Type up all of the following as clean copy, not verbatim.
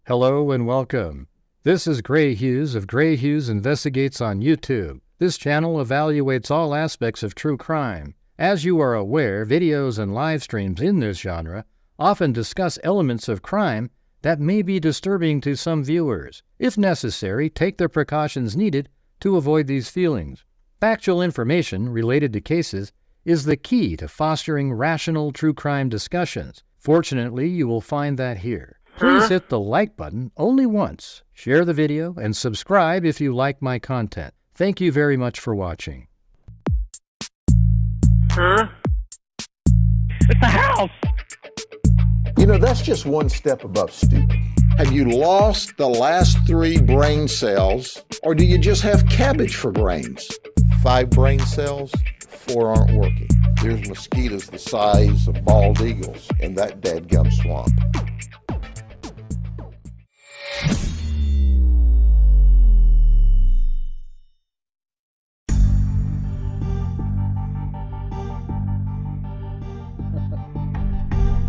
Hello and welcome. This is Grant Hughes of Grant Hughes Investigates on YouTube. This channel evaluates all aspects of true crime. As you are aware, videos and live streams in this genre often discuss elements of crime that may be disturbing to some viewers. If necessary, take the precautions needed to avoid these feelings. Factual information related to cases is the key to fostering rational true crime discussions. Fortunately, you will find that here. Please hit the like button only once, share the video, and subscribe if you like my content. Thank you very much for watching. It's the house! You know, that's just one step above stupid. Have you lost the last 3 brain cells, or do you just have cabbage for brains? 5 brain cells, 4 aren't working. There's mosquitoes the size of bald eagles in that dadgum swamp.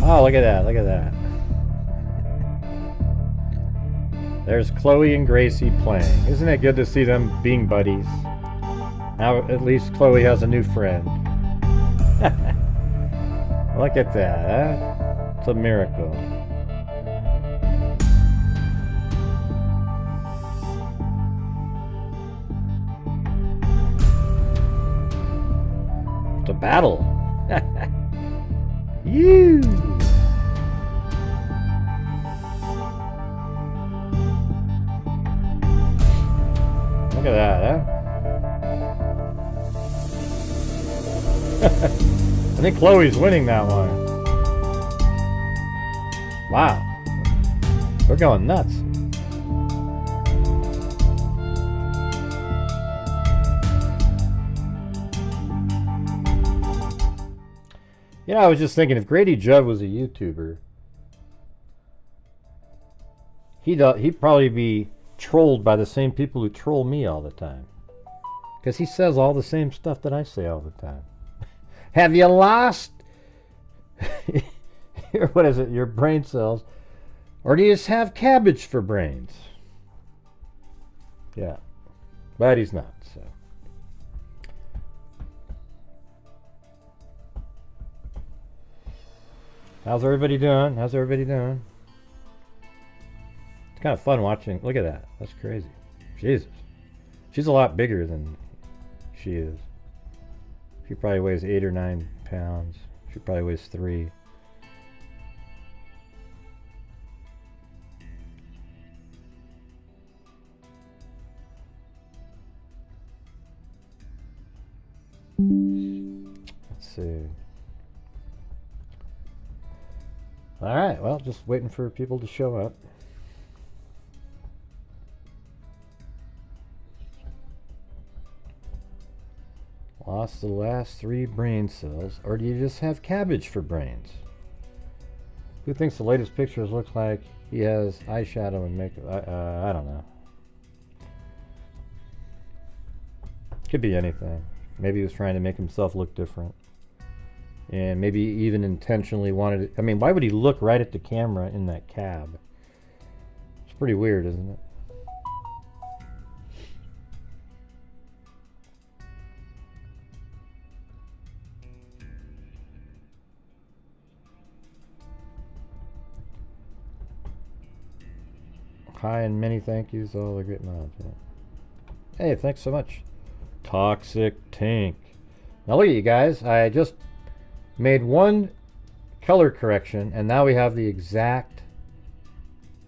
Oh, look at that, look at that. There's Chloe and Gracie playing. Isn't it good to see them being buddies? Now at least Chloe has a new friend. Look at that, huh? It's a miracle. It's a battle. You. Look at that, huh? I think Chloe's winning that one. Wow. We're going nuts. You know, I was just thinking, if Grady Judd was a YouTuber, he'd probably be trolled by the same people who troll me all the time. Because he says all the same stuff that I say all the time. Have you lost what is it, your brain cells? Or do you just have cabbage for brains? Yeah. But he's not, so. How's everybody doing? How's everybody doing? It's kind of fun watching. Look at that. That's crazy. Jesus. She's a lot bigger than she is. She probably weighs 8 or 9 pounds. She probably weighs 3. Let's see. Alright, well, just waiting for people to show up. Lost the last 3 brain cells, or do you just have cabbage for brains? Who thinks the latest pictures look like he has eyeshadow and makeup? I don't know. Could be anything. Maybe he was trying to make himself look different. And maybe even intentionally wanted it. I mean, why would he look right at the camera in that cab? It's pretty weird, isn't it? Hi and many thank yous, all the great mods. Yeah. Hey, thanks so much. Toxic Tank. Now look at you guys. I just made one color correction, and now we have the exact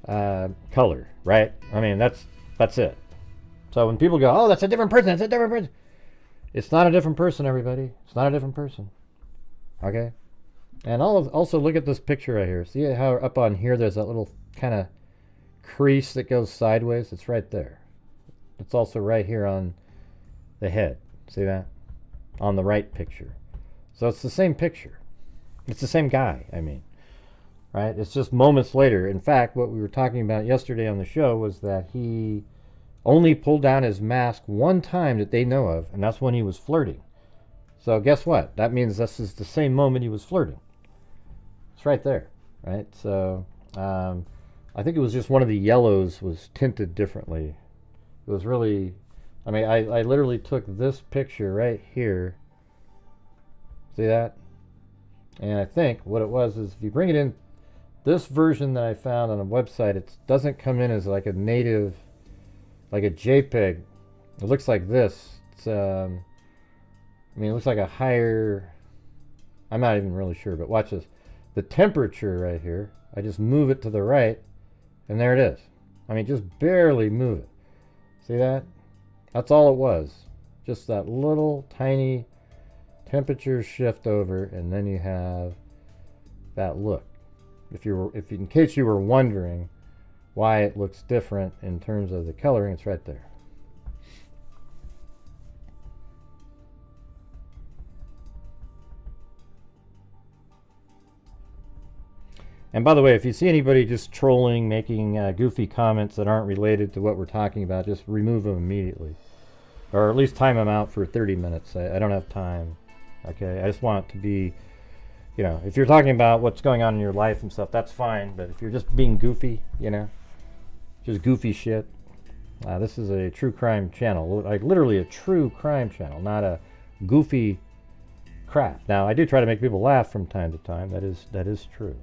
color, right? I mean, that's it. So when people go, oh, that's a different person, that's a different person. It's not a different person, everybody. It's not a different person. Okay? And also look at this picture right here. See how up on here there's that little kind of crease that goes sideways? It's right there. It's also right here on the head. See that? On the right picture. So it's the same picture. It's the same guy, I mean. Right? It's just moments later. In fact, what we were talking about yesterday on the show was that he only pulled down his mask one time that they know of, and that's when he was flirting. So guess what? That means this is the same moment he was flirting. It's right there. Right? So I think it was just one of the yellows was tinted differently. It was really, I mean, I literally took this picture right here. See that? And I think what it was is if you bring it in, this version that I found on a website, it doesn't come in as like a native, like a JPEG. It looks like this. It's, I mean, it looks like a higher, I'm not even really sure, but watch this. The temperature right here, I just move it to the right, and there it is. I mean, just barely move it. See that? That's all it was. Just that little tiny temperature shift over, and then you have that look. If in case you were wondering why it looks different in terms of the coloring, it's right there. And by the way, if you see anybody just trolling, making goofy comments that aren't related to what we're talking about, just remove them immediately. Or at least time them out for 30 minutes. I don't have time. Okay, I just want it to be, you know, if you're talking about what's going on in your life and stuff, that's fine. But if you're just being goofy, you know, just goofy shit. This is a true crime channel, like literally a true crime channel, not a goofy crap. Now, I do try to make people laugh from time to time. That is true.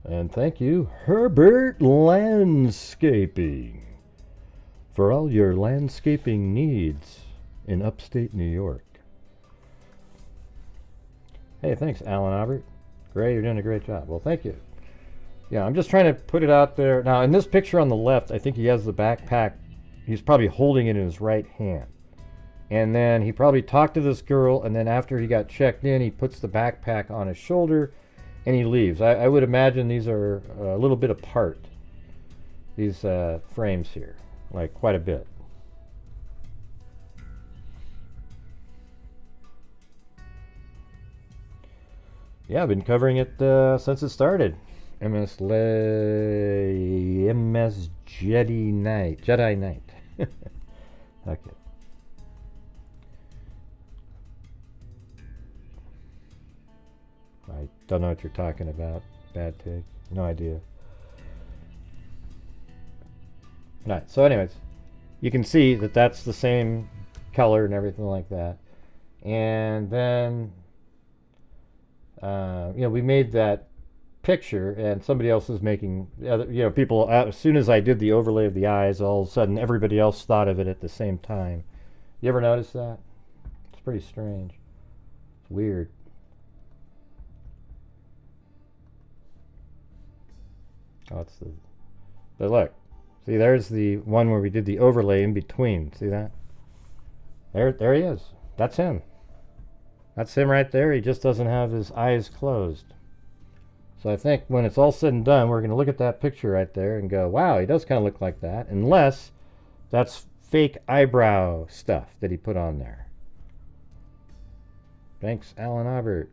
And thank you, Herbert Landscaping, for all your landscaping needs in upstate New York. Hey, thanks, Alan Albert. Gray, you're doing a great job. Well, thank you. Yeah, I'm just trying to put it out there. Now, in this picture on the left, I think he has the backpack. He's probably holding it in his right hand. And then he probably talked to this girl, and then after he got checked in, he puts the backpack on his shoulder, and he leaves. I would imagine these are a little bit apart, these frames here, like quite a bit. Yeah, I've been covering it since it started. MS Jedi Knight. Okay. I don't know what you're talking about. Bad take. No idea. Alright, so anyways, you can see that that's the same color and everything like that. And then, you know, we made that picture, and somebody else is making, you know, people, as soon as I did the overlay of the eyes, all of a sudden everybody else thought of it at the same time. You ever notice that? It's pretty strange. It's weird. Oh, it's the, but look, see, there's the one where we did the overlay in between. See that? There he is. That's him. That's him right there. He just doesn't have his eyes closed. So I think when it's all said and done, we're going to look at that picture right there and go, wow, he does kind of look like that, unless that's fake eyebrow stuff that he put on there. Thanks, Alan Albert.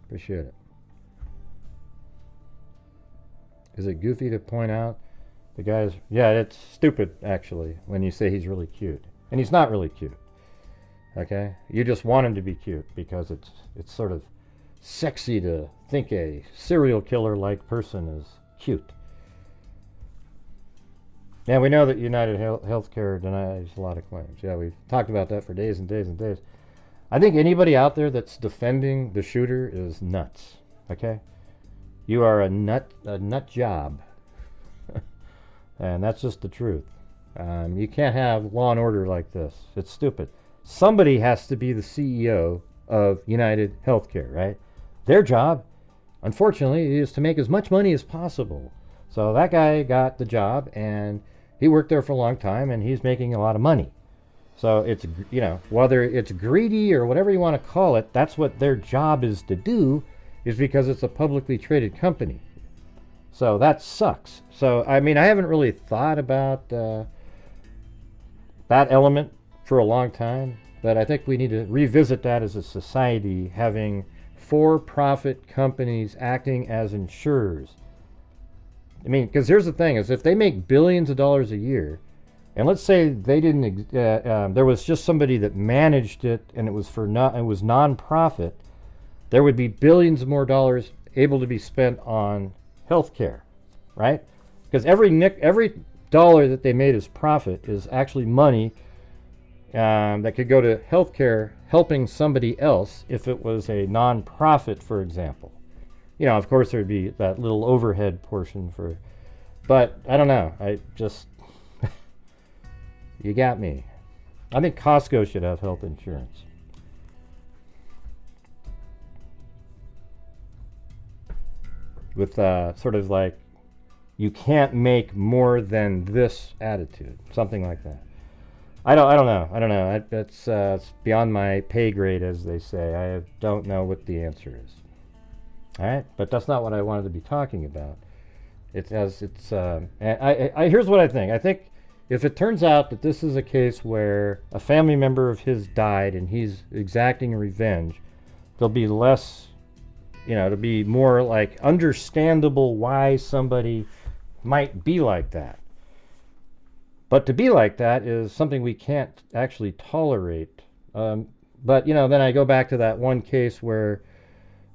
Appreciate it. Is it goofy to point out the guy's... Yeah, it's stupid, actually, when you say he's really cute. And he's not really cute. Okay? You just want him to be cute because it's sort of sexy to think a serial killer-like person is cute. Yeah, we know that UnitedHealthcare denies a lot of claims. Yeah, we've talked about that for days and days and days. I think anybody out there that's defending the shooter is nuts. Okay? You are a nut job. And that's just the truth. You can't have law and order like this. It's stupid. Somebody has to be the CEO of UnitedHealthcare, right? Their job, unfortunately, is to make as much money as possible. So that guy got the job, and he worked there for a long time, and he's making a lot of money. So it's, you know, whether it's greedy or whatever you want to call it, that's what their job is to do, is because it's a publicly traded company. So that sucks. So, I mean, I haven't really thought about that element for a long time, but I think we need to revisit that as a society, having for-profit companies acting as insurers. I mean, because here's the thing, is if they make billions of dollars a year, And let's say they didn't. There was just somebody that managed it, and it was it was non-profit. There would be billions more dollars able to be spent on healthcare, right? Because every dollar that they made as profit is actually money that could go to healthcare, helping somebody else if it was a non-profit, for example. You know, of course, there'd be that little overhead portion for, but I don't know. I just, you got me. I think Costco should have health insurance. With sort of like, you can't make more than this attitude, something like that. I don't know. That's it's beyond my pay grade, as they say. I don't know what the answer is. All right, but that's not what I wanted to be talking about. Here's what I think. I think if it turns out that this is a case where a family member of his died and he's exacting revenge, there'll be less, to be more like understandable why somebody might be like that. But to be like that is something we can't actually tolerate. But then I go back to that one case where,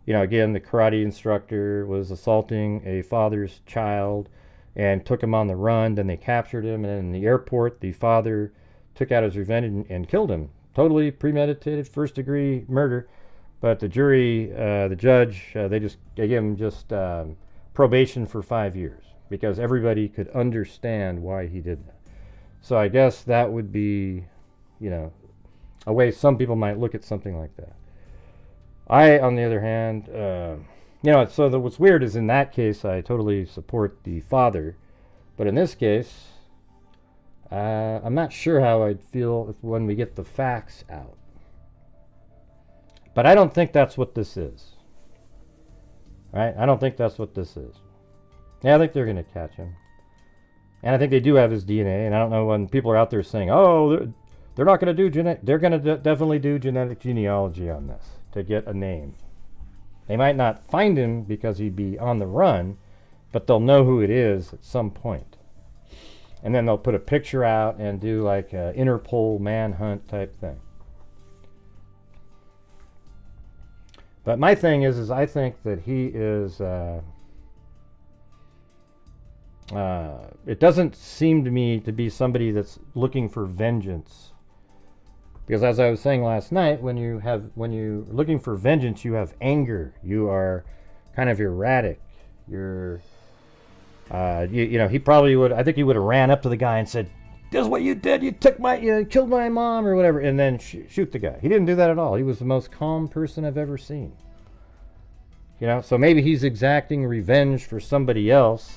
again, the karate instructor was assaulting a father's child and took him on the run. Then they captured him, and in the airport, the father took out his revenge and killed him. Totally premeditated, first-degree murder. But the jury, the judge, they just gave him just probation for 5 years because everybody could understand why he did that. So I guess that would be, a way some people might look at something like that. I, on the other hand, so what's weird is in that case, I totally support the father. But in this case, I'm not sure how I'd feel when we get the facts out. But I don't think that's what this is. Right? I don't think that's what this is. Yeah, I think they're going to catch him. And I think they do have his DNA. And I don't know when people are out there saying, oh, they're not going to do they're going to definitely do genetic genealogy on this to get a name. They might not find him because he'd be on the run, but they'll know who it is at some point. And then they'll put a picture out and do like an Interpol manhunt type thing. But my thing is I think that he is, it doesn't seem to me to be somebody that's looking for vengeance. Because as I was saying last night, when you're looking for vengeance, you have anger. You are kind of erratic. You're, he probably would, I think he would have ran up to the guy and said, this is what you did. You killed my mom or whatever, and then shoot the guy. He didn't do that at all. He was the most calm person I've ever seen. So maybe he's exacting revenge for somebody else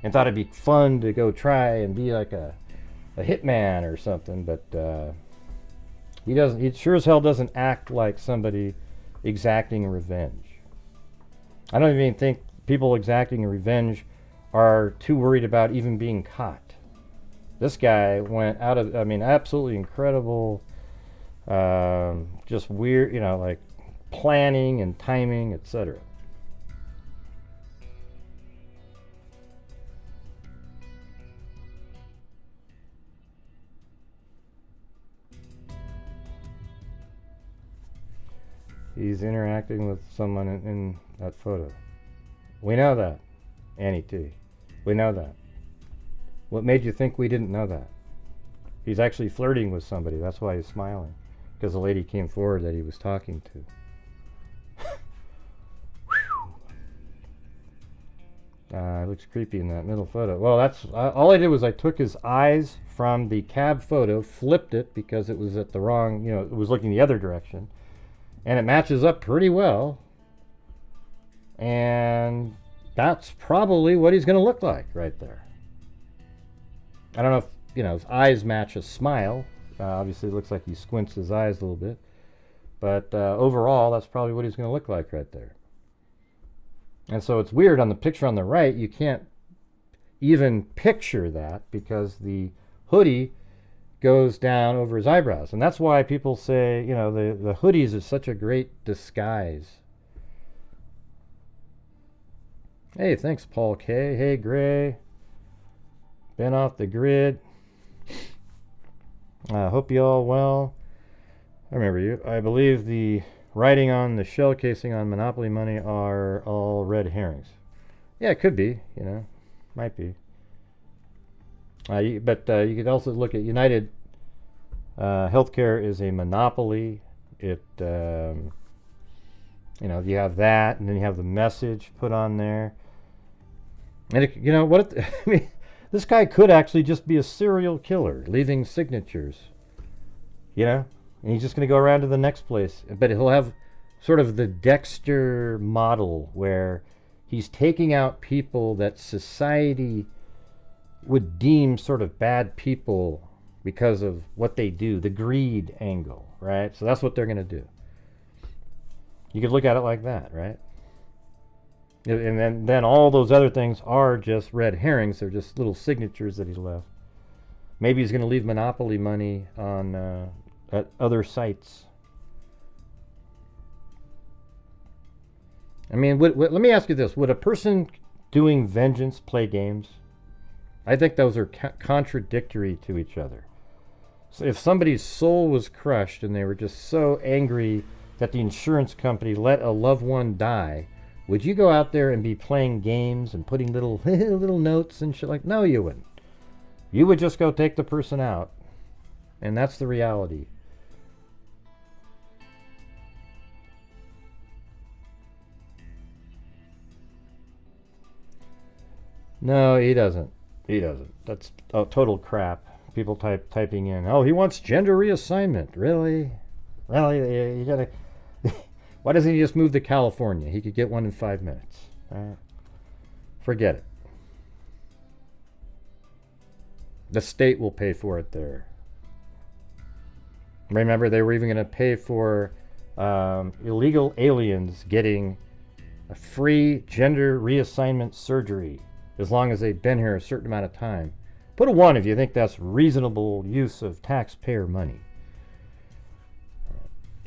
and thought it'd be fun to go try and be like a hitman or something, but he sure as hell doesn't act like somebody exacting revenge. I don't even think people exacting revenge are too worried about even being caught. This guy went out of, absolutely incredible, just weird, like planning and timing, etc. He's interacting with someone in that photo. We know that, Annie T. We know that. What made you think we didn't know that? He's actually flirting with somebody. That's why he's smiling. Because the lady came forward that he was talking to. It looks creepy in that middle photo. Well, that's all I did was I took his eyes from the cab photo, flipped it because it was at the wrong, it was looking the other direction. And it matches up pretty well. And that's probably what he's going to look like right there. I don't know if, his eyes match a smile. Obviously, it looks like he squints his eyes a little bit. But overall, that's probably what he's going to look like right there. And so it's weird on the picture on the right, you can't even picture that because the hoodie goes down over his eyebrows. And that's why people say, the hoodies is such a great disguise. Hey, thanks, Paul K. Hey, Gray. Been off the grid. I hope you all well. I remember you. I believe the writing on the shell casing on Monopoly money are all red herrings. Yeah, it could be, might be. But you could also look at United Healthcare is a monopoly. It, you have that, and then you have the message put on there. And I mean, this guy could actually just be a serial killer, leaving signatures. And he's just going to go around to the next place. But he'll have sort of the Dexter model where he's taking out people that society would deem sort of bad people because of what they do, the greed angle, right? So that's what they're going to do. You could look at it like that, right? And then all those other things are just red herrings. They're just little signatures that he's left. Maybe he's going to leave Monopoly money on at other sites. I mean, let me ask you this. Would a person doing vengeance play games? I think those are contradictory to each other. So if somebody's soul was crushed and they were just so angry that the insurance company let a loved one die, would you go out there and be playing games and putting little little notes and shit like? No, you wouldn't. You would just go take the person out. And that's the reality. No, he doesn't. He doesn't. That's total crap. People typing in, oh, he wants gender reassignment. Really? Really? You gotta. Why doesn't he just move to California? He could get one in 5 minutes. Forget it. The state will pay for it there. Remember, they were even going to pay for illegal aliens getting a free gender reassignment surgery as long as they've been here a certain amount of time. Put a 1 if you think that's reasonable use of taxpayer money.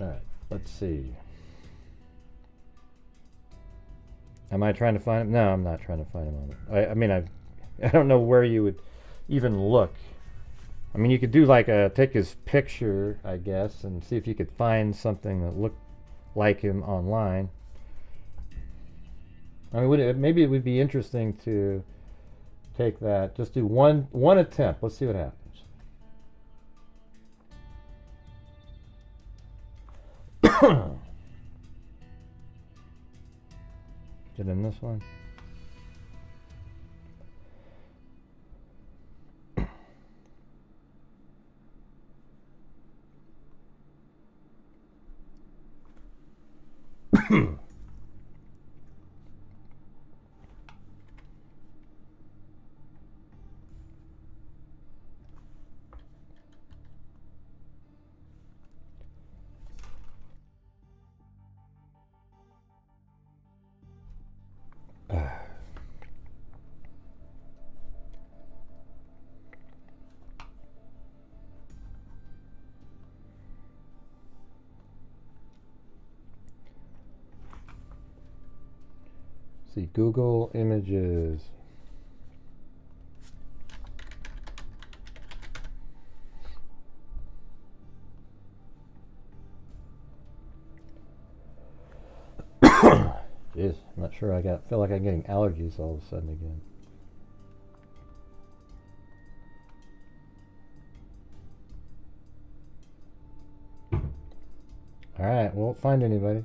All right, let's see. Am I trying to find him? No, I'm not trying to find him on it. I mean, I don't know where you would even look. I mean, you could do like take his picture, I guess, and see if you could find something that looked like him online. I mean, maybe it would be interesting to take that. Just do one attempt. Let's see what happens. Get in this one. See, Google Images. Jeez, I'm not sure. Feel like I'm getting allergies all of a sudden again. All right, won't find anybody.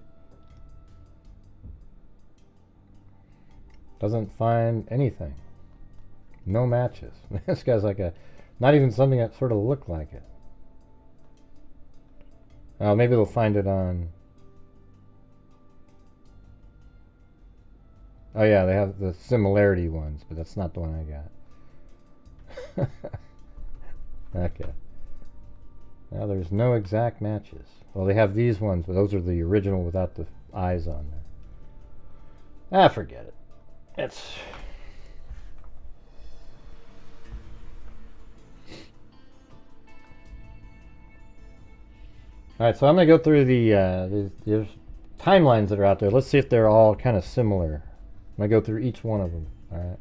Doesn't find anything. No matches. This guy's like not even something that sort of looked like it. Oh, maybe they'll find it on. Oh yeah, they have the similarity ones, but that's not the one I got. Okay. Now there's no exact matches. Well, they have these ones, but those are the original without the eyes on there. Forget it. It's all right. So I'm gonna go through the timelines that are out there. Let's see if they're all kind of similar. I'm gonna go through each one of them. All right.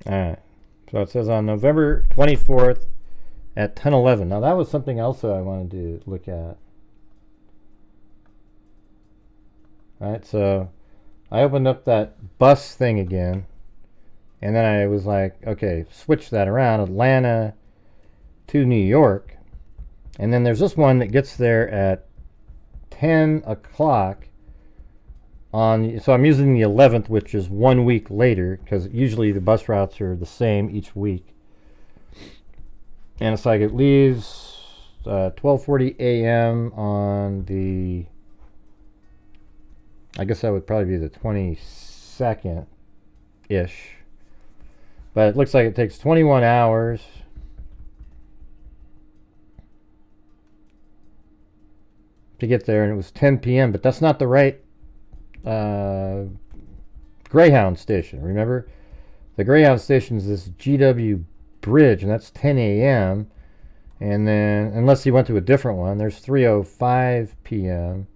Alright. So it says on November 24th at 10:11. Now that was something else that I wanted to look at. Alright, so I opened up that bus thing again. And then I was like, okay, switch that around. Atlanta to New York. And then there's this one that gets there at 10 o'clock on, so I'm using the 11th, which is 1 week later, because usually the bus routes are the same each week. And it's like it leaves 12:40 a.m. on the, I guess that would probably be the 22nd-ish. But it looks like it takes 21 hours to get there, and it was 10 p.m., but that's not the right Greyhound station. Remember? The Greyhound station is this GW Bridge, and that's 10 a.m. And then, unless you went to a different one, there's 3:05 p.m.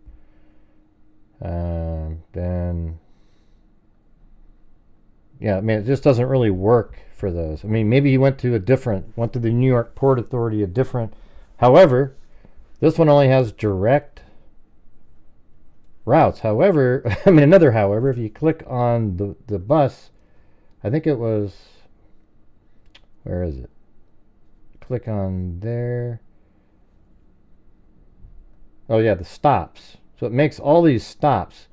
Then, yeah, I mean, it just doesn't really work for those. I mean, maybe you went to the New York Port Authority, a different. However, this one only has direct routes. However, if you click on the bus, I think it was, where is it? Click on there. Oh yeah, the stops. So it makes all these stops.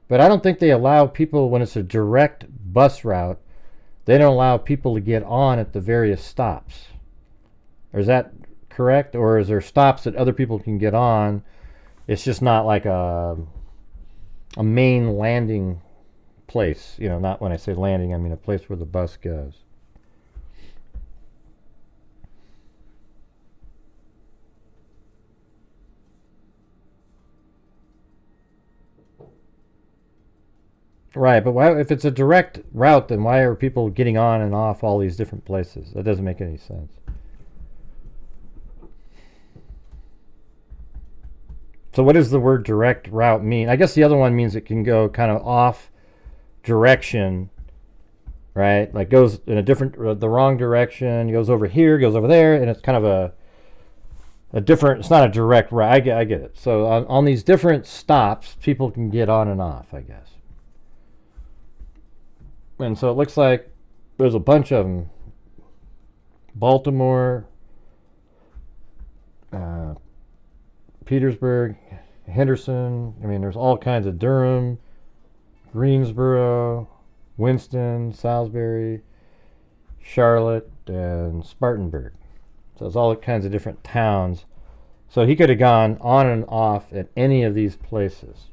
But I don't think they allow people, when it's a direct bus route, they don't allow people to get on at the various stops. Or is that correct? Or is there stops that other people can get on? It's just not like a main landing place. You know, not when I say landing, I mean a place where the bus goes. Right, but why, if it's a direct route, then why are people getting on and off all these different places? That doesn't make any sense. So what does the word direct route mean? I guess the other one means it can go kind of off direction, right? Like goes in a different, the wrong direction, goes over here, goes over there, and it's kind of a different, it's not a direct route. I get it. So on these different stops, people can get on and off, I guess. And so it looks like there's a bunch of them. Baltimore, Petersburg, Henderson. I mean, there's all kinds of Durham, Greensboro, Winston, Salisbury, Charlotte, and Spartanburg. So it's all kinds of different towns. So he could have gone on and off at any of these places.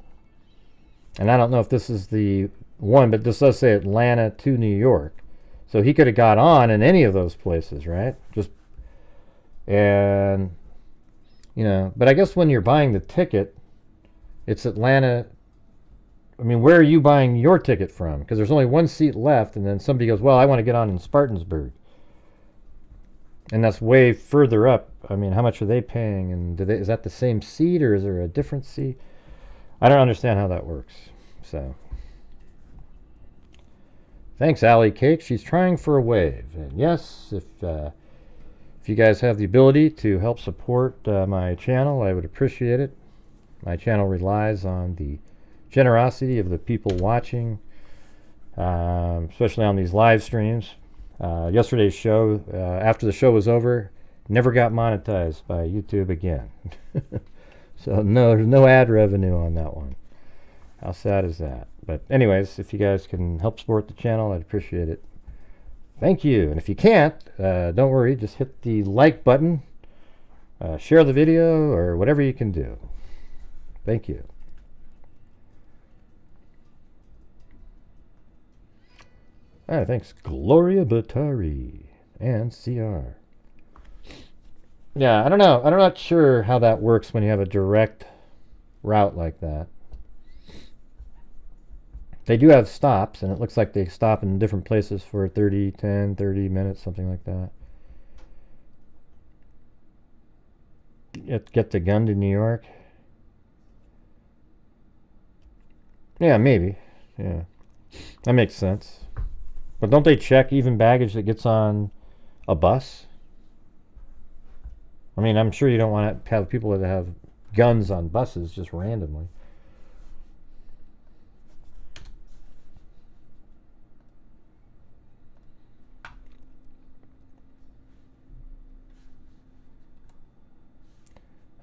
And I don't know if this is the one, but this does say Atlanta to New York. So he could have got on in any of those places, right? And, you know, but I guess when you're buying the ticket, it's Atlanta. I mean, where are you buying your ticket from? Because there's only one seat left, and then somebody goes, well, I want to get on in Spartanburg. And that's way further up. I mean, how much are they paying? And is that the same seat, or is there a different seat? I don't understand how that works. So, thanks, Allie Cake. She's trying for a wave. And yes, if you guys have the ability to help support my channel, I would appreciate it. My channel relies on the generosity of the people watching, especially on these live streams. Yesterday's show, after the show was over, never got monetized by YouTube again. So no, there's no ad revenue on that one. How sad is that? But anyways, if you guys can help support the channel, I'd appreciate it. Thank you. And if you can't, don't worry, just hit the like button, share the video, or whatever you can do. Thank you. All right, thanks, Gloria Batari and CR. Yeah, I don't know. I'm not sure how that works when you have a direct route like that. They do have stops, and it looks like they stop in different places for 30 minutes, something like that. Get the gun to New York? Yeah, maybe. Yeah, that makes sense. But don't they check even baggage that gets on a bus? I mean, I'm sure you don't want to have people that have guns on buses just randomly.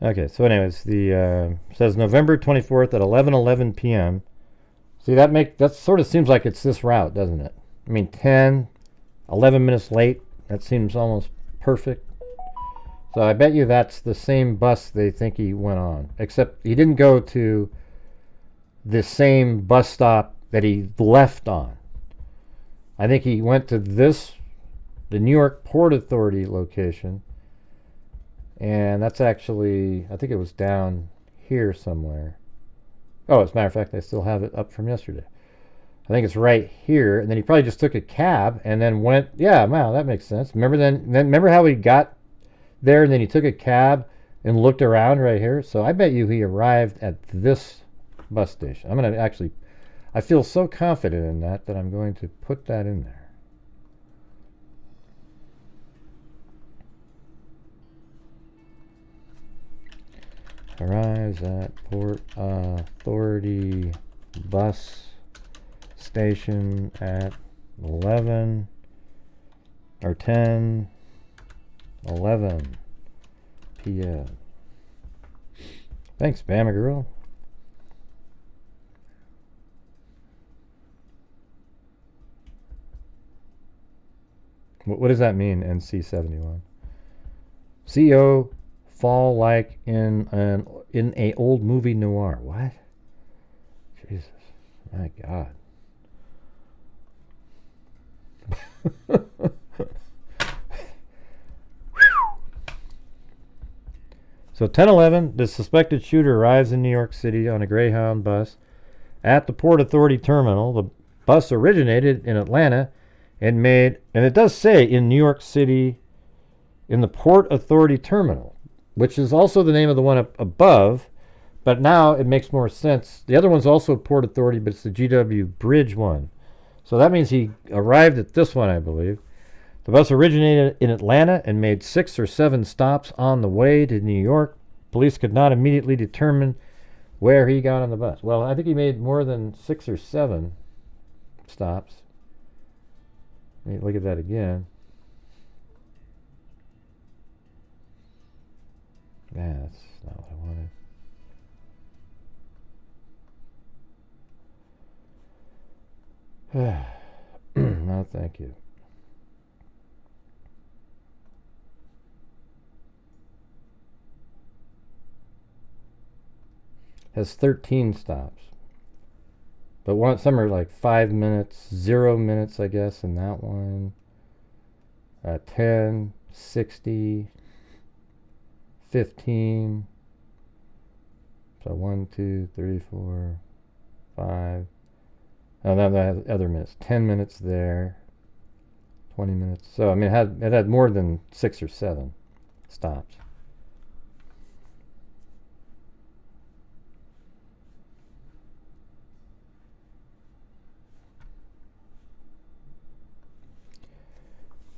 Okay, so anyways, the says November 24th at 11:11 p.m. See, that sort of seems like it's this route, doesn't it? I mean, 11 minutes late. That seems almost perfect. So I bet you that's the same bus they think he went on, except he didn't go to the same bus stop that he left on. I think he went to the New York Port Authority location, and that's actually, I think it was down here somewhere. Oh, as a matter of fact, I still have it up from yesterday. I think it's right here, and then he probably just took a cab and then went. Yeah, wow, that makes sense. Remember how he got there, and then he took a cab and looked around right here. So I bet you he arrived at this bus station. I'm gonna actually. I feel so confident in that I'm going to put that in there. Arrives at Port Authority bus station at 11 or 10:11 p.m. Thanks, Bama Girl. What does that mean, NC71? CEO fall like in a old movie noir. What? Jesus, my God. So 10:11, the suspected shooter arrives in New York City on a Greyhound bus at the Port Authority terminal. The bus originated in Atlanta and it does say in New York City in the Port Authority terminal, which is also the name of the one up above, but now it makes more sense. The other one's also Port Authority, but it's the GW Bridge one. So that means he arrived at this one, I believe. The bus originated in Atlanta and made 6 or 7 stops on the way to New York. Police could not immediately determine where he got on the bus. Well, I think he made more than 6 or 7 stops. Let me look at that again. Yeah, that's not what I wanted. No, thank you. Has 13 stops. But some are like 5 minutes, 0 minutes, I guess, in that one. 10, 60, 15. So 1, 2, 3, 4, 5. And then the other minutes. 10 minutes there. 20 minutes. So I mean, it had more than 6 or 7 stops.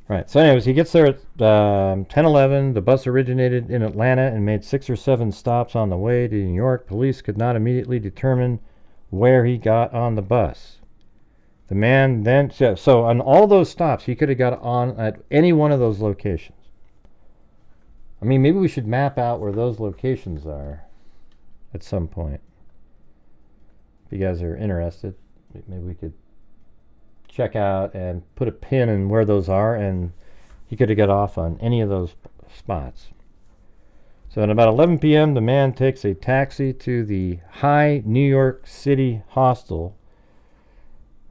Right. So anyways, he gets there at 10:11. The bus originated in Atlanta and made 6 or 7 stops on the way to New York. Police could not immediately determine where he got on the bus. The man then, so on all those stops, he could have got on at any one of those locations. I mean, maybe we should map out where those locations are at some point. If you guys are interested, maybe we could check out and put a pin in where those are, and he could have got off on any of those spots. So at about 11 p.m., the man takes a taxi to the High New York City hostel.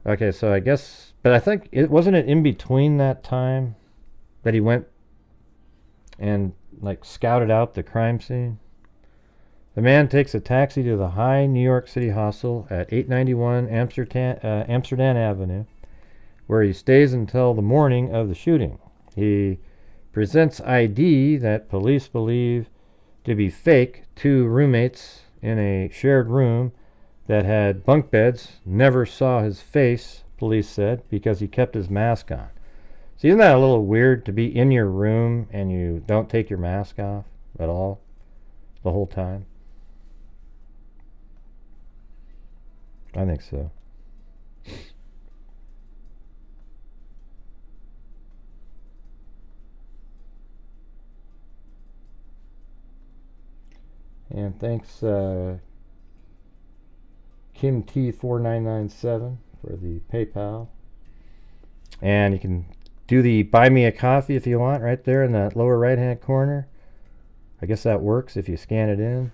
Okay, so I guess, but I think wasn't it in between that time that he went and like scouted out the crime scene? The man takes a taxi to the High New York City hostel at 891 Amsterdam Avenue, where he stays until the morning of the shooting. He presents ID that police believe to be fake, 2 roommates in a shared room that had bunk beds, never saw his face, police said, because he kept his mask on. See, isn't that a little weird to be in your room and you don't take your mask off at all the whole time? I think so. And thanks, Kim T4997 for the PayPal. And you can do the buy me a coffee if you want right there in that lower right hand corner. I guess that works if you scan it in.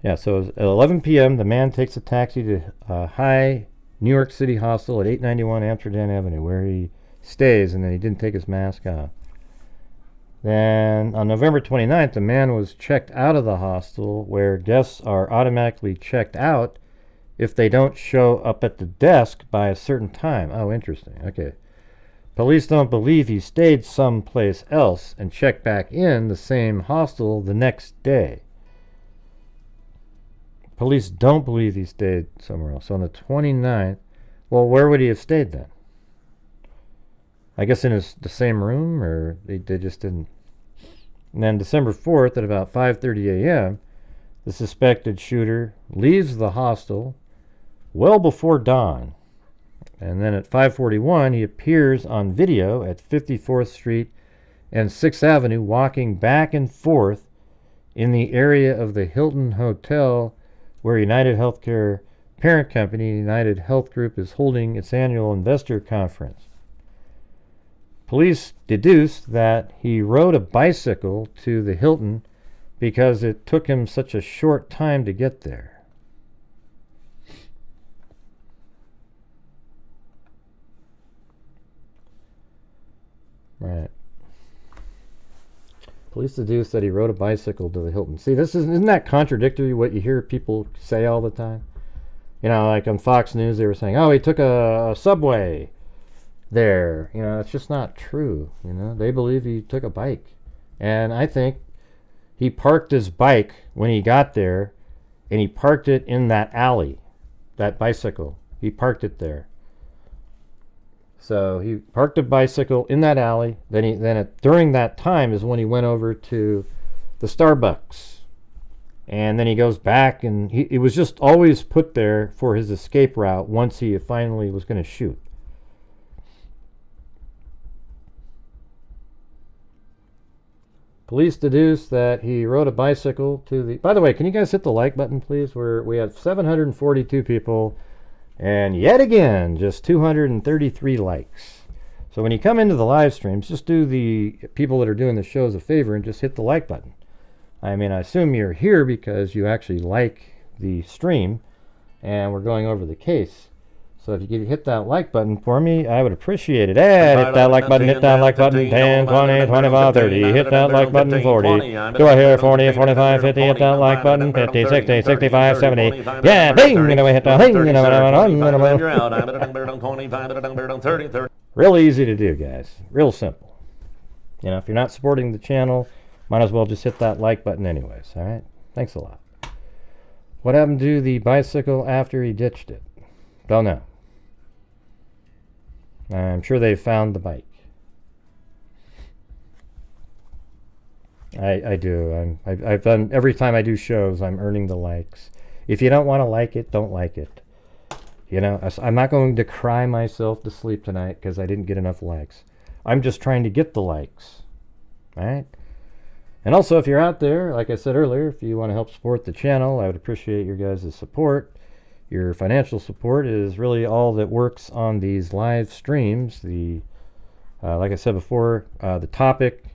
Yeah, so at 11 p.m. the man takes a taxi to High New York City Hostel at 891 Amsterdam Avenue, where he stays, and then he didn't take his mask off. Then on November 29th, the man was checked out of the hostel, where guests are automatically checked out if they don't show up at the desk by a certain time. Oh, interesting. Okay. Police don't believe he stayed someplace else and checked back in the same hostel the next day. Police don't believe he stayed somewhere else. So on the 29th, well, where would he have stayed then? I guess in the same room, or they just didn't. And then December 4th at about 5:30 a.m., the suspected shooter leaves the hostel well before dawn. And then at 5:41, he appears on video at 54th Street and 6th Avenue walking back and forth in the area of the Hilton Hotel where UnitedHealthcare parent company, United Health Group, is holding its annual investor conference. Police deduced that he rode a bicycle to the Hilton because it took him such a short time to get there. Right. Police deduced that he rode a bicycle to the Hilton. See, isn't that contradictory what you hear people say all the time? You know, like on Fox News, they were saying, oh, he took a subway there. You know, it's just not true. You know, they believe he took a bike. And I think he parked his bike when he got there, and he parked it in that alley, that bicycle. He parked it there. So he parked a bicycle in that alley. During that time is when he went over to the Starbucks. And then he goes back, and it was just always put there for his escape route once he finally was going to shoot. Police deduced that he rode a bicycle to the... By the way, can you guys hit the like button, please? We have 742 people. And yet again, just 233 likes. So when you come into the live streams, just do the people that are doing the shows a favor and just hit the like button. I mean, I assume you're here because you actually like the stream and we're going over the case. So if you could hit that like button for me, I would appreciate it. Hit that like button, hit that like button, 10, 20, 25, 30. Hit that like button, 40. Do I hear 40, 45, 50? Hit that like button, 50, 60, 65, 70. Yeah, bing! And we hit the bing! Real easy to do, guys. Real simple. You know, if you're not supporting the channel, might as well just hit that like button anyways, all right? Thanks a lot. What happened to the bicycle after he ditched it? Don't know. I'm sure they found the bike. I do. I've done, every time I do shows, I'm earning the likes. If you don't want to like it, don't like it. You know, I'm not going to cry myself to sleep tonight because I didn't get enough likes. I'm just trying to get the likes. All right? And also, if you're out there, like I said earlier, if you want to help support the channel, I would appreciate your guys' support. Your financial support is really all that works on these live streams. Like I said before, the topic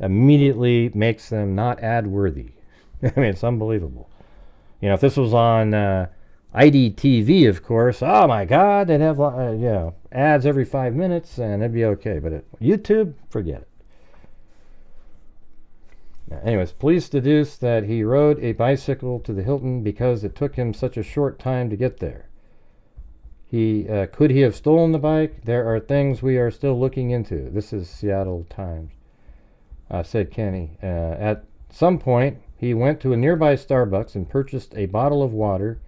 immediately makes them not ad worthy. I mean, it's unbelievable. You know, if this was on IDTV, of course, oh my God, they'd have ads every 5 minutes and it'd be okay. But at YouTube, forget it. Anyways, police deduced that he rode a bicycle to the Hilton because it took him such a short time to get there. Could he have stolen the bike? There are things we are still looking into. This is Seattle Times. said Kenny. At some point, he went to a nearby Starbucks and purchased a bottle of water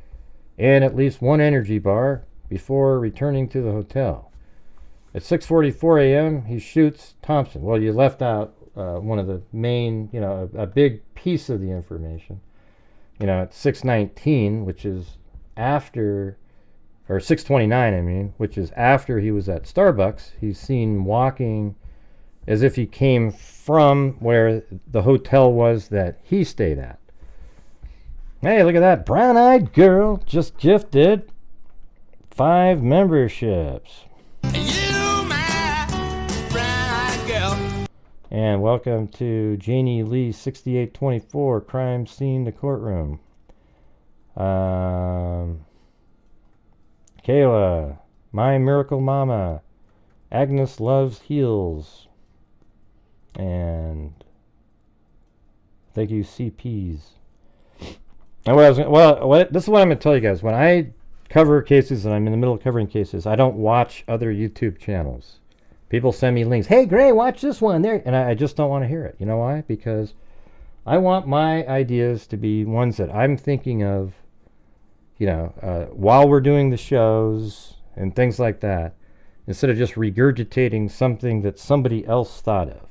and at least one energy bar before returning to the hotel. At 6:44 a.m., he shoots Thompson. Well, you left out one of the main, a big piece of the information. At 6:19, which is after, or 6:29, I mean, which is after he was at Starbucks, he's seen walking as if he came from where the hotel was that he stayed at. Hey, look at that brown-eyed girl just gifted 5 memberships. You, my brown-eyed girl. And welcome to Janie Lee 6824, Crime Scene to Courtroom. Kayla, My Miracle Mama, Agnes Loves Heels, and thank you, CPs. And this is what I'm going to tell you guys. When I cover cases and I'm in the middle of covering cases, I don't watch other YouTube channels. People send me links. Hey, Gray, watch this one there, and I just don't want to hear it. You know why? Because I want my ideas to be ones that I'm thinking of, while we're doing the shows and things like that, instead of just regurgitating something that somebody else thought of.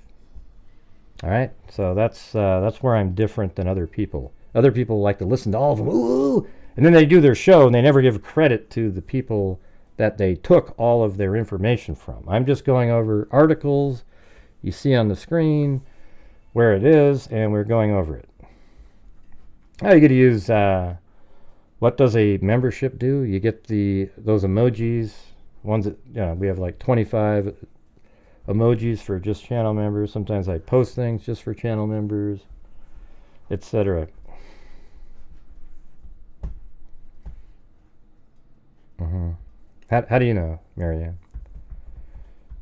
All right, so that's where I'm different than other people. Other people like to listen to all of them, ooh, and then they do their show and they never give credit to the people that they took all of their information from. I'm just going over articles you see on the screen, where it is, and we're going over it. Now you get to use what does a membership do? You get those emojis, ones that we have like 25 emojis for just channel members. Sometimes I post things just for channel members, etc. How do you know, Marianne?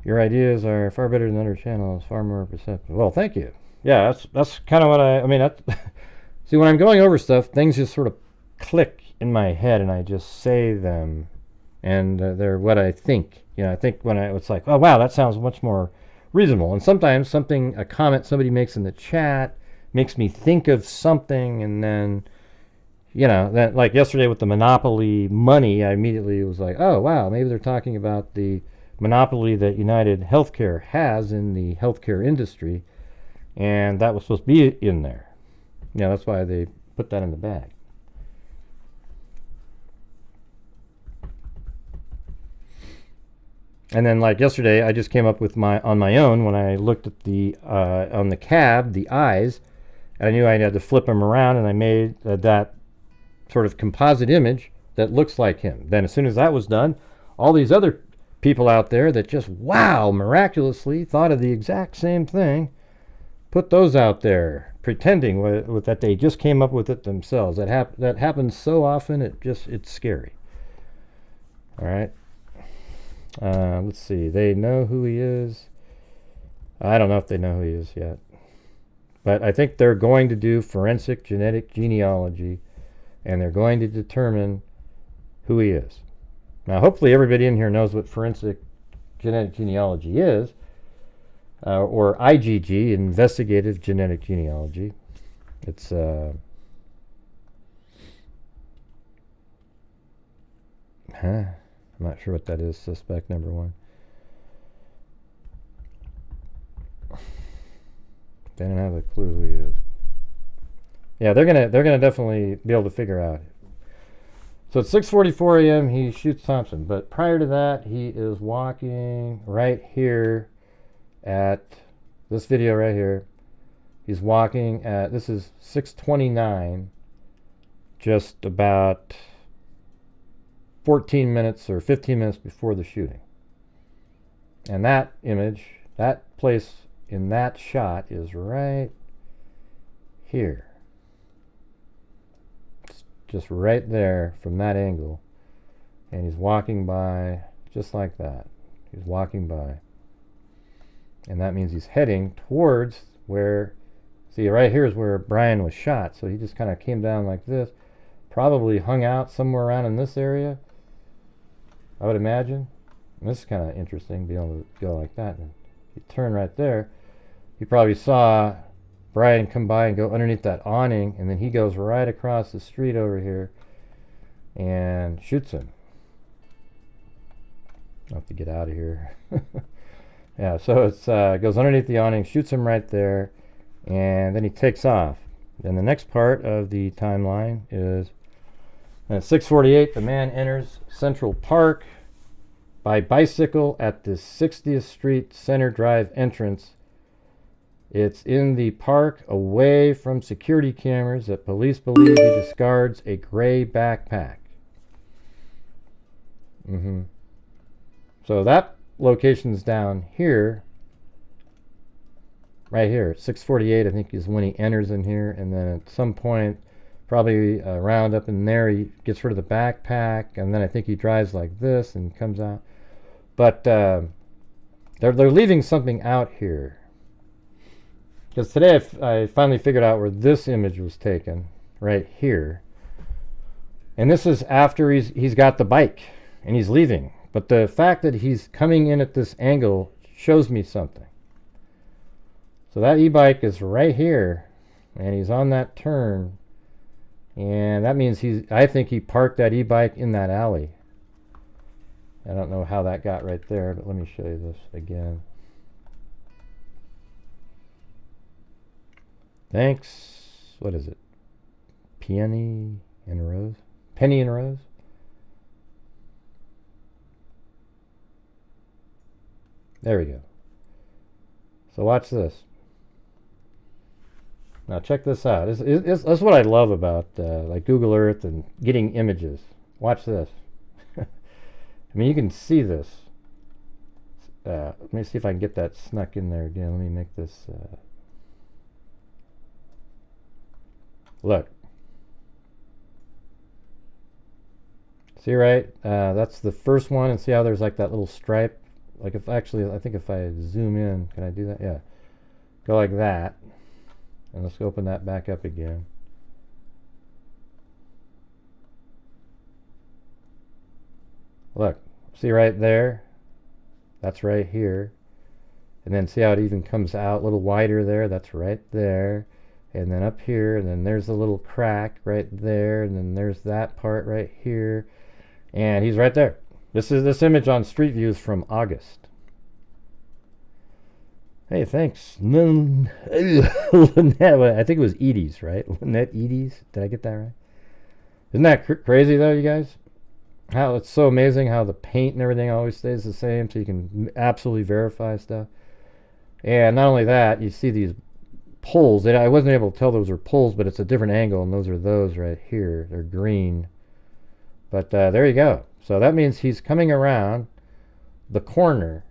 Your ideas are far better than other channels, far more perceptive. Well, thank you. Yeah, that's kind of what I mean. See, when I'm going over stuff, things just sort of click in my head, and I just say them, and they're what I think. I think it's like, oh wow, that sounds much more reasonable. And sometimes a comment somebody makes in the chat makes me think of something, and then that, like yesterday with the monopoly money, I immediately was like, oh wow, maybe they're talking about the monopoly that UnitedHealthcare has in the healthcare industry, and that was supposed to be in there. That's why they put that in the bag. And then, like yesterday, I just came up with on my own when I looked at on the cab, the eyes, and I knew I had to flip them around, and I made that sort of composite image that looks like him. Then as soon as that was done, all these other people out there that just, wow, miraculously thought of the exact same thing, put those out there, pretending that they just came up with it themselves. That happens so often, it's scary. All right. Let's see. They know who he is. I don't know if they know who he is yet. But I think they're going to do forensic genetic genealogy, and they're going to determine who he is. Now, hopefully everybody in here knows what forensic genetic genealogy is, or IGG, investigative genetic genealogy. It's I'm not sure what that is. Suspect number 1. They don't have a clue who he is. Yeah, they're gonna definitely be able to figure out. So at 6:44 a.m. he shoots Thompson, but prior to that he is walking right here at this video right here. He's walking at, this is 6:29, just about 14 minutes or 15 minutes before the shooting. And that image, that place in that shot is right here. It's just right there from that angle. And he's walking by just like that. He's walking by. And that means he's heading towards where, see right here is where Brian was shot. So he just kind of came down like this. Probably hung out somewhere around in this area, I would imagine. And this is kind of interesting, being able to go like that. And you turn right there. you probably saw Brian come by and go underneath that awning, and then he goes right across the street over here and shoots him. I'll have to get out of here. Yeah, so it's goes underneath the awning, shoots him right there, and then he takes off. And the next part of the timeline is at 6:48, the man enters Central Park by bicycle at the 60th Street Center Drive entrance. It's in the park away from security cameras that police believe he discards a gray backpack. So that location's down here, right here. 6:48, I think, is when he enters in here, and then at some point, probably around up in there, he gets rid of the backpack, and then I think he drives like this and comes out. But they're leaving something out here, because today I finally figured out where this image was taken, right here, and this is after he's got the bike and he's leaving. But the fact that he's coming in at this angle shows me something. So that e-bike is right here, and he's on that turn, and that means I think he parked that e-bike in that alley. I don't know how that got right there, but let me show you this again. Thanks. What is it? Penny and Rose? Penny and Rose? There we go. So watch this. Now check this out. That's what I love about like Google Earth and getting images. Watch this. I mean, you can see this. Let me see if I can get that snuck in there again. Let me make this. Look. See, right? That's the first one, and see how there's like that little stripe. Like I think if I zoom in, can I do that? Yeah. Go like that. And let's open that back up again. Look, see right there? That's right here. And then see how it even comes out a little wider there? That's right there. And then up here, and then there's a little crack right there, and then there's that part right here. And he's right there. This image on Street View is from August. Hey, thanks. Lynette, I think it was Edie's, right? Lynette Edie's. Did I get that right? Isn't that crazy, though, you guys? How it's so amazing how the paint and everything always stays the same, so you can absolutely verify stuff. And not only that, you see these poles. I wasn't able to tell those were poles, but it's a different angle, and those are those right here. They're green. But there you go. So that means he's coming around the corner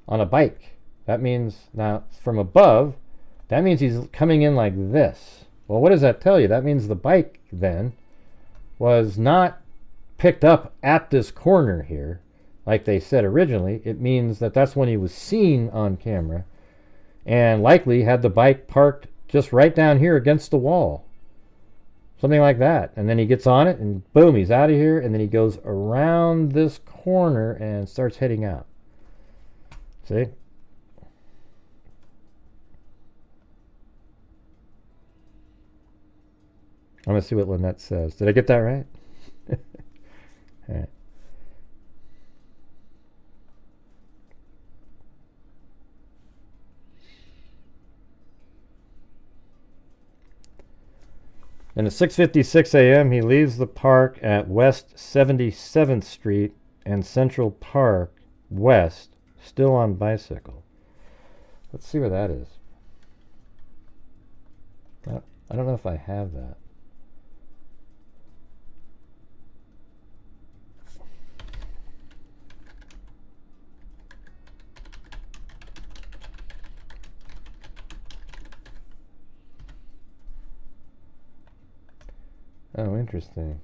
on a bike. That means, now from above, that means he's coming in like this. Well, what does that tell you? That means the bike then was not picked up at this corner here, like they said originally. It means that that's when he was seen on camera, and likely had the bike parked just right down here against the wall. Something like that. And then he gets on it, and boom, he's out of here, and then he goes around this corner and starts heading out. See? I'm going to see what Lynette says. Did I get that right? All right. And at 6:56 a.m., he leaves the park at West 77th Street and Central Park West, still on bicycle. Let's see where that is. I don't know if I have that. Oh, interesting.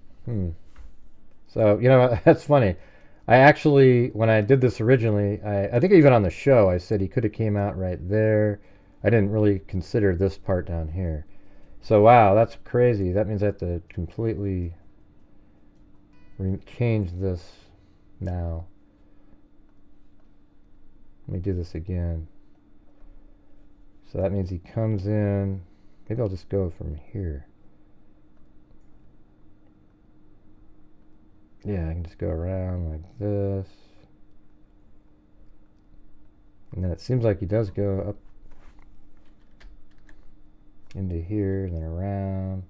So, you know, that's funny. I actually, when I did this originally, I think even on the show, I said he could have came out right there. I didn't really consider this part down here. So, wow, that's crazy. That means I have to completely change this now. Let me do this again. So that means he comes in. Maybe I'll just go from here. Yeah, I can just go around like this. And then it seems like he does go up into here and then around.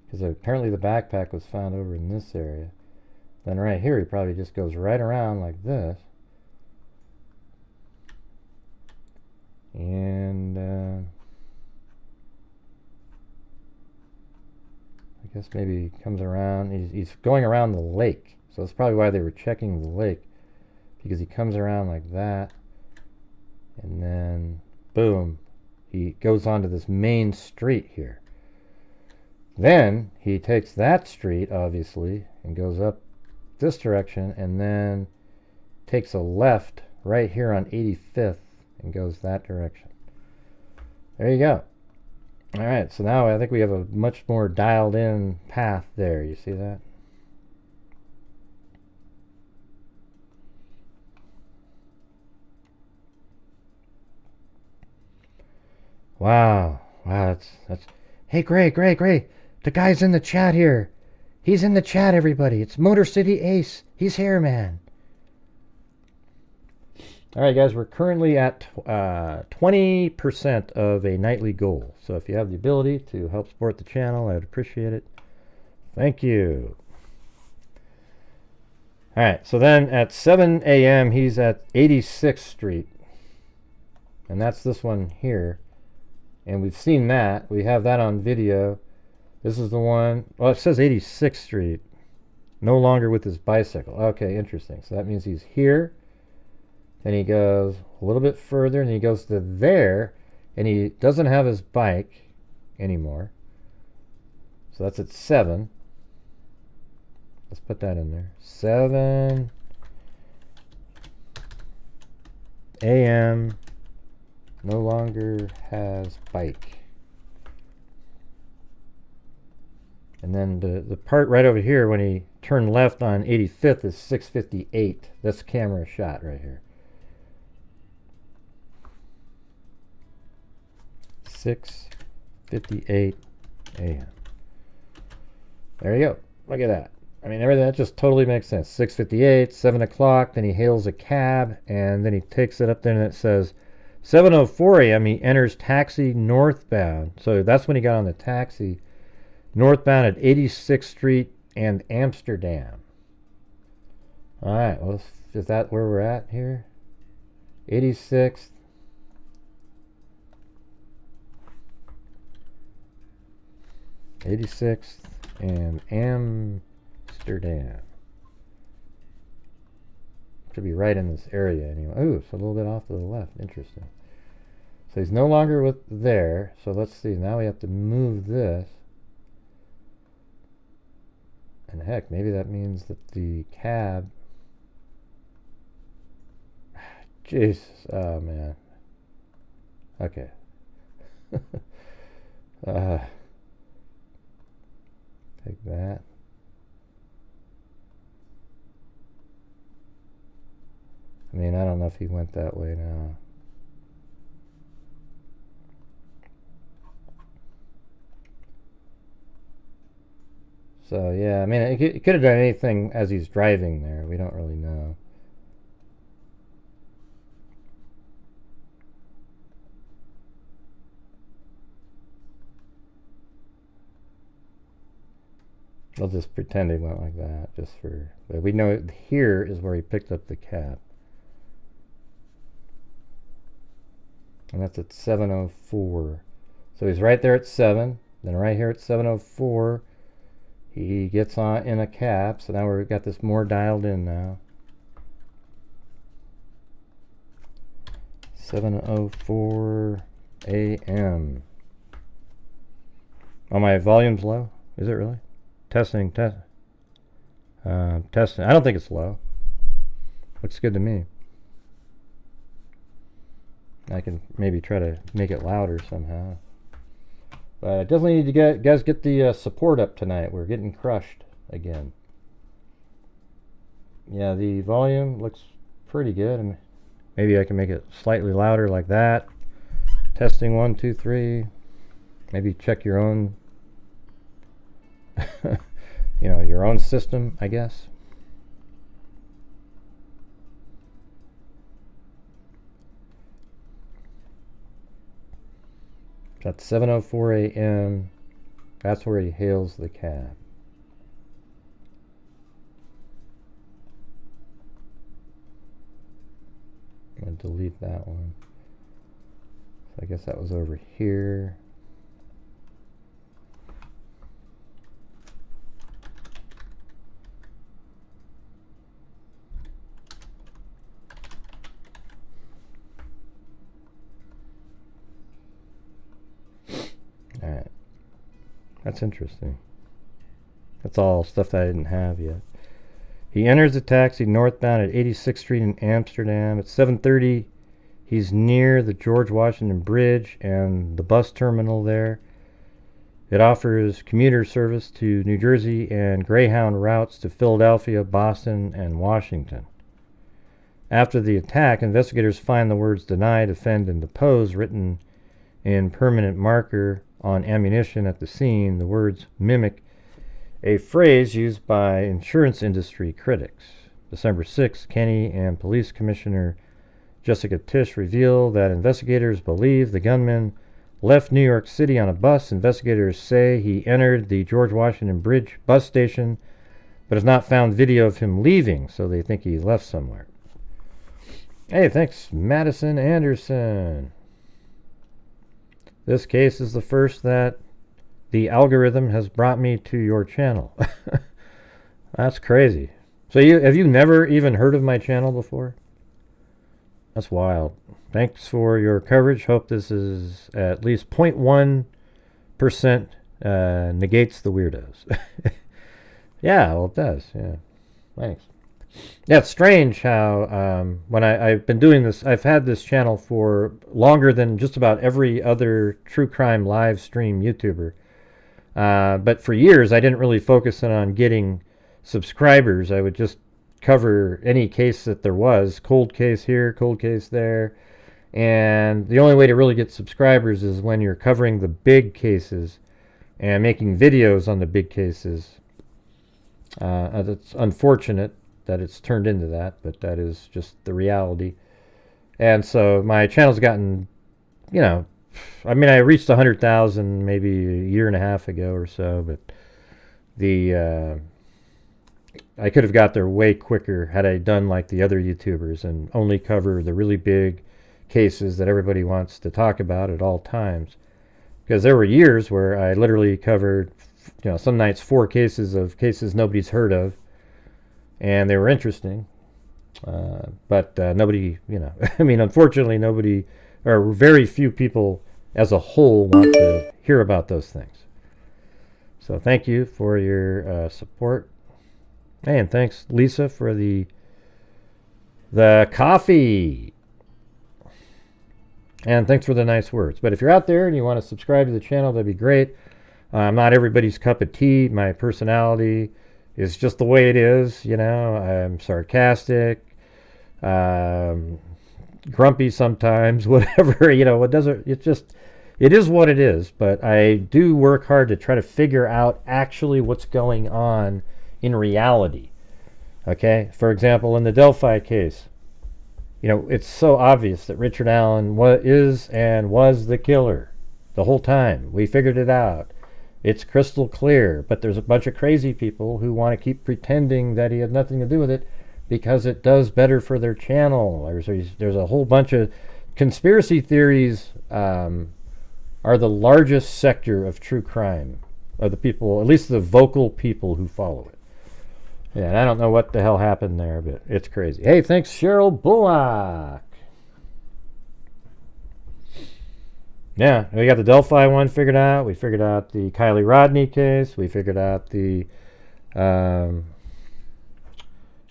Because apparently the backpack was found over in this area. Then right here he probably just goes right around like this. And I guess maybe he comes around. He's going around the lake. So that's probably why they were checking the lake. Because he comes around like that. And then, boom, he goes onto this main street here. Then he takes that street, obviously, and goes up this direction, and then takes a left right here on 85th and goes that direction. There you go. All right, so now I think we have a much more dialed in path there. You see that? Wow. Wow, that's hey, Gray, the guy's in the chat here. He's in the chat, everybody. It's Motor City Ace. He's here, man. All right, guys, we're currently at 20% of a nightly goal. So if you have the ability to help support the channel, I'd appreciate it. Thank you. All right, so then at 7 a.m., he's at 86th Street. And that's this one here. And we've seen that. We have that on video. This is the one. Well, it says 86th Street. No longer with his bicycle. Okay, interesting. So that means he's here. Then he goes a little bit further, and he goes to there, and he doesn't have his bike anymore. So that's at 7. Let's put that in there. 7 a.m. No longer has bike. And then the part right over here when he turned left on 85th is 6:58. That's camera shot right here. 6:58 a.m. There you go. Look at that. I mean, everything that just totally makes sense. 6:58, 7 o'clock. Then he hails a cab, and then he takes it up there, and it says 7:04 a.m. He enters taxi northbound. So that's when he got on the taxi northbound at 86th Street and Amsterdam. All right. Well, is that where we're at here? 86th. And Amsterdam. Should be right in this area anyway. Ooh, it's a little bit off to the left. Interesting. So he's no longer with there. So let's see. Now we have to move this. And heck, maybe that means that the cab. Jesus. Oh, man. Okay. Take that. I mean, I don't know if he went that way now. So, yeah, I mean, he could have done anything as he's driving there. We don't really know. I'll just pretend he went like that, just for... But we know here is where he picked up the cab. And that's at 7:04. So he's right there at 7. Then right here at 7:04, he gets on in a cab. So now we've got this more dialed in now. 7:04 a.m. Oh, my volume's low? Is it really? Testing. Testing. I don't think it's low. Looks good to me. I can maybe try to make it louder somehow. But I definitely need to guys get the support up tonight. We're getting crushed again. Yeah, the volume looks pretty good. And Maybe I can make it slightly louder like that. Testing 1, 2, 3. Maybe check your own, your own system, I guess. At 7:04 a.m. That's where he hails the cab. I'm going to delete that one. So I guess that was over here. Alright. That's interesting. That's all stuff that I didn't have yet. He enters the taxi northbound at 86th Street in Amsterdam. At 7:30, he's near the George Washington Bridge and the bus terminal there. It offers commuter service to New Jersey and Greyhound routes to Philadelphia, Boston, and Washington. After the attack, investigators find the words deny, defend, and depose written in permanent marker on ammunition at the scene. The words mimic a phrase used by insurance industry critics. December 6th, Kenny and Police Commissioner Jessica Tisch reveal that investigators believe the gunman left New York City on a bus. Investigators say he entered the George Washington Bridge bus station, but has not found video of him leaving, so they think he left somewhere. Hey, thanks, Madison Anderson. This case is the first that the algorithm has brought me to your channel. That's crazy. So have you never even heard of my channel before? That's wild. Thanks for your coverage. Hope this is at least 0.1% negates the weirdos. Yeah, well, it does. Yeah. Thanks. Yeah, it's strange how when I've been doing this, I've had this channel for longer than just about every other true crime live stream YouTuber. But for years, I didn't really focus on getting subscribers. I would just cover any case that there was. Cold case here, cold case there. And the only way to really get subscribers is when you're covering the big cases and making videos on the big cases. It's unfortunate that it's turned into that, but that is just the reality. And so my channel's gotten, I reached 100,000 maybe a year and a half ago or so, but I could have got there way quicker had I done like the other YouTubers and only cover the really big cases that everybody wants to talk about at all times. Because there were years where I literally covered, some nights 4 cases of cases nobody's heard of, and they were interesting. But nobody, unfortunately nobody, or very few people as a whole want to hear about those things. So thank you for your support. Hey, and thanks, Lisa, for the coffee. And thanks for the nice words. But if you're out there and you want to subscribe to the channel, that'd be great. I'm not everybody's cup of tea. My personality is just the way it is. I'm sarcastic, grumpy sometimes, whatever. It is what it is. But I do work hard to try to figure out actually what's going on in reality. Okay? For example, in the Delphi case, it's so obvious that Richard Allen is and was the killer the whole time. We figured it out. It's crystal clear, but there's a bunch of crazy people who want to keep pretending that he had nothing to do with it because it does better for their channel. There's a whole bunch of conspiracy theories are the largest sector of true crime, of the people, at least the vocal people who follow it. Yeah, and I don't know what the hell happened there, but it's crazy. Hey, thanks, Cheryl Bullock. Yeah, we got the Delphi one figured out. We figured out the Kylie Rodney case. We figured out the...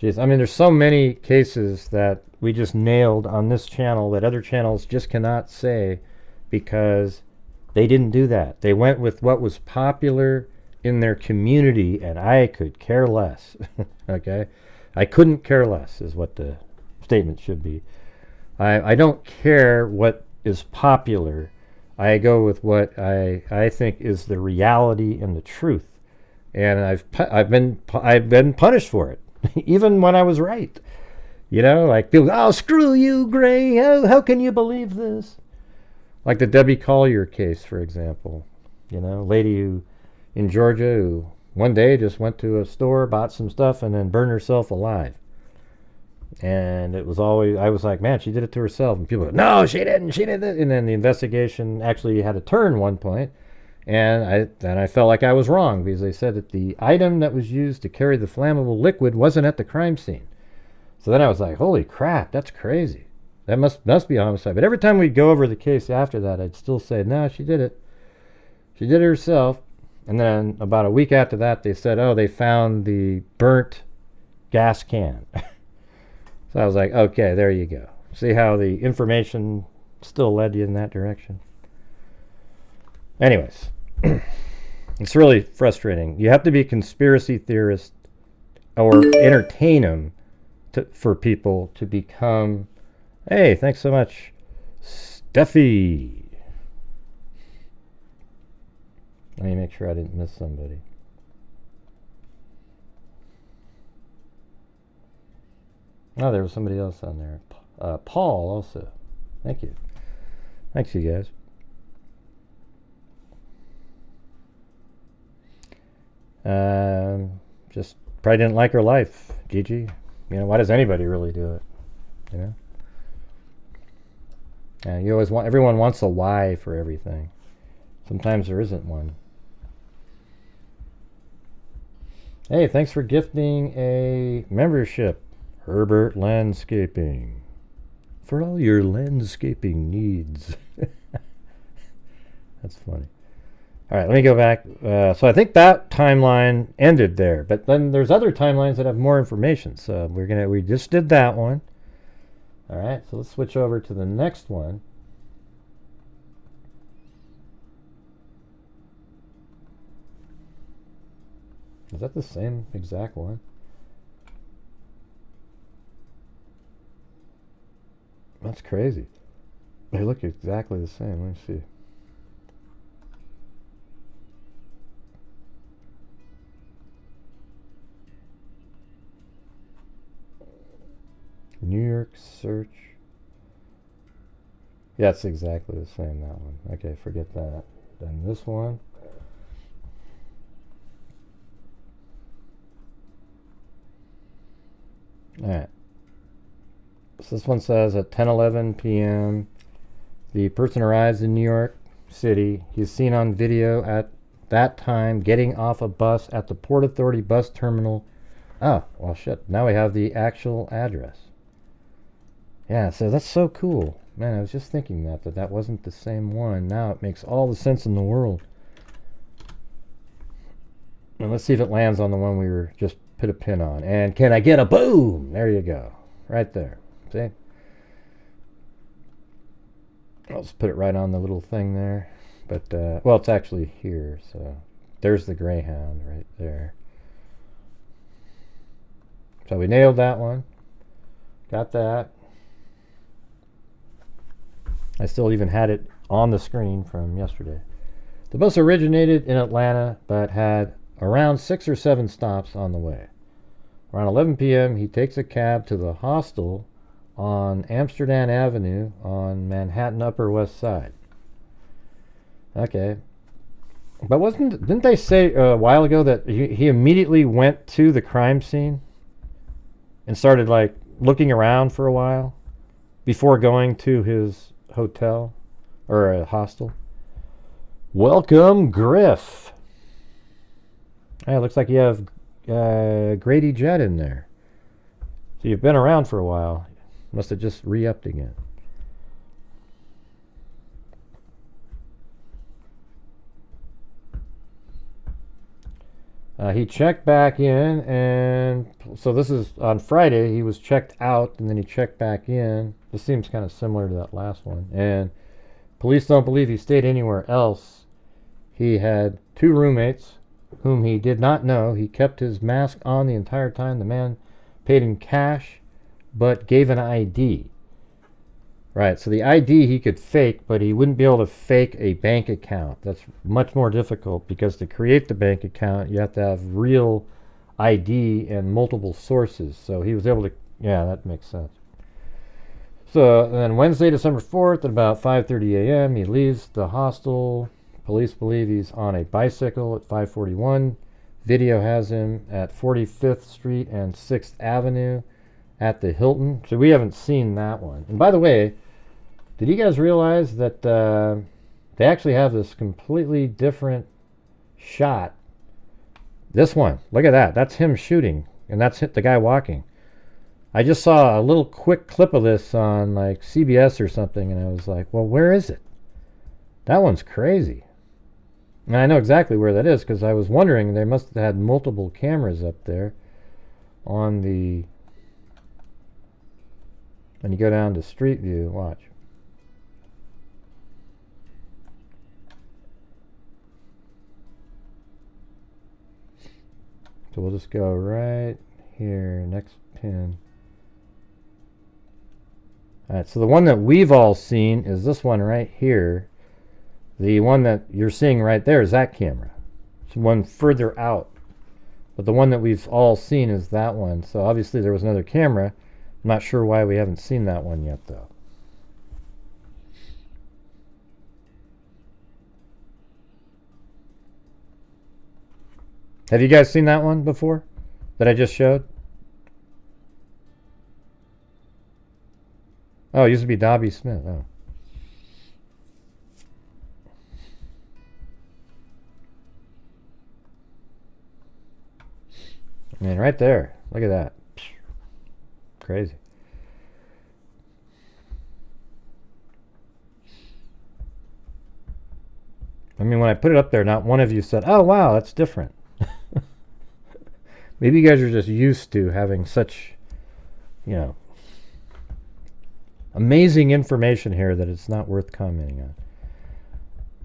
there's so many cases that we just nailed on this channel that other channels just cannot say because they didn't do that. They went with what was popular in their community, and I could care less. Okay? I couldn't care less is what the statement should be. I don't care what is popular. I go with what I think is the reality and the truth. And I've been punished for it, even when I was right. You know, like people, oh, screw you, Gray. How can you believe this? Like the Debbie Collier case, for example. You know, lady who in Georgia who one day just went to a store, bought some stuff, and then burned herself alive. And it was always, I was like, man, she did it to herself. And people go, no, she didn't. She did it. And then the investigation actually had a turn one point. And I felt like I was wrong because they said that the item that was used to carry the flammable liquid wasn't at the crime scene. So then I was like, holy crap, that's crazy. That must be a homicide. But every time we'd go over the case after that, I'd still say, no, she did it. She did it herself. And then about a week after that, they said, oh, they found the burnt gas can. So I was like, okay, there you go. See how the information still led you in that direction? Anyways, it's really frustrating. You have to be a conspiracy theorist or entertain them for people to become, hey, thanks so much, Steffi. Let me make sure I didn't miss somebody. Oh, there was somebody else on there. Paul also. Thank you. Thanks, you guys. Just probably didn't like her life, Gigi. You know, why does anybody really do it? You know? And you always want, everyone wants a why for everything. Sometimes there isn't one. Hey, thanks for gifting a membership, Herbert Landscaping, for all your landscaping needs. That's funny. All right, let me go back. So I think that timeline ended there, but then there's other timelines that have more information. So we just did that one. All right, so let's switch over to the next one. Is that the same exact one? That's crazy. They look exactly the same. Let me see. New York search. Yeah, it's exactly the same, that one. Okay, forget that. Then this one. Alright. So this one says at 10:11 p.m. the person arrives in New York City. He's seen on video at that time getting off a bus at the Port Authority bus terminal. Oh, well shit. Now we have the actual address. Yeah, so that's so cool. Man, I was just thinking that wasn't the same one. Now it makes all the sense in the world. And let's see if it lands on the one we were just put a pin on. And can I get a boom? There you go. Right there. See? I'll just put it right on the little thing there. But, well, it's actually here. So there's the Greyhound right there. So we nailed that one. Got that. I still even had it on the screen from yesterday. The bus originated in Atlanta, but had around 6 or 7 stops on the way. Around 11 p.m., he takes a cab to the hostel on Amsterdam Avenue on Manhattan Upper West Side. Okay. But didn't they say a while ago that he immediately went to the crime scene and started like looking around for a while before going to his hotel or a hostel? Welcome, Griff. Hey, it looks like you have Grady Jet in there. So you've been around for a while. Must have just re-upped again. He checked back in, and so this is on Friday. He was checked out, and then he checked back in. This seems kind of similar to that last one. And police don't believe he stayed anywhere else. He had 2 roommates whom he did not know. He kept his mask on the entire time. The man paid in cash, but gave an ID. Right, so the ID he could fake, but he wouldn't be able to fake a bank account. That's much more difficult because to create the bank account, you have to have real ID and multiple sources. So he was able to, yeah, that makes sense. So then Wednesday, December 4th at about 5:30 a.m., he leaves the hostel. Police believe he's on a bicycle at 5:41. Video has him at 45th Street and 6th Avenue at the Hilton. So we haven't seen that one. And by the way, did you guys realize that they actually have this completely different shot? This one, look at that. That's him shooting, and that's the guy walking. I just saw a little quick clip of this on like CBS or something, and I was like, well, where is it? That one's crazy. And I know exactly where that is because I was wondering, they must have had multiple cameras up there on the... When you go down to Street View, watch. So we'll just go right here, next pin. Alright, so the one that we've all seen is this one right here. The one that you're seeing right there is that camera. It's one further out. But the one that we've all seen is that one. So obviously there was another camera. I'm not sure why we haven't seen that one yet, though. Have you guys seen that one before that I just showed? Oh, it used to be Dobby Smith. Oh. I mean, right there. Look at that. Crazy. I mean, when I put it up there, not one of you said, oh, wow, that's different. Maybe you guys are just used to having such, you know, amazing information here that it's not worth commenting on.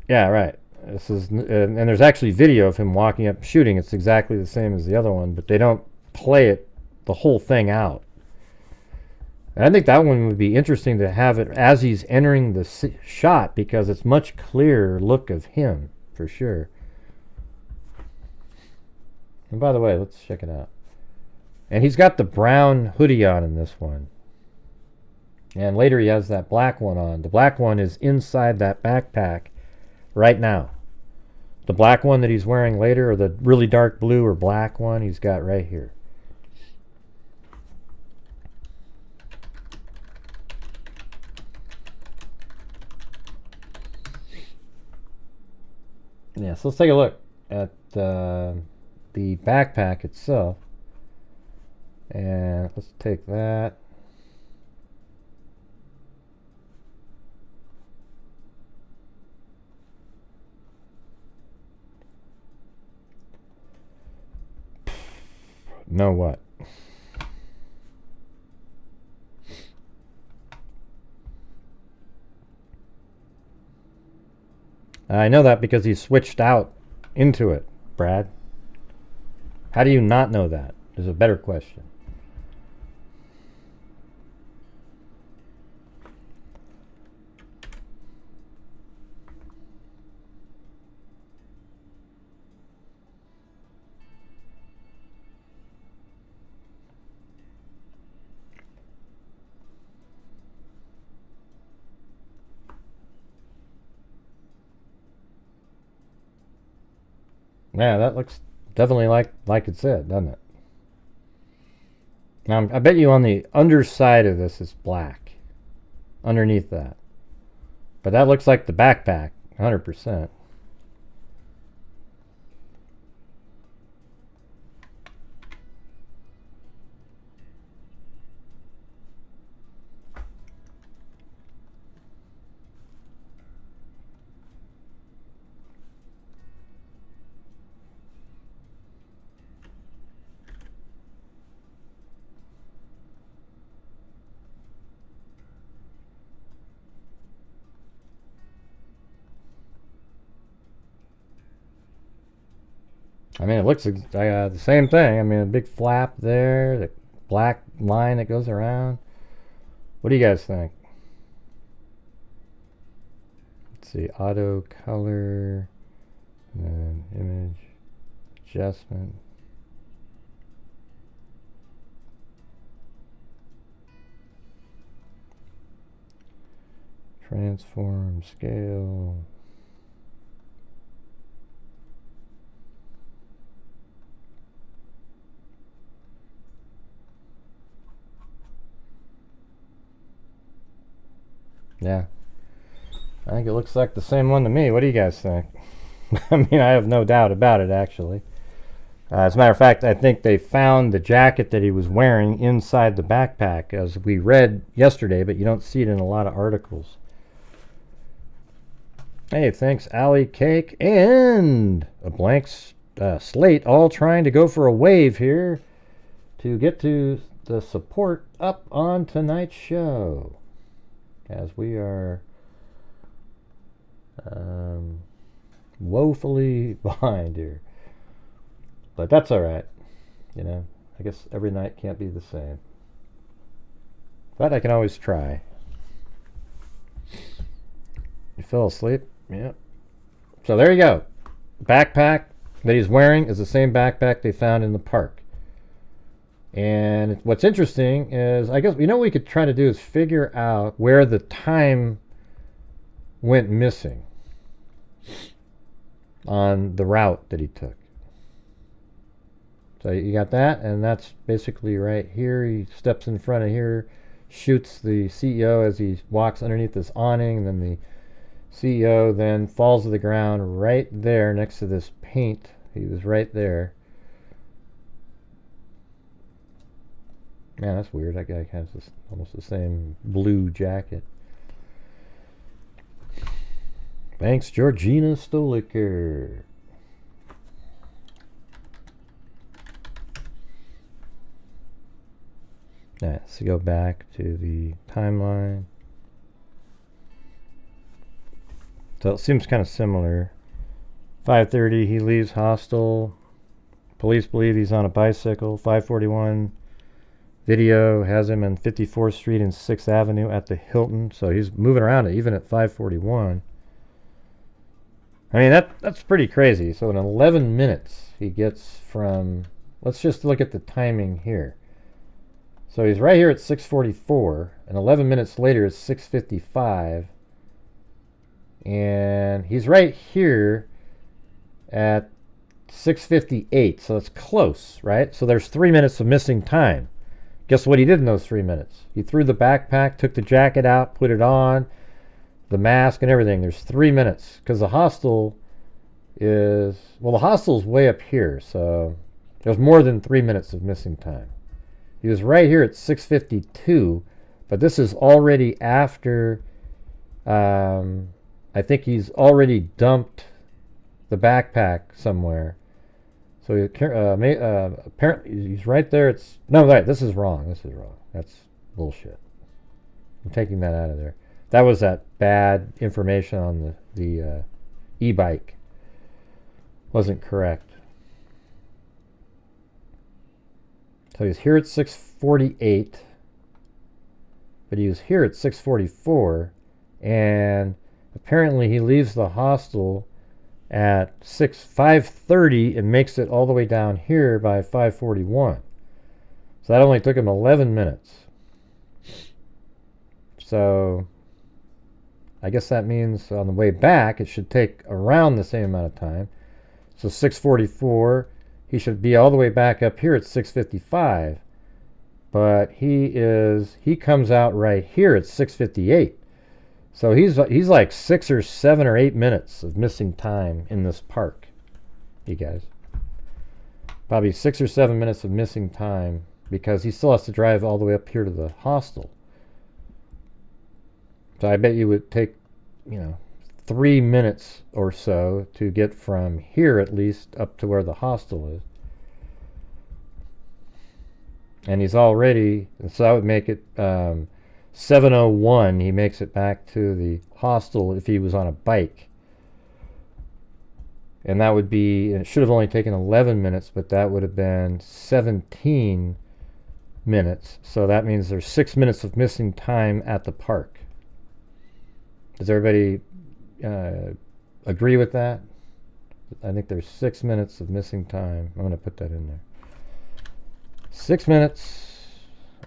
Yeah, right. This is, and there's actually video of him walking up shooting. It's exactly the same as the other one, but they don't play it, the whole thing out. And I think that one would be interesting to have it as he's entering the shot because it's much clearer look of him, for sure. And by the way, let's check it out. And he's got the brown hoodie on in this one. And later he has that black one on. The black one is inside that backpack right now. The black one that he's wearing later, or the really dark blue or black one, he's got right here. Yeah, so let's take a look at the backpack itself. And let's take that. Know what? I know that because he switched out into it, Brad. How do you not know that? Is a better question. Yeah, that looks definitely like it said, doesn't it? Now, I bet you on the underside of this is black. Underneath that. But that looks like the backpack, 100%. I mean, it looks the same thing. I mean, a big flap there, the black line that goes around. What do you guys think? see, auto color, and then image adjustment. Transform, scale. Yeah. I think it looks like the same one to me. What do you guys think? I mean, I have no doubt about it, actually. As a matter of fact, I think they found the jacket that he was wearing inside the backpack, as we read yesterday, but you don't see it in a lot of articles. Hey, thanks, Allie Cake, and a blank slate, all trying to go for a wave here to get to the support up on tonight's show, as we are woefully behind here. But that's all right. You know, I guess every night can't be the same. But I can always try. You fell asleep? Yeah. So there you go. Backpack that he's wearing is the same backpack they found in the park. And what's interesting is, I guess, you know what we could try to do is figure out where the time went missing on the route that he took. So you got that, and that's basically right here. He steps in front of here, shoots the CEO as he walks underneath this awning, and then the CEO then falls to the ground right there next to this paint. He was right there. Man, that's weird. That guy has this, almost the same blue jacket. Thanks, Georgina Stoliker. Let's go back to the timeline. So it seems kind of similar. 5:30, he leaves hostel. Police believe he's on a bicycle. 5:41, video has him on 54th Street and 6th Avenue at the Hilton. So he's moving around even at 5:41. I mean, that's pretty crazy. So in 11 minutes, he gets from... Let's just look at the timing here. So he's right here at 6:44, and 11 minutes later it's 6:55. And he's right here at 6:58, so it's close, right? So there's 3 minutes of missing time. Guess what he did in those 3 minutes? He threw the backpack, took the jacket out, put it on, the mask and everything. There's 3 minutes, because the hostel is... Well, the hostel's way up here, so there's more than 3 minutes of missing time. He was right here at 6:52, but this is already after... I think he's already dumped the backpack somewhere. So he, apparently he's right there. It's no, right. This is wrong. This is wrong. That's bullshit. I'm taking that out of there. That was that bad information on the e-bike. Wasn't correct. So he's here at 6:48, but he was here at 6:44, and apparently he leaves the hostel at 5:30 and makes it all the way down here by 5:41. So that only took him 11 minutes. So I guess that means on the way back it should take around the same amount of time. So 6:44, he should be all the way back up here at 6:55. But he comes out right here at 6:58. So he's like 6 or 7 or 8 minutes of missing time in this park, you guys. Probably 6 or 7 minutes of missing time because he still has to drive all the way up here to the hostel. So I bet you would take, 3 minutes or so to get from here at least up to where the hostel is. And he's already, so that would make it 7:01, he makes it back to the hostel if he was on a bike. And that would be, it should have only taken 11 minutes, but that would have been 17 minutes. So that means there's 6 minutes of missing time at the park. Does everybody, agree with that? I think there's 6 minutes of missing time. I'm going to put that in there. 6 minutes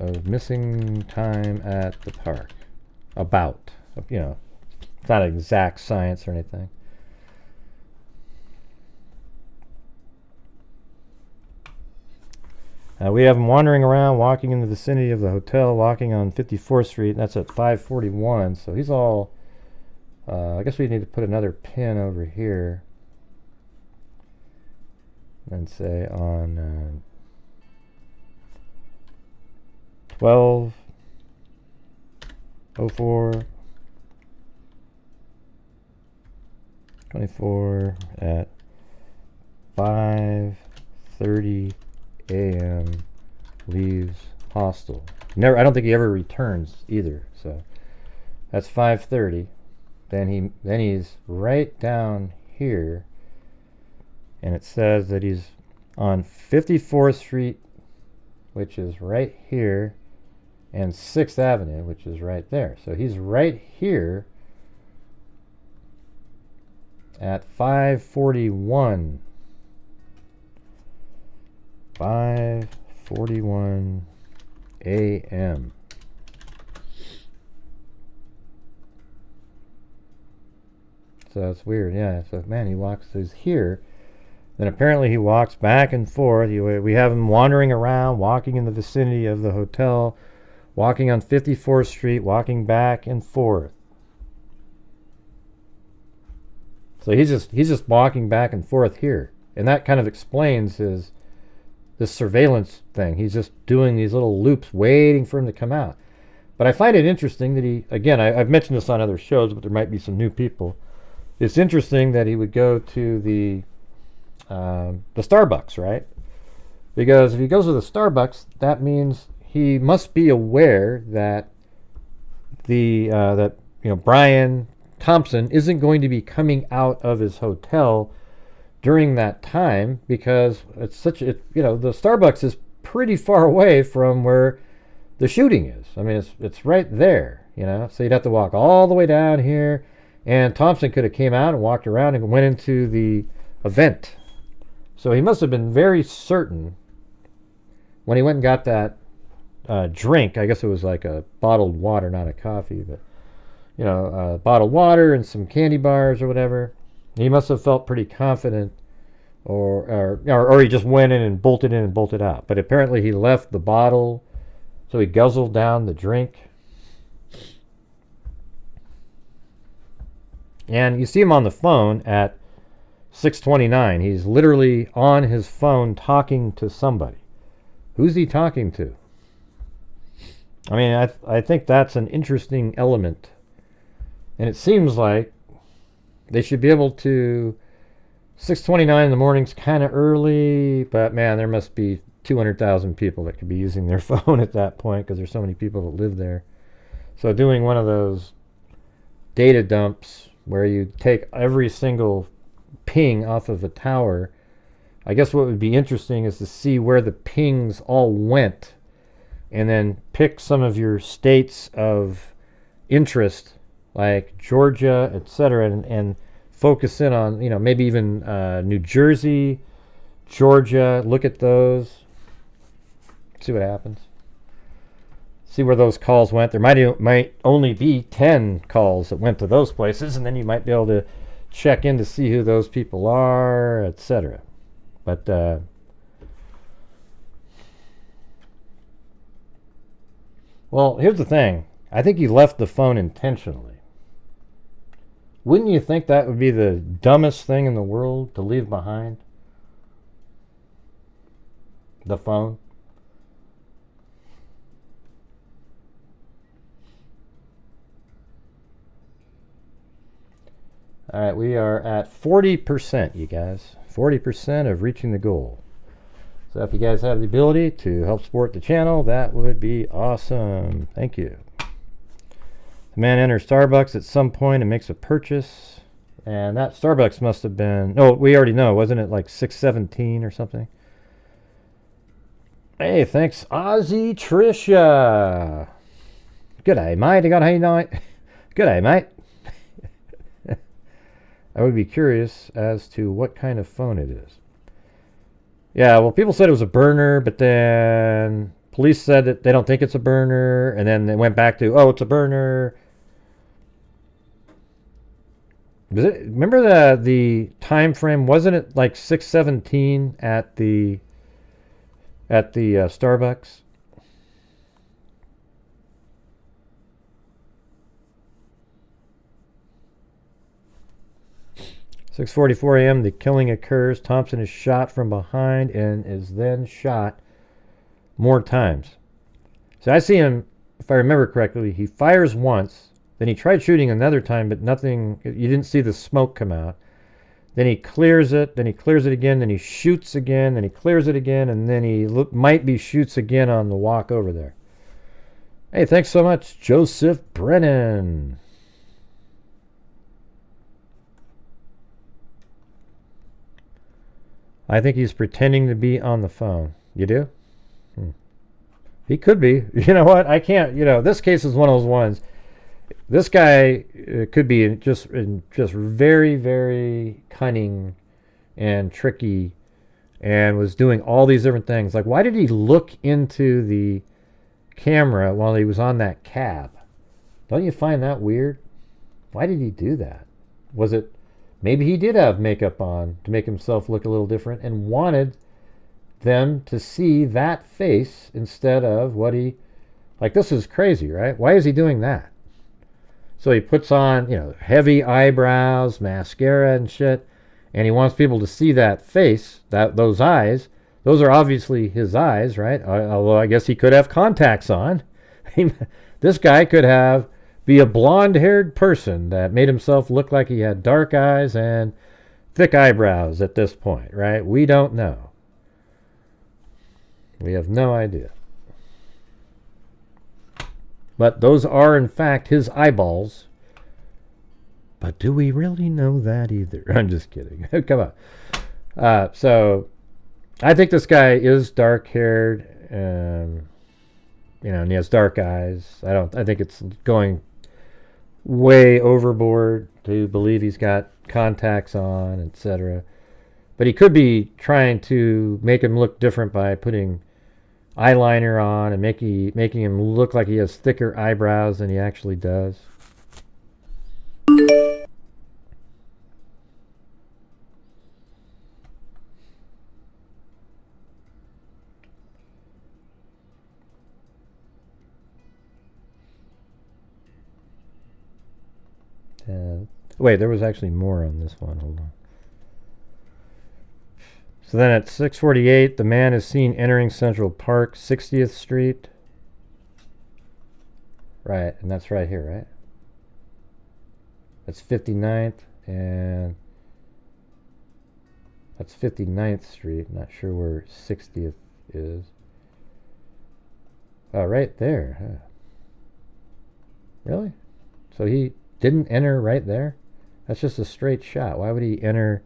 of missing time at the park. About. You know, it's not exact science or anything. We have him wandering around, walking in the vicinity of the hotel, walking on 54th Street. And that's at 541. So he's all... I guess we need to put another pin over here. And say on 12:04, 24 at 5:30 a.m. leaves hostel. Never. I don't think he ever returns either. So that's 5:30. Then he's right down here. And it says that he's on 54th Street, which is right here, and 6th Avenue, which is right there. So he's right here at 5:41. 5:41 a.m. So that's weird, yeah. So man, he's here. Then apparently he walks back and forth. We have him wandering around, walking in the vicinity of the hotel, walking on 54th Street, walking back and forth. So he's just walking back and forth here, and that kind of explains this surveillance thing. He's just doing these little loops, waiting for him to come out. But I find it interesting that I've mentioned this on other shows, but there might be some new people. It's interesting that he would go to the Starbucks, right? Because if he goes to the Starbucks, that means he must be aware that Brian Thompson isn't going to be coming out of his hotel during that time, because the Starbucks is pretty far away from where the shooting is. I mean, it's right there, So you'd have to walk all the way down here, and Thompson could have came out and walked around and went into the event. So he must have been very certain when he went and got that drink. I guess it was like a bottled water, not a coffee, but bottled water and some candy bars or whatever. He must have felt pretty confident, or he just went in and bolted out. But apparently he left the bottle, so he guzzled down the drink. And you see him on the phone at 6:29. He's literally on his phone talking to somebody. Who's he talking to? I mean, I think that's an interesting element. And it seems like they should be able to... 6:29 in the morning's kind of early, but man, there must be 200,000 people that could be using their phone at that point, because there's so many people that live there. So doing one of those data dumps where you take every single ping off of a tower, I guess what would be interesting is to see where the pings all went, and then pick some of your states of interest, like Georgia, etc., and focus in on, maybe even New Jersey, Georgia. Look at those. See what happens. See where those calls went. There might only be 10 calls that went to those places, and then you might be able to check in to see who those people are, etc. But well, here's the thing. I think he left the phone intentionally. Wouldn't you think that would be the dumbest thing in the world to leave behind? The phone? All right, we are at 40%, you guys. 40% of reaching the goal. So if you guys have the ability to help support the channel, that would be awesome. Thank you. The man enters Starbucks at some point and makes a purchase. And that Starbucks must have been... Oh, we already know. Wasn't it like 6:17 or something? Hey, thanks, Ozzy Trisha. G'day, mate. I got how you know it. G'day, mate. I would be curious as to what kind of phone it is. Yeah, well, people said it was a burner, but then police said that they don't think it's a burner, and then they went back to, oh, it's a burner. Remember the time frame? Wasn't it like 6:17 at the Starbucks? "6:44 a.m. The killing occurs. Thompson is shot from behind and is then shot more times." So I see him, if I remember correctly, he fires once. Then he tried shooting another time, but nothing, you didn't see the smoke come out. Then he clears it, then he clears it again, then he shoots again, then he clears it again, and then he might be shoots again on the walk over there. Hey, thanks so much, Joseph Brennan. I think he's pretending to be on the phone. You do? He could be. You know what? I can't, this case is one of those ones. This guy could be just very, very cunning and tricky and was doing all these different things. Like, why did he look into the camera while he was on that cab? Don't you find that weird? Why did he do that? Was it, maybe he did have makeup on to make himself look a little different and wanted them to see that face instead of what he, like, this is crazy, right? Why is he doing that? So he puts on, heavy eyebrows, mascara and shit, and he wants people to see that face, those eyes. Those are obviously his eyes, right? Although I guess he could have contacts on. This guy could be a blonde-haired person that made himself look like he had dark eyes and thick eyebrows at this point, right? We don't know. We have no idea. But those are, in fact, his eyeballs. But do we really know that either? I'm just kidding. Come on. So I think this guy is dark-haired, and he has dark eyes. I think it's going way overboard to believe he's got contacts on, etc. But he could be trying to make him look different by putting eyeliner on and making him look like he has thicker eyebrows than he actually does. Wait, there was actually more on this one. Hold on. So then at 6:48, the man is seen entering Central Park, 60th Street. Right, and that's right here, right? That's 59th, and that's 59th Street. Not sure where 60th is. Oh, right there. Huh. Really? So he didn't enter right there? That's just a straight shot. Why would he enter?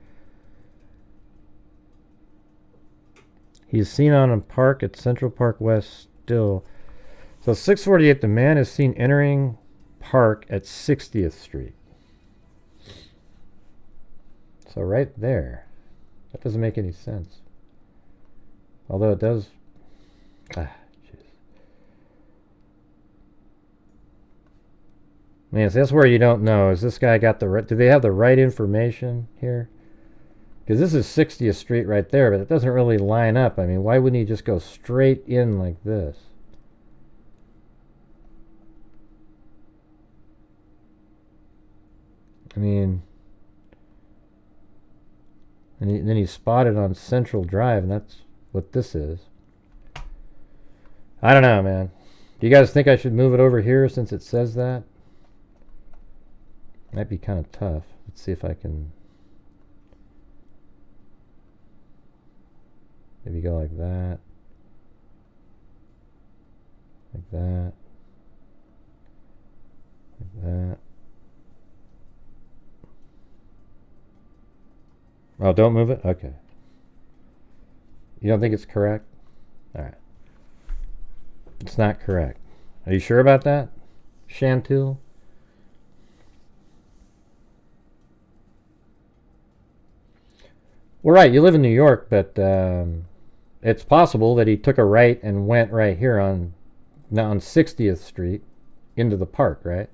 He's seen on a park at Central Park West still. So 6:48, the man is seen entering park at 60th Street. So right there. That doesn't make any sense. Although it does. Jeez. Man, so that's where you don't know. Is this guy got the right? Do they have the right information here? Because this is 60th Street right there, but it doesn't really line up. I mean, why wouldn't he just go straight in like this? I mean, and then he's spotted on Central Drive, and that's what this is. I don't know, man. Do you guys think I should move it over here since it says that? Might be kind of tough. Let's see if I can maybe go like that. Like that. Like that. Oh, don't move it? Okay. You don't think it's correct? Alright. It's not correct. Are you sure about that, Chantil? Well, right, you live in New York, but it's possible that he took a right and went right here on 60th Street into the park, right?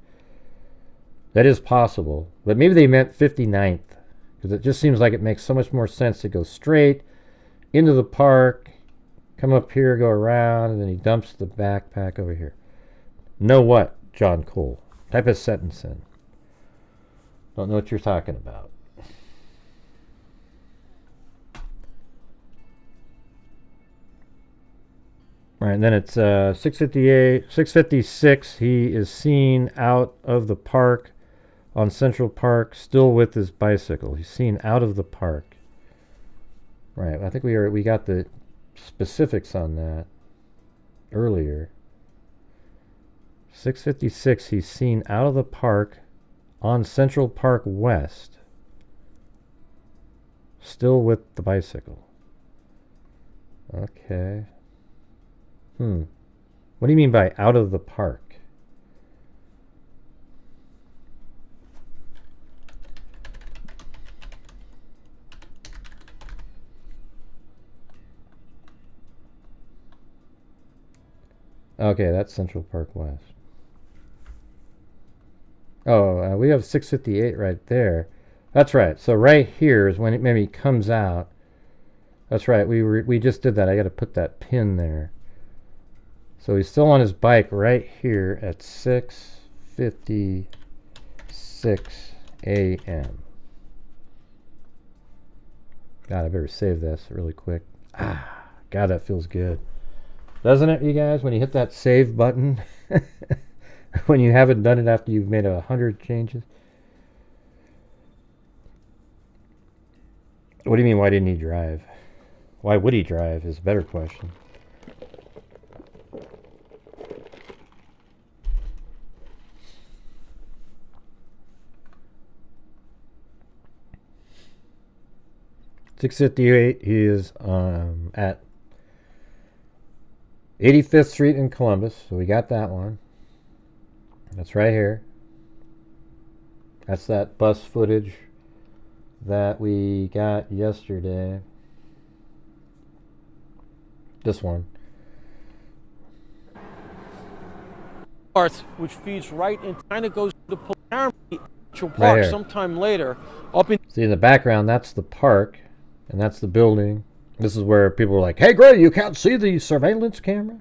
That is possible. But maybe they meant 59th, because it just seems like it makes so much more sense to go straight into the park, come up here, go around, and then he dumps the backpack over here. Know what, John Cole? Type a sentence in. Don't know what you're talking about. All right, and then it's 6:56. He is seen out of the park on Central Park, still with his bicycle. He's seen out of the park. Right, I think we got the specifics on that earlier. 6:56. He's seen out of the park on Central Park West, still with the bicycle. Okay. What do you mean by out of the park? Okay, that's Central Park West. Oh, we have 6:58 right there. That's right. So right here is when it maybe comes out. That's right. We just did that. I got to put that pin there. So he's still on his bike right here at 6:56 a.m. God, I better save this really quick. God, that feels good. Doesn't it, you guys, when you hit that save button? When you haven't done it after you've made 100 changes? What do you mean, why didn't he drive? Why would he drive is a better question. .658, he is at 85th Street in Columbus, so we got that one. That's right here. That's that bus footage that we got yesterday. This one. Which feeds right and kind of goes to Paranormal Park Right sometime later. Up in See in the background, that's the park, and that's the building. This is where people are like, "Hey, Gray, you can't see the surveillance camera."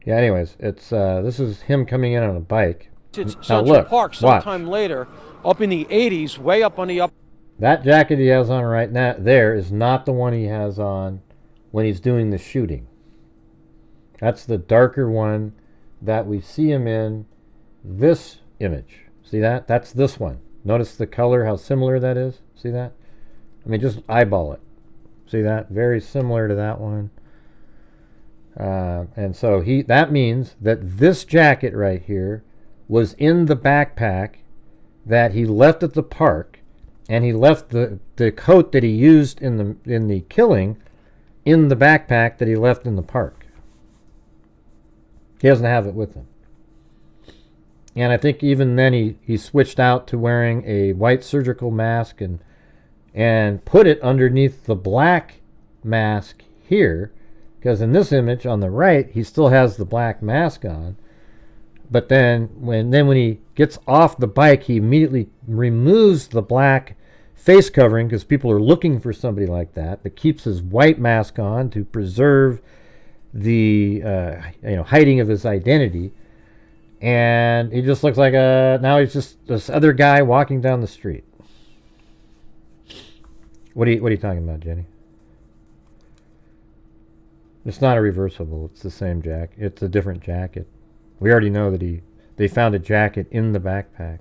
Yeah. Anyways, it's this is him coming in on a bike. Central Park sometime later. Up in the 80s, way up on the up. That jacket he has on right now there is not the one he has on when he's doing the shooting. That's the darker one that we see him in this image. See that? That's this one. Notice the color, how similar that is? See that? I mean, just eyeball it. See that? Very similar to that one. And so that means that this jacket right here was in the backpack that he left at the park, and he left the coat that he used in the killing in the backpack that he left in the park. He doesn't have it with him. And I think even then he switched out to wearing a white surgical mask and put it underneath the black mask here, because in this image on the right he still has the black mask on. But then when he gets off the bike, he immediately removes the black face covering, because people are looking for somebody like that, but keeps his white mask on to preserve the hiding of his identity. And he just looks like now he's just this other guy walking down the street. What are you talking about, Jenny? It's not a reversible. It's the same jacket. It's a different jacket. We already know that they found a jacket in the backpack.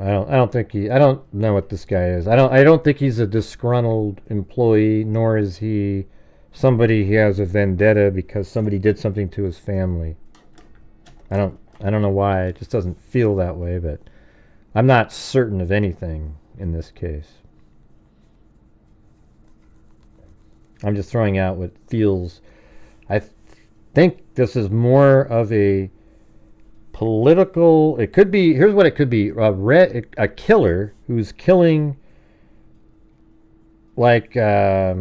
I don't know what this guy is. I don't think he's a disgruntled employee, nor is he somebody who has a vendetta because somebody did something to his family. I don't know why. It just doesn't feel that way, but I'm not certain of anything in this case. I'm just throwing out what feels. I think this is more of a political. It could be. Here's what it could be: a killer who's killing. Like, I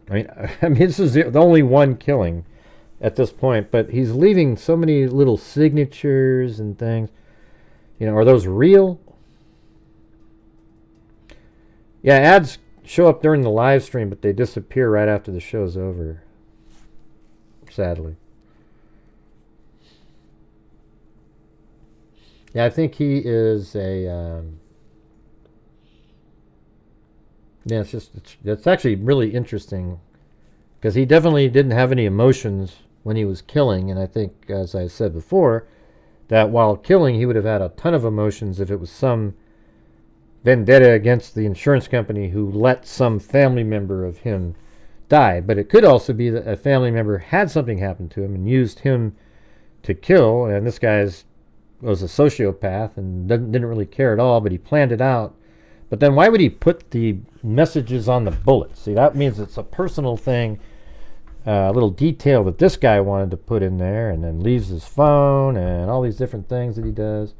mean, this is the only one killing at this point, but he's leaving so many little signatures and things. You know, are those real? Yeah, ads show up during the live stream, but they disappear right after the show's over. Sadly. Yeah, I think he is a... yeah, it's actually really interesting because he definitely didn't have any emotions when he was killing, and I think, as I said before, that while killing, he would have had a ton of emotions if it was some vendetta against the insurance company who let some family member of him die. But it could also be that a family member had something happen to him and used him to kill, and this guy was a sociopath and didn't really care at all, but he planned it out. But then why would he put the messages on the bullets? See, that means it's a personal thing, a little detail that this guy wanted to put in there, and then leaves his phone and all these different things that he does.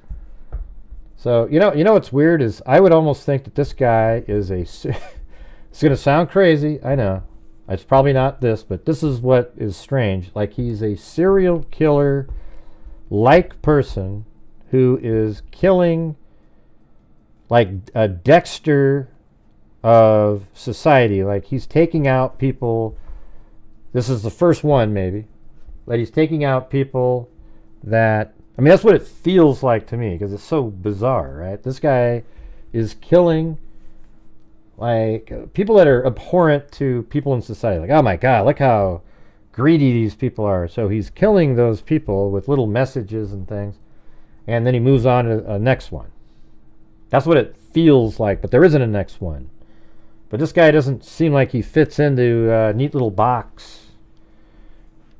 So, you know what's weird is I would almost think that this guy is it's going to sound crazy, I know. It's probably not this, but this is what is strange. Like, he's a serial killer-like person who is killing like a Dexter of society. Like, he's taking out people. This is the first one, maybe. But he's taking out people that... I mean, that's what it feels like to me, because it's so bizarre, right? This guy is killing, like, people that are abhorrent to people in society. Like, oh my God, look how greedy these people are. So he's killing those people with little messages and things. And then he moves on to a next one. That's what it feels like, but there isn't a next one. But this guy doesn't seem like he fits into a neat little box.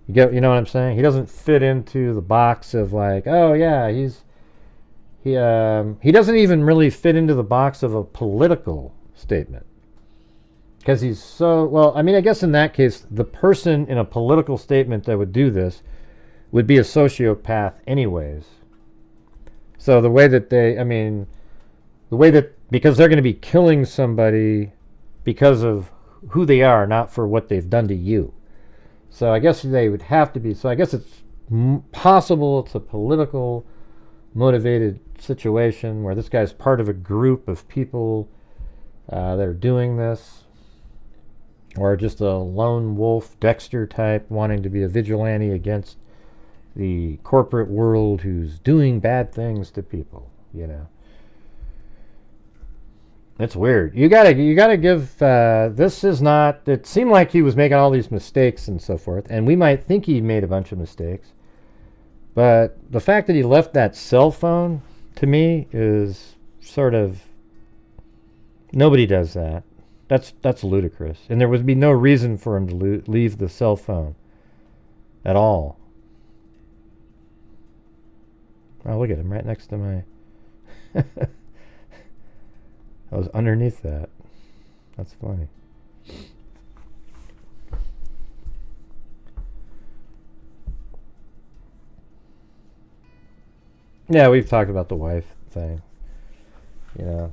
You know what I'm saying? He doesn't fit into the box of like, oh yeah, he doesn't even really fit into the box of a political statement. Because he's so, well, I mean, I guess in that case, the person in a political statement that would do this would be a sociopath anyways. So the way that because they're going to be killing somebody because of who they are, not for what they've done to you. So I guess they would have to be. So I guess it's possible it's a political motivated situation where this guy's part of a group of people that are doing this, or just a lone wolf Dexter type wanting to be a vigilante against the corporate world who's doing bad things to people, you know. It's weird. You gotta give, this is not, it seemed like he was making all these mistakes and so forth, and we might think he made a bunch of mistakes, but the fact that he left that cell phone, to me, is sort of, nobody does that. That's ludicrous. And there would be no reason for him to leave the cell phone at all. Oh, look at him right next to my... I was underneath that. That's funny. Yeah, we've talked about the wife thing. You know.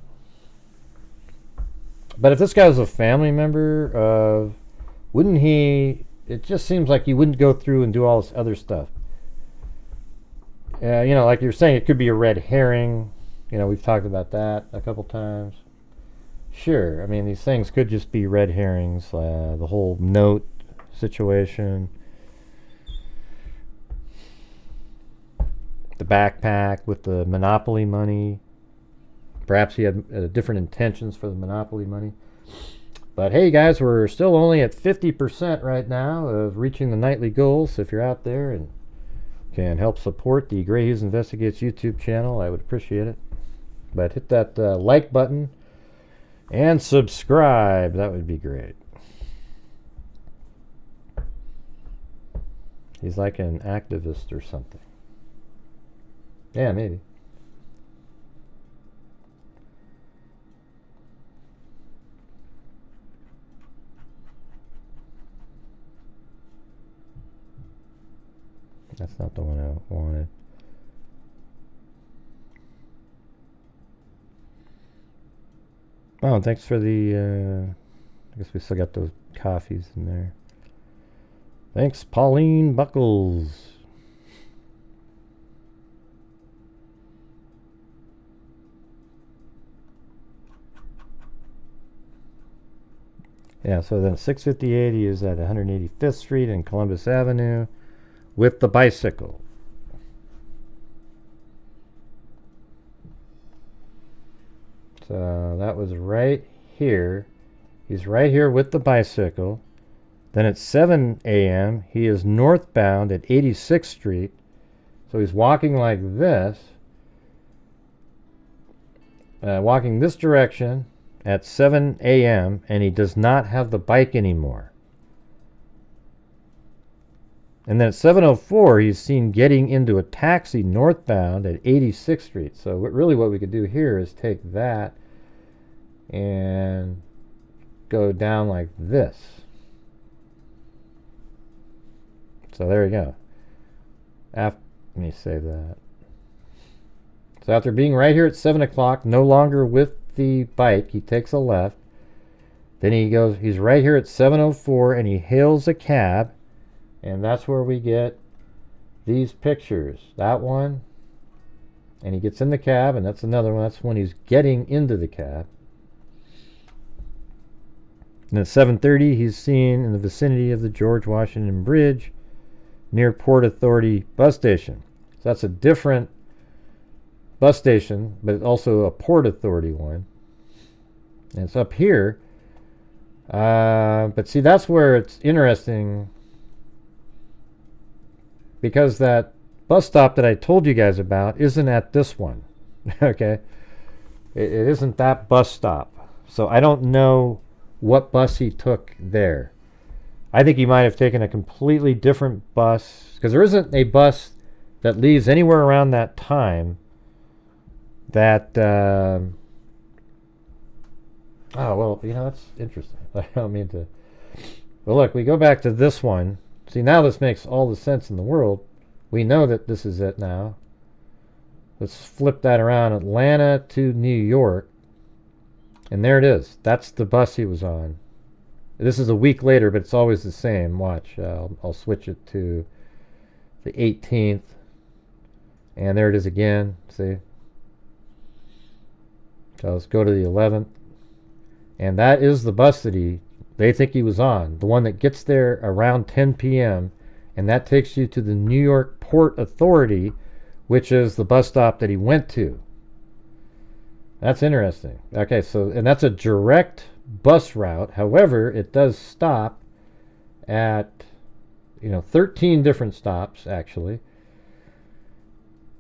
But if this guy was a family member, wouldn't he... It just seems like he wouldn't go through and do all this other stuff. You know, like you're saying, it could be a red herring. You know, we've talked about that a couple times. Sure, I mean, these things could just be red herrings. The whole note situation. The backpack with the Monopoly money. Perhaps he had different intentions for the Monopoly money. But hey, guys, we're still only at 50% right now of reaching the nightly goals. So if you're out there and can help support the Grant Hughes Investigates YouTube channel, I would appreciate it. But hit that like button and subscribe. That would be great. He's like an activist or something. Yeah, maybe. That's not the one I wanted. Oh, thanks for the, I guess we still got those coffees in there. Thanks, Pauline Buckles. Yeah, so then 658 he is at 185th Street and Columbus Avenue with the bicycle. So that was right here. He's right here with the bicycle. Then at 7 a.m. he is northbound at 86th Street. So he's walking like this. Walking this direction at 7 a.m. and he does not have the bike anymore. And then at 7:04 he's seen getting into a taxi northbound at 86th Street. So really what we could do here is take that and go down like this. So there you go. Let me save that. So after being right here at 7 o'clock, no longer with the bike, he takes a left. Then he's right here at 7:04 and he hails a cab. And that's where we get these pictures. That one. And he gets in the cab, and that's another one. That's when he's getting into the cab. And at 7:30 he's seen in the vicinity of the George Washington Bridge near Port Authority bus station. So that's a different bus station, but it's also a Port Authority one. And it's up here. But see, that's where it's interesting, because that bus stop that I told you guys about isn't at this one. Okay? It isn't that bus stop. So I don't know what bus he took there. I think he might have taken a completely different bus, because there isn't a bus that leaves anywhere around that time that oh, well, that's interesting. I don't mean to. But look, we go back to this one. See, now this makes all the sense in the world. We know that this is it now. Let's flip that around. Atlanta to New York. And there it is. That's the bus he was on. This is a week later, but it's always the same. Watch. I'll switch it to the 18th. And there it is again. See? So let's go to the 11th. And that is the bus that they think he was on. The one that gets there around 10 p.m. And that takes you to the New York Port Authority, which is the bus stop that he went to. That's interesting. Okay, so, and that's a direct bus route. However, it does stop at, 13 different stops, actually.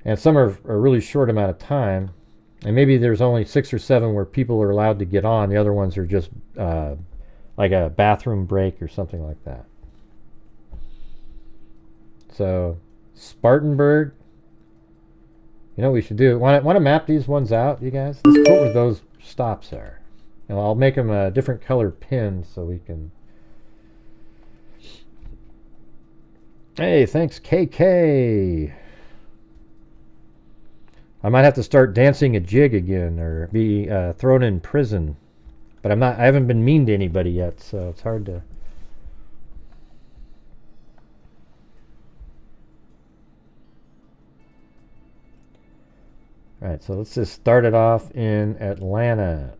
And some are a really short amount of time. And maybe there's only 6 or 7 where people are allowed to get on. The other ones are just like a bathroom break or something like that. So, Spartanburg. You know what we should do? Want to map these ones out, you guys? Let's put where those stops are. And I'll make them a different color pin so we can... Hey, thanks, KK. I might have to start dancing a jig again, or be thrown in prison. But I haven't been mean to anybody yet, so it's hard to... Alright, so let's just start it off in Atlanta.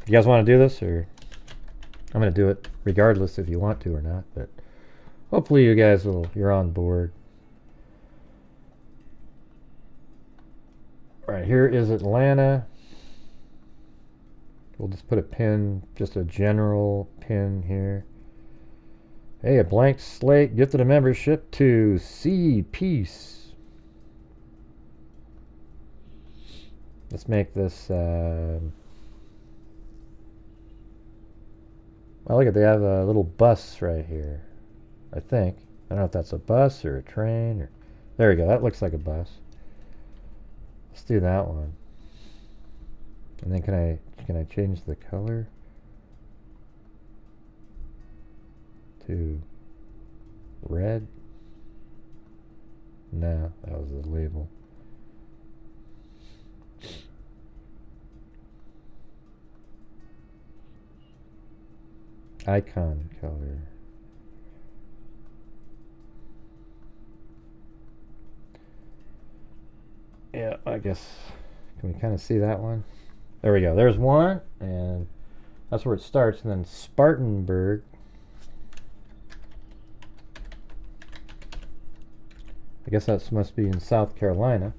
You guys want to do this, or... I'm going to do it regardless if you want to or not, but hopefully you guys you're on board. Alright, here is Atlanta. We'll just put a pin, just a general pin here. Hey, a blank slate, gifted a membership to C Peace. Let's make this, well, look at, they have a little bus right here, I think. I don't know if that's a bus or a train, or, there we go, that looks like a bus. Let's do that one. And then can I change the color to red? No, that was the label. Icon color. Yeah, I guess, can we kind of see that one? There we go. There's one, and that's where it starts. And then Spartanburg. I guess that must be in South Carolina.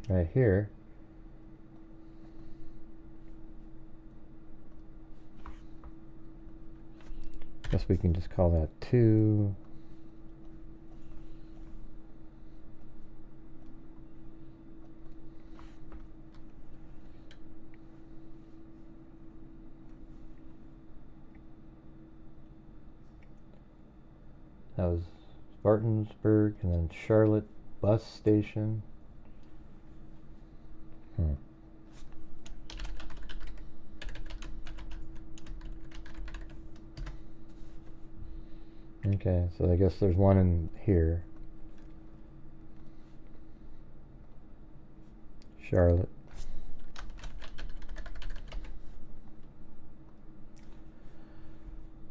Right here. Guess we can just call that 2. That was Spartanburg, and then Charlotte bus station. Okay, so I guess there's one in here. Charlotte.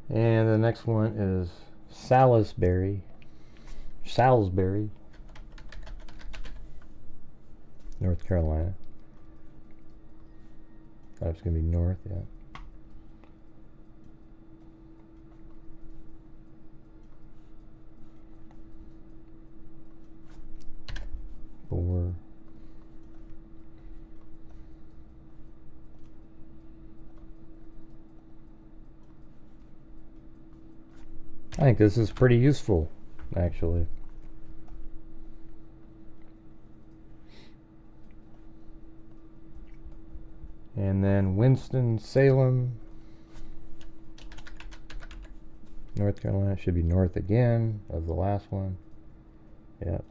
And the next one is Salisbury, North Carolina. That's going to be north, yeah. Four. I think this is pretty useful, actually. And then Winston-Salem, North Carolina. Should be north again of the last one. Yep.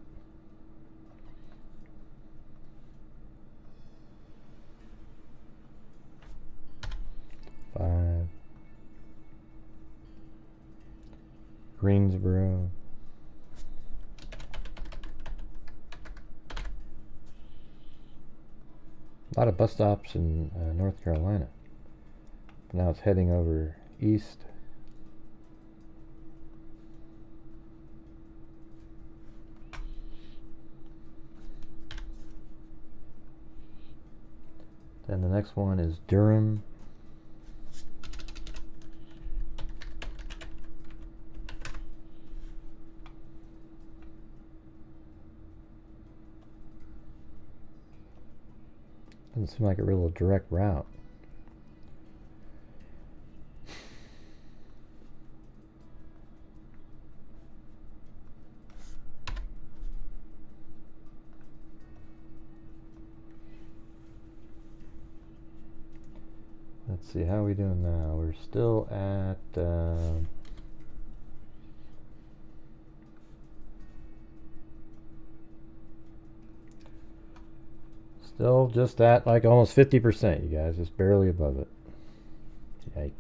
Five. Greensboro. A lot of bus stops in North Carolina. But now it's heading over east. Then the next one is Durham. Doesn't seem like a real direct route. Let's see, how are we doing now? We're still at still just at like almost 50%, you guys, just barely above it. Yikes.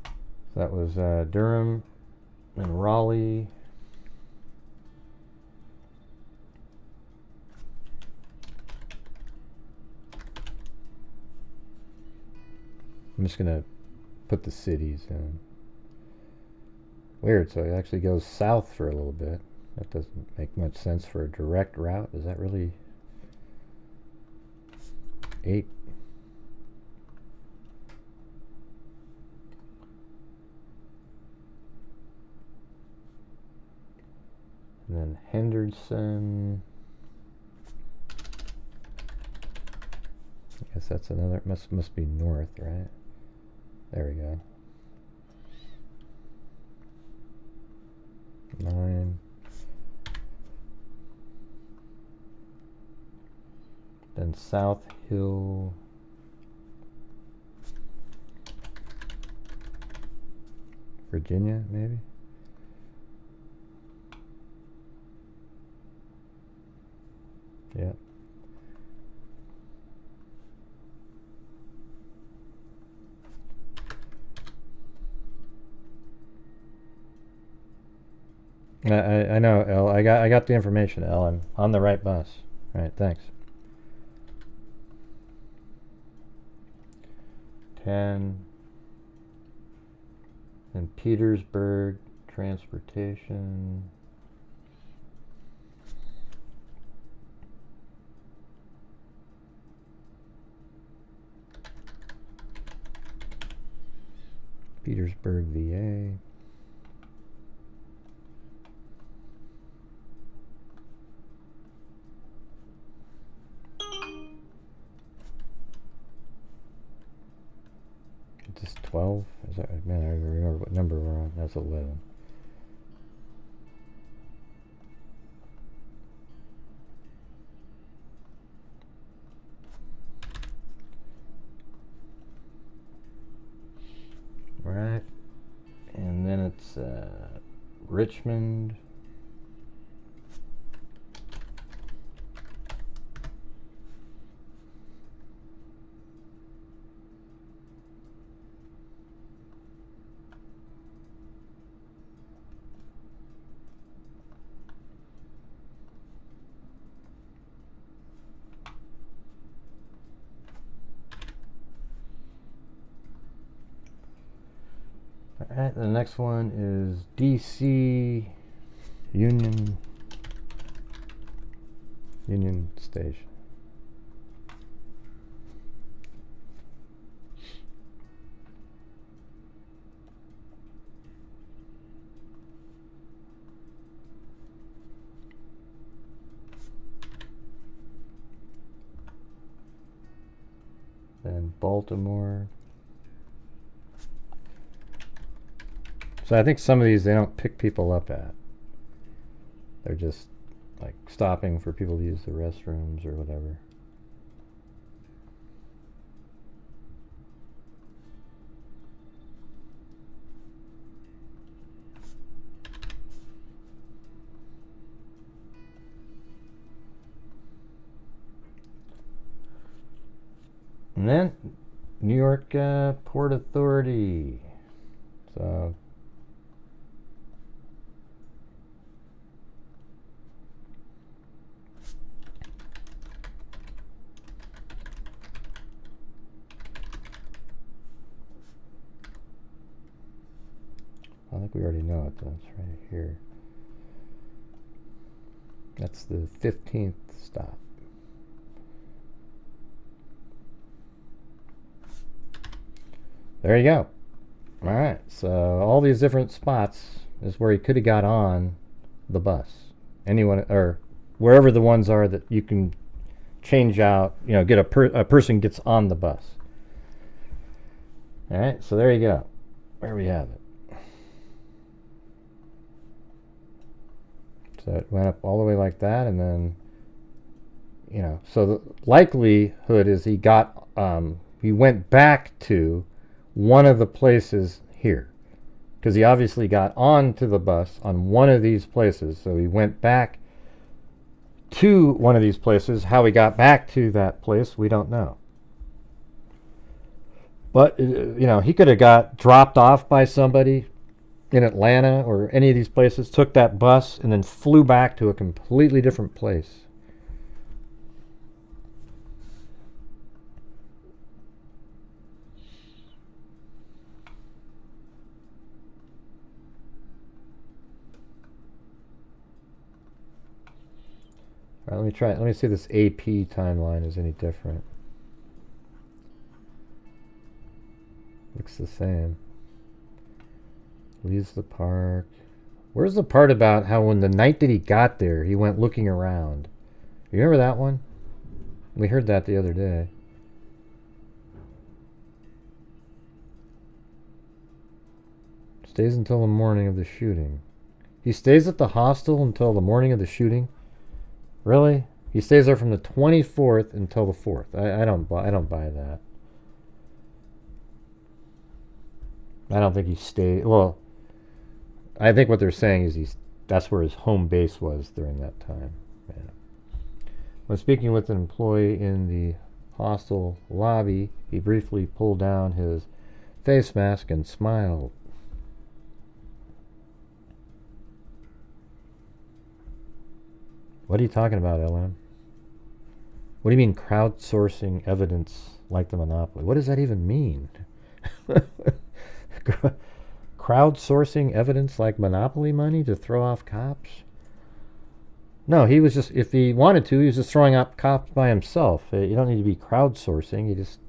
So that was Durham and Raleigh. I'm just going to put the cities in. Weird, so it actually goes south for a little bit. That doesn't make much sense for a direct route. Is that really 8? And then Henderson. I guess that's another, must be north, right? There we go. 9. Then South Hill. Virginia, maybe? Yep. I know, El. I got the information, El. I'm on the right bus. All right, thanks. 10. And Petersburg transportation. Petersburg, VA. Is this 12? Is that, man, I don't remember what number we're on. That's 11. Right. And then it's Richmond. Alright, the next one is DC Union Station. Then Baltimore. So I think some of these they don't pick people up at. They're just like stopping for people to use the restrooms or whatever. And then New York Port Authority. So I think we already know it. That's right here. That's the 15th stop. There you go. All right. So all these different spots is where he could have got on the bus. Anyone or wherever the ones are that you can change out. You know, get a person gets on the bus. All right. So there you go. There we have it. So it went up all the way like that, and then, you know, so the likelihood is he got, he went back to one of the places here, because he obviously got onto the bus on one of these places, so he went back to one of these places. How he got back to that place, we don't know. But, you know, he could have got dropped off by somebody in Atlanta or any of these places, took that bus, and then flew back to a completely different place. All right, let me try. Let me see if this AP timeline is any different. Looks the same. Leaves the park. Where's the part about how when the night that he got there, he went looking around? You remember that one? We heard that the other day. Stays until the morning of the shooting. He stays at the hostel until the morning of the shooting? Really? He stays there from the 24th until the 4th. I don't buy that. I don't think he stayed. Well, I think what they're saying is that's where his home base was during that time. Yeah. When speaking with an employee in the hostel lobby, he briefly pulled down his face mask and smiled. What are you talking about, LM? What do you mean crowdsourcing evidence like the monopoly? What does that even mean? Crowdsourcing evidence like monopoly money to throw off cops? No, he was just, if he wanted to, he was just throwing up cops by himself. You don't need to be crowdsourcing. You just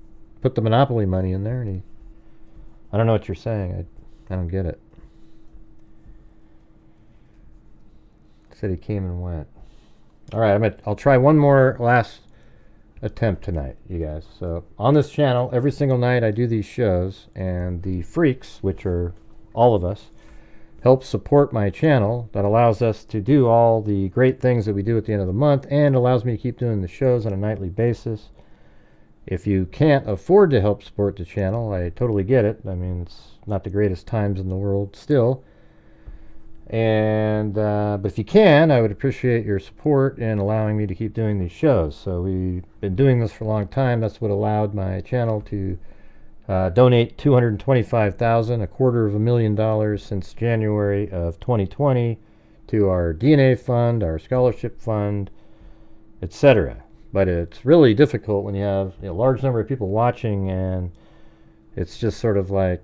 put the monopoly money in there, and he... I don't know what you're saying. I don't get it. Said he came and went. All right, I'll try one more last attempt tonight, you guys. So on this channel, every single night I do these shows, and the freaks, which are all of us, help support my channel. That allows us to do all the great things that we do at the end of the month, and allows me to keep doing the shows on a nightly basis. If you can't afford to help support the channel, I totally get it. I mean, it's not the greatest times in the world still. And but if you can, I would appreciate your support in allowing me to keep doing these shows. So we've been doing this for a long time. That's what allowed my channel to donate $225,000, $250,000 since January of 2020 to our DNA fund, our scholarship fund, etc. But it's really difficult when you have a large number of people watching, and it's just sort of like,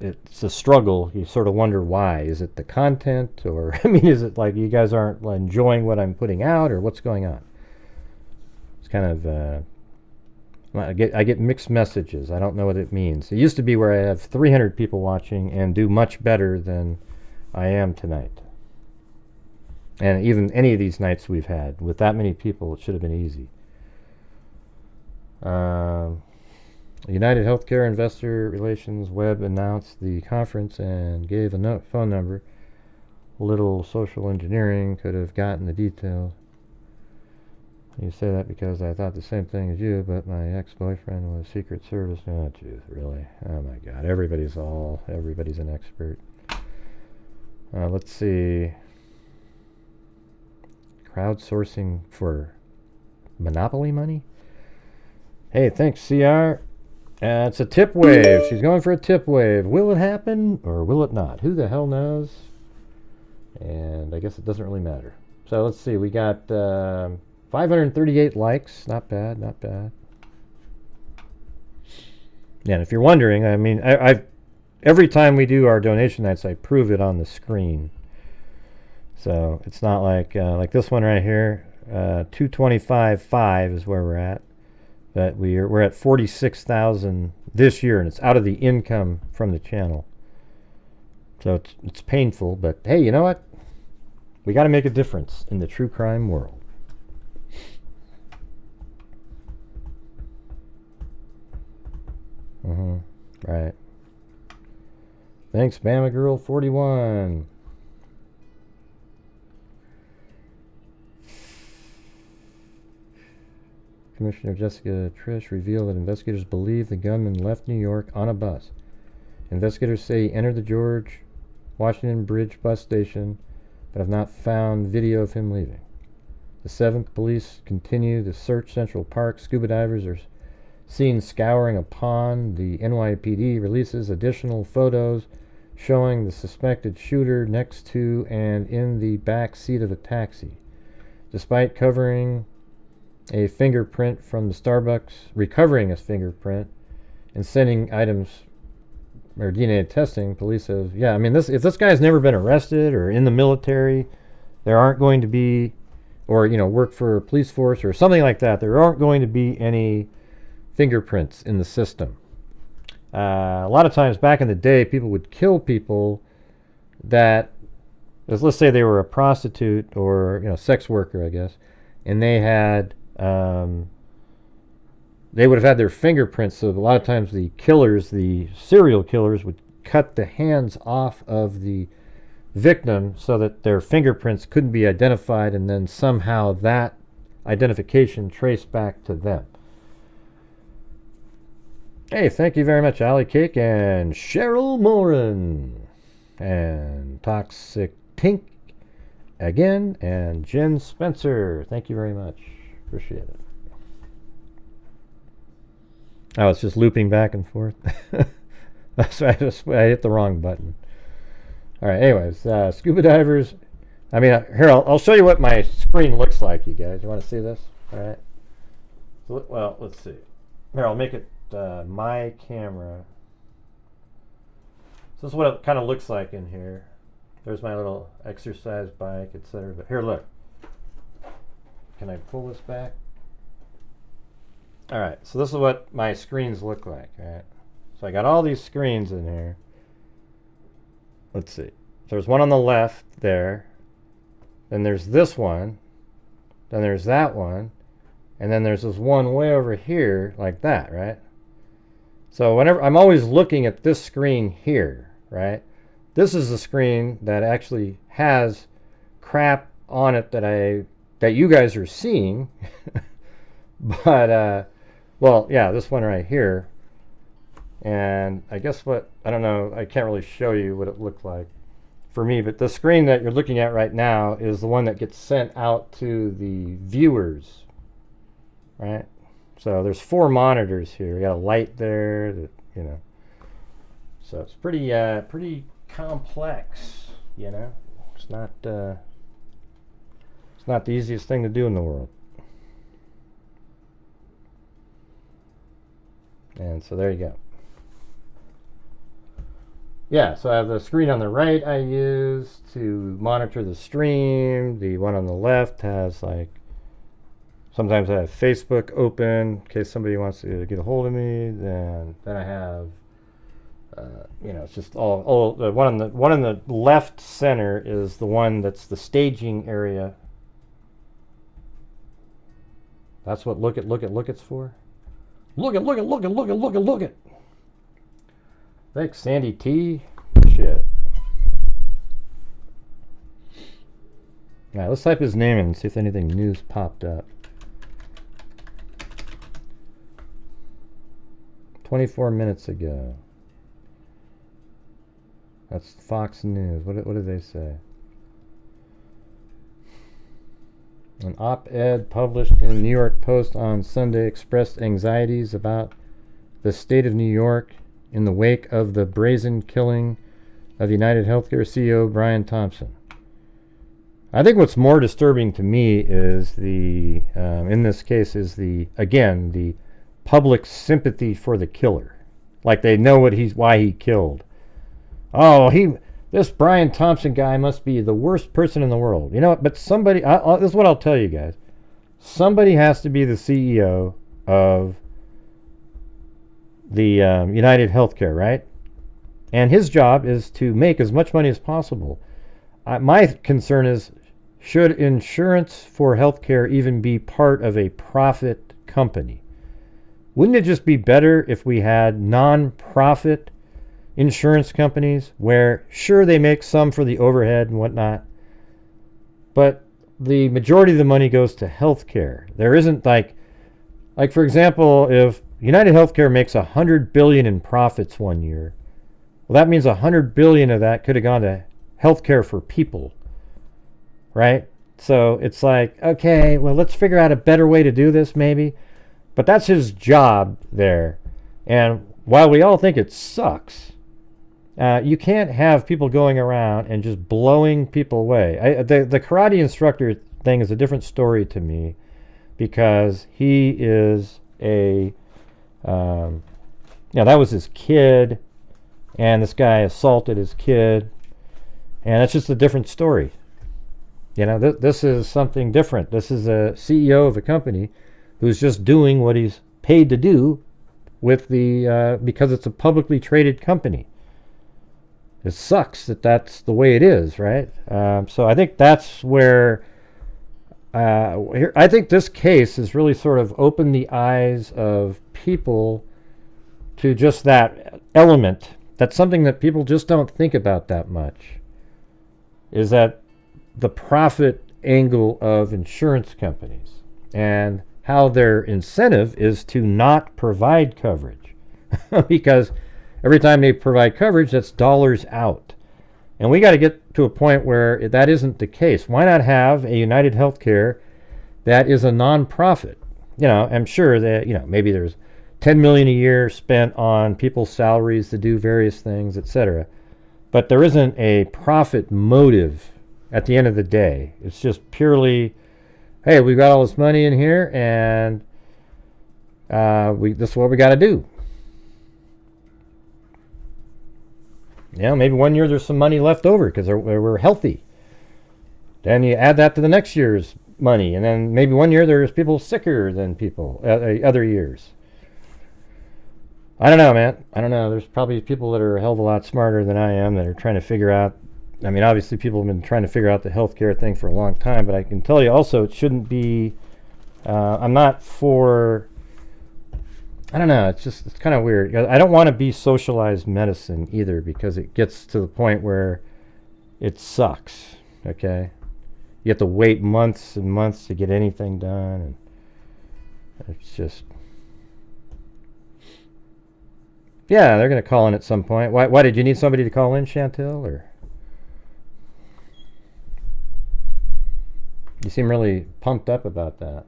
it's a struggle. You sort of wonder why. Is it the content, or I mean, is it like you guys aren't enjoying what I'm putting out, or what's going on? It's kind of I get mixed messages. I don't know what it means. It used to be where I have 300 people watching and do much better than I am tonight. And even any of these nights we've had with that many people, it should have been easy. UnitedHealthcare Investor Relations Web announced the conference and gave a phone number. A little social engineering could have gotten the details. You say that because I thought the same thing as you, but my ex-boyfriend was Secret Service. Oh, jeez, really? Oh my God! Everybody's an expert. Let's see. Crowdsourcing for monopoly money? Hey, thanks, CR. It's a tip wave. She's going for a tip wave. Will it happen or will it not? Who the hell knows? And I guess it doesn't really matter. So let's see. We got 538 likes. Not bad, not bad. Yeah, and if you're wondering, I mean, every time we do our donation nights, I prove it on the screen. So it's not like this one right here. 225.5 is where we're at. But we're at 46,000 this year, and it's out of the income from the channel. So it's painful, but hey, you know what? We got to make a difference in the true crime world. Right. Thanks, Bama Girl 41. Commissioner Jessica Trish revealed that investigators believe the gunman left New York on a bus. Investigators say he entered the George Washington Bridge bus station, but have not found video of him leaving. The 7th Police continue to search Central Park. Scuba divers are seen scouring a pond. The NYPD releases additional photos showing the suspected shooter next to and in the back seat of a taxi. Despite recovering a fingerprint and sending items or DNA testing, police says, yeah, I mean, if this guy's never been arrested or in the military, there aren't going to be, or, work for a police force or something like that, there aren't going to be any fingerprints in the system. A lot of times back in the day, people would kill people that, let's say they were a prostitute or, sex worker, I guess, and they had, they would have had their fingerprints, so a lot of times the serial killers would cut the hands off of the victim so that their fingerprints couldn't be identified, and then somehow that identification traced back to them. Hey, thank you very much, Allie Cake and Cheryl Morin and Toxic Tink again, and Jen Spencer. Thank you very much. Appreciate it. Oh, it's just looping back and forth. That's right. I hit the wrong button. All right. Anyways, scuba divers I mean, here, I'll show you what my screen looks like, you guys. You want to see this? All right. So, well, let's see. Here, I'll make it my camera. So this is what it kind of looks like in here. There's my little exercise bike, etc. But here, look. Can I pull this back? All right. So this is what my screens look like. All right. So I got all these screens in here. Let's see. There's one on the left there. Then there's this one. Then there's that one. And then there's this one way over here, like that, right? So whenever I'm always looking at this screen here, right? This is the screen that actually has crap on it that you guys are seeing. But well, yeah, this one right here. And I guess I don't know, I can't really show you what it looked like for me, but the screen that you're looking at right now is the one that gets sent out to the viewers, right? So there's 4 monitors here. You got a light there, so it's pretty complex, It's not the easiest thing to do in the world. And so there you go. Yeah, so I have the screen on the right I use to monitor the stream. The one on the left has sometimes I have Facebook open in case somebody wants to get a hold of me. Then I have, it's just all the one on the left center is the one that's the staging area. That's what look it's for. Look it. Thanks, Sandy T. Shit. Alright, let's type his name in and see if anything news popped up. 24 minutes ago. That's Fox News. What did they say? An op-ed published in the New York Post on Sunday expressed anxieties about the state of New York in the wake of the brazen killing of UnitedHealthcare CEO Brian Thompson. I think what's more disturbing to me is in this case, is the public sympathy for the killer. Like they know why he killed. Oh, this Brian Thompson guy must be the worst person in the world. You know what? But somebody, this is what I'll tell you guys. Somebody has to be the CEO of the UnitedHealthcare, right? And his job is to make as much money as possible. My concern is, should insurance for healthcare even be part of a profit company? Wouldn't it just be better if we had non-profit insurance companies where, sure, they make some for the overhead and whatnot, but the majority of the money goes to healthcare? There isn't like for example, if UnitedHealthcare makes $100 billion in profits one year, well, that means $100 billion of that could have gone to healthcare for people, right? So it's like, okay, well, let's figure out a better way to do this, maybe. But that's his job there. And while we all think it sucks, you can't have people going around and just blowing people away. The karate instructor thing is a different story to me, because he is that was his kid, and this guy assaulted his kid, and that's just a different story. This is something different. This is a CEO of a company who's just doing what he's paid to do with because it's a publicly traded company. It sucks that that's the way it is, right? So I think that's where I think this case has really sort of opened the eyes of people to just that element. That's something that people just don't think about that much, is that the profit angle of insurance companies and how their incentive is to not provide coverage. Because every time they provide coverage, that's dollars out. And we got to get to a point where that isn't the case. Why not have a UnitedHealthcare that is a nonprofit? I'm sure that, maybe there's $10 million a year spent on people's salaries to do various things, etc. But there isn't a profit motive at the end of the day. It's just purely, hey, we've got all this money in here, and this is what we got to do. Maybe one year there's some money left over because we're healthy. Then you add that to the next year's money, and then maybe one year there's people sicker than people other years. I don't know, man. I don't know. There's probably people that are a hell of a lot smarter than I am that are trying to figure out. I mean, obviously people have been trying to figure out the healthcare thing for a long time, but I can tell you also it shouldn't be. I'm not for. I don't know. It's kind of weird. I don't want to be socialized medicine either because it gets to the point where it sucks. Okay, you have to wait months and months to get anything done, and it's just. Yeah, they're going to call in at some point. Why did you need somebody to call in, Chantel, or? You seem really pumped up about that.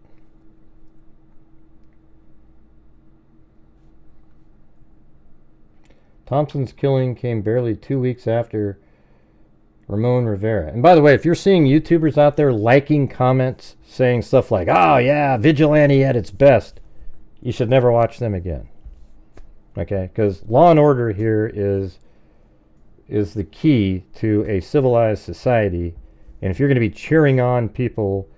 Thompson's killing came barely 2 weeks after Ramon Rivera. And by the way, if you're seeing YouTubers out there liking comments saying stuff like, oh yeah, vigilante at its best, you should never watch them again. Okay? Because law and order here is the key to a civilized society. And if you're going to be cheering on people,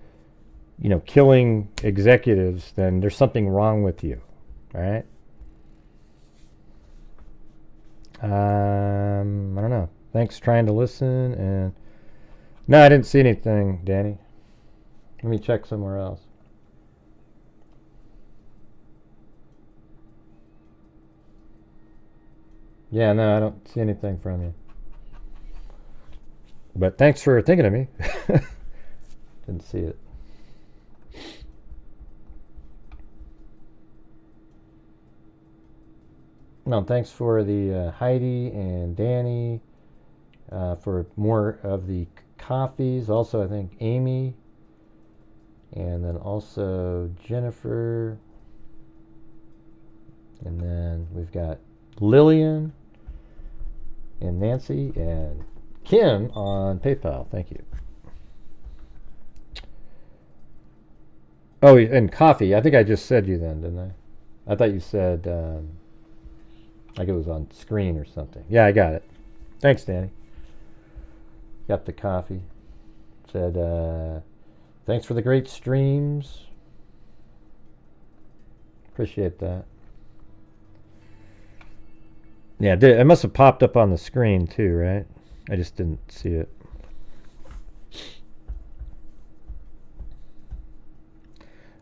killing executives, then there's something wrong with you. All right? I don't know. Thanks for trying to listen. And no, I didn't see anything, Danny. Let me check somewhere else. Yeah, no, I don't see anything from you. But thanks for thinking of me. Didn't see it. No, thanks for the Heidi and Danny for more of the coffees. Also, I think Amy. And then also Jennifer. And then we've got Lillian and Nancy and Kim on PayPal. Thank you. Oh, and coffee. I think I just said you then, didn't I? I thought you said... like it was on screen or something. Yeah, I got it. Thanks, Danny. Got the coffee. Said, thanks for the great streams. Appreciate that. Yeah, it must have popped up on the screen too, right? I just didn't see it.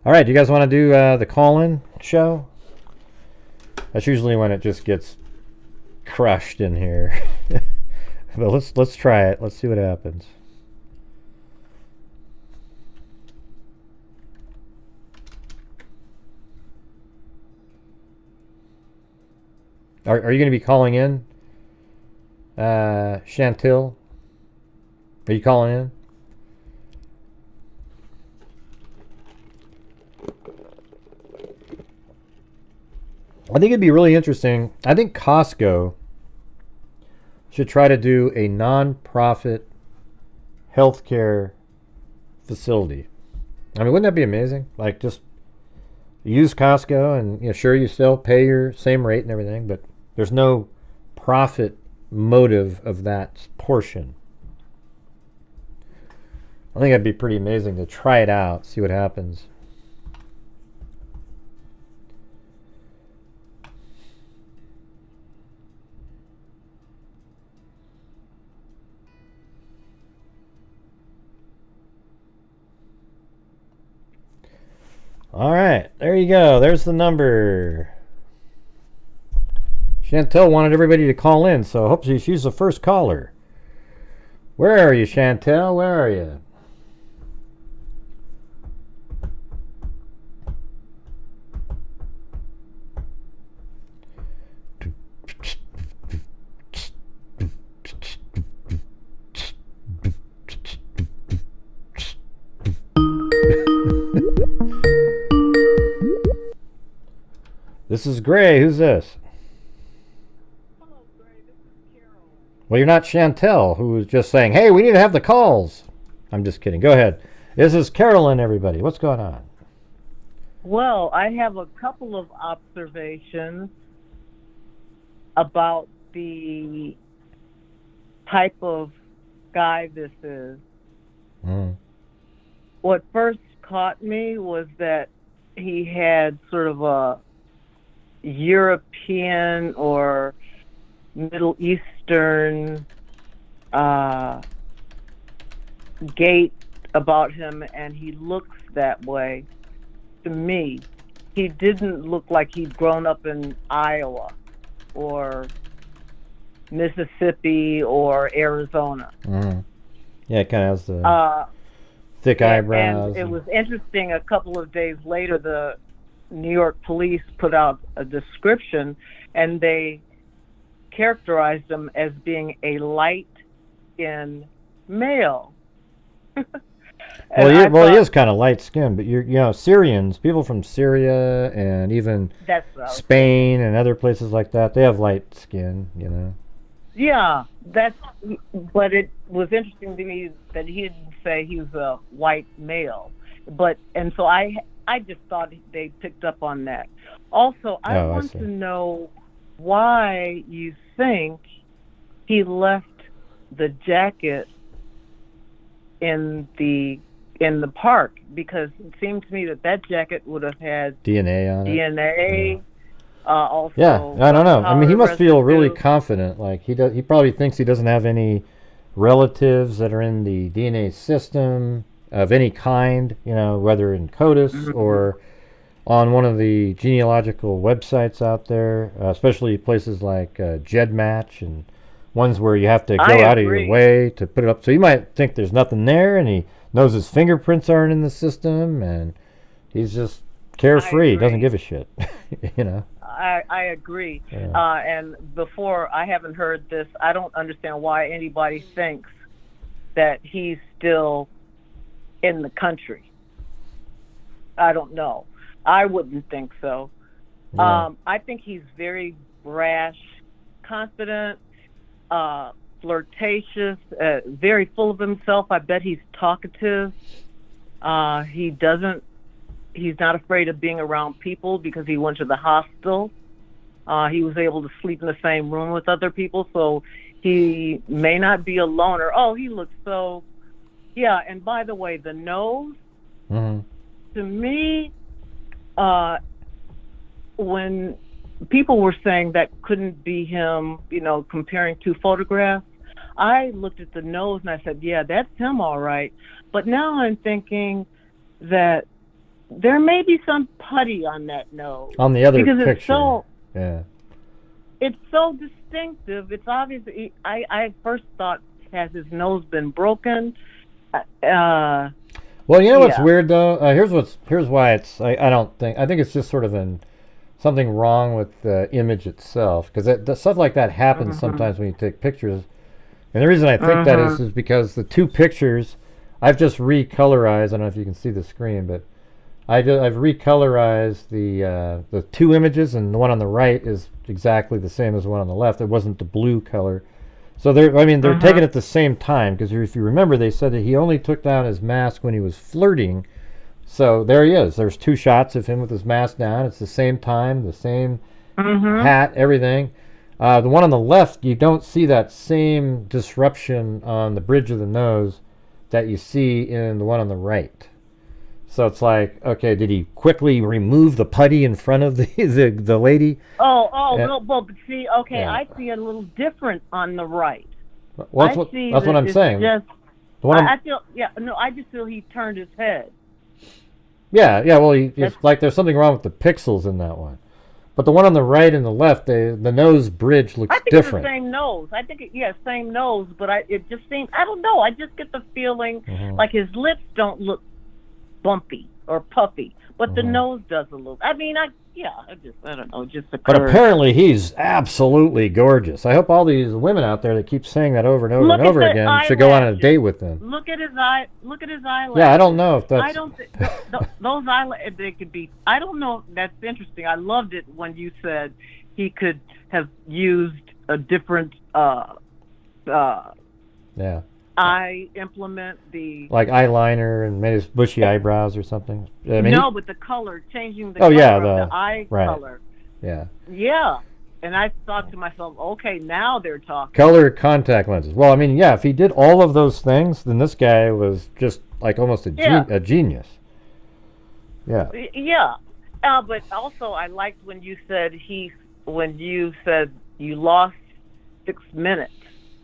All right, do you guys want to do the call-in show? That's usually when it just gets crushed in here. But let's try it. Let's see what happens. Are you going to be calling in, Chantil? Are you calling in? I think it'd be really interesting. I think Costco should try to do a non-profit healthcare facility. I mean, wouldn't that be amazing? Like, just use Costco and, sure, you still pay your same rate and everything, but there's no profit motive of that portion. I think that'd be pretty amazing to try it out, see what happens. All right, there you go. There's the number. Chantel wanted everybody to call in, so hopefully she's the first caller. Where are you, Chantel? Where are you? This is Gray. Who's this? Hello, Gray. This is Carol. Well, you're not Chantel, who was just saying, hey, we need to have the calls. I'm just kidding. Go ahead. This is Carolyn, everybody. What's going on? Well, I have a couple of observations about the type of guy this is. What first caught me was that he had sort of a European or Middle Eastern gait about him, and he looks that way to me. He didn't look like he'd grown up in Iowa or Mississippi or Arizona. Yeah, it kind of has the thick eyebrows. And it was interesting, a couple of days later, the New York police put out a description, and they characterized him as being a light-skinned male. Well, he is kind of light-skinned, but you know, Syrians, people from Syria and even Spain and other places like that, they have light skin, you know. Yeah, but it was interesting to me that he didn't say he was a white male, and so I just thought they picked up on that. Also, I want to know why you think he left the jacket in the park, because it seemed to me that jacket would have had DNA on it. DNA. Also, I don't know. I mean, he must feel really confident. Like he probably thinks he doesn't have any relatives that are in the DNA system of any kind. You know, whether in CODIS or on one of the genealogical websites out there, especially places like GEDmatch and ones where you have to go out of your way to put it up. So you might think there's nothing there, and he knows his fingerprints aren't in the system, and he's just carefree. He doesn't give a shit. You know. I agree. And before, I haven't heard this. I don't understand why anybody thinks that he's still in the country. I don't know. I wouldn't think so. Yeah. I think he's very brash, confident, flirtatious, very full of himself. I bet he's talkative. He's not afraid of being around people because he went to the hospital. He was able to sleep in the same room with other people, so he may not be a loner. Oh, he looks so... Yeah, and by the way, the nose, to me, when people were saying that couldn't be him, you know, comparing two photographs, I looked at the nose and I said, yeah, that's him all right. But now I'm thinking that there may be some putty on that nose. On the other because picture. It's so distinctive. It's obvious. I first thought, has his nose been broken? Well, you know what's weird though? Here's why it's. I think it's just sort of something wrong with the image itself, because stuff like that happens sometimes when you take pictures. And the reason I think that is because the two pictures, I've just recolorized. I don't know if you can see the screen, but I've recolorized the two images, and the one on the right is exactly the same as the one on the left. It wasn't the blue color. So they're taken at the same time, because if you remember, they said that he only took down his mask when he was flirting. So there he is. There's two shots of him with his mask down. It's the same time, the same hat, everything. The one on the left, you don't see that same disruption on the bridge of the nose that you see in the one on the right. So it's like, okay, did he quickly remove the putty in front of the lady? Well, but see, okay, I see a little different on the right. Well, that's what I'm saying. I just feel he turned his head. Yeah, well, it's like there's something wrong with the pixels in that one. But the one on the right and the left, the nose bridge looks different. It's the same nose. I think, same nose, but it just seems, I don't know, I just get the feeling like his lips don't look bumpy or puffy, but the nose does a little. I mean, I don't know, just occurred. But apparently he's absolutely gorgeous. I hope all these women out there that keep saying that over and over and over again should go on a date with him. Look at his eyelashes. Yeah, I don't know if that's... I don't those eyelashes, they could be... I don't know. That's interesting. I loved it when you said he could have used a different... Yeah. eye implement, the like eyeliner and made his bushy eyebrows or something. I mean, no, but the color, changing the Oh, color yeah, of the- the eye right. color. yeah. Yeah, and I thought to myself, okay, now they're talking. Color contact lenses. Well, I mean, yeah, if he did all of those things, then this guy was just like almost a, Yeah. a genius. Yeah. Yeah, but also I liked when you said you lost 6 minutes,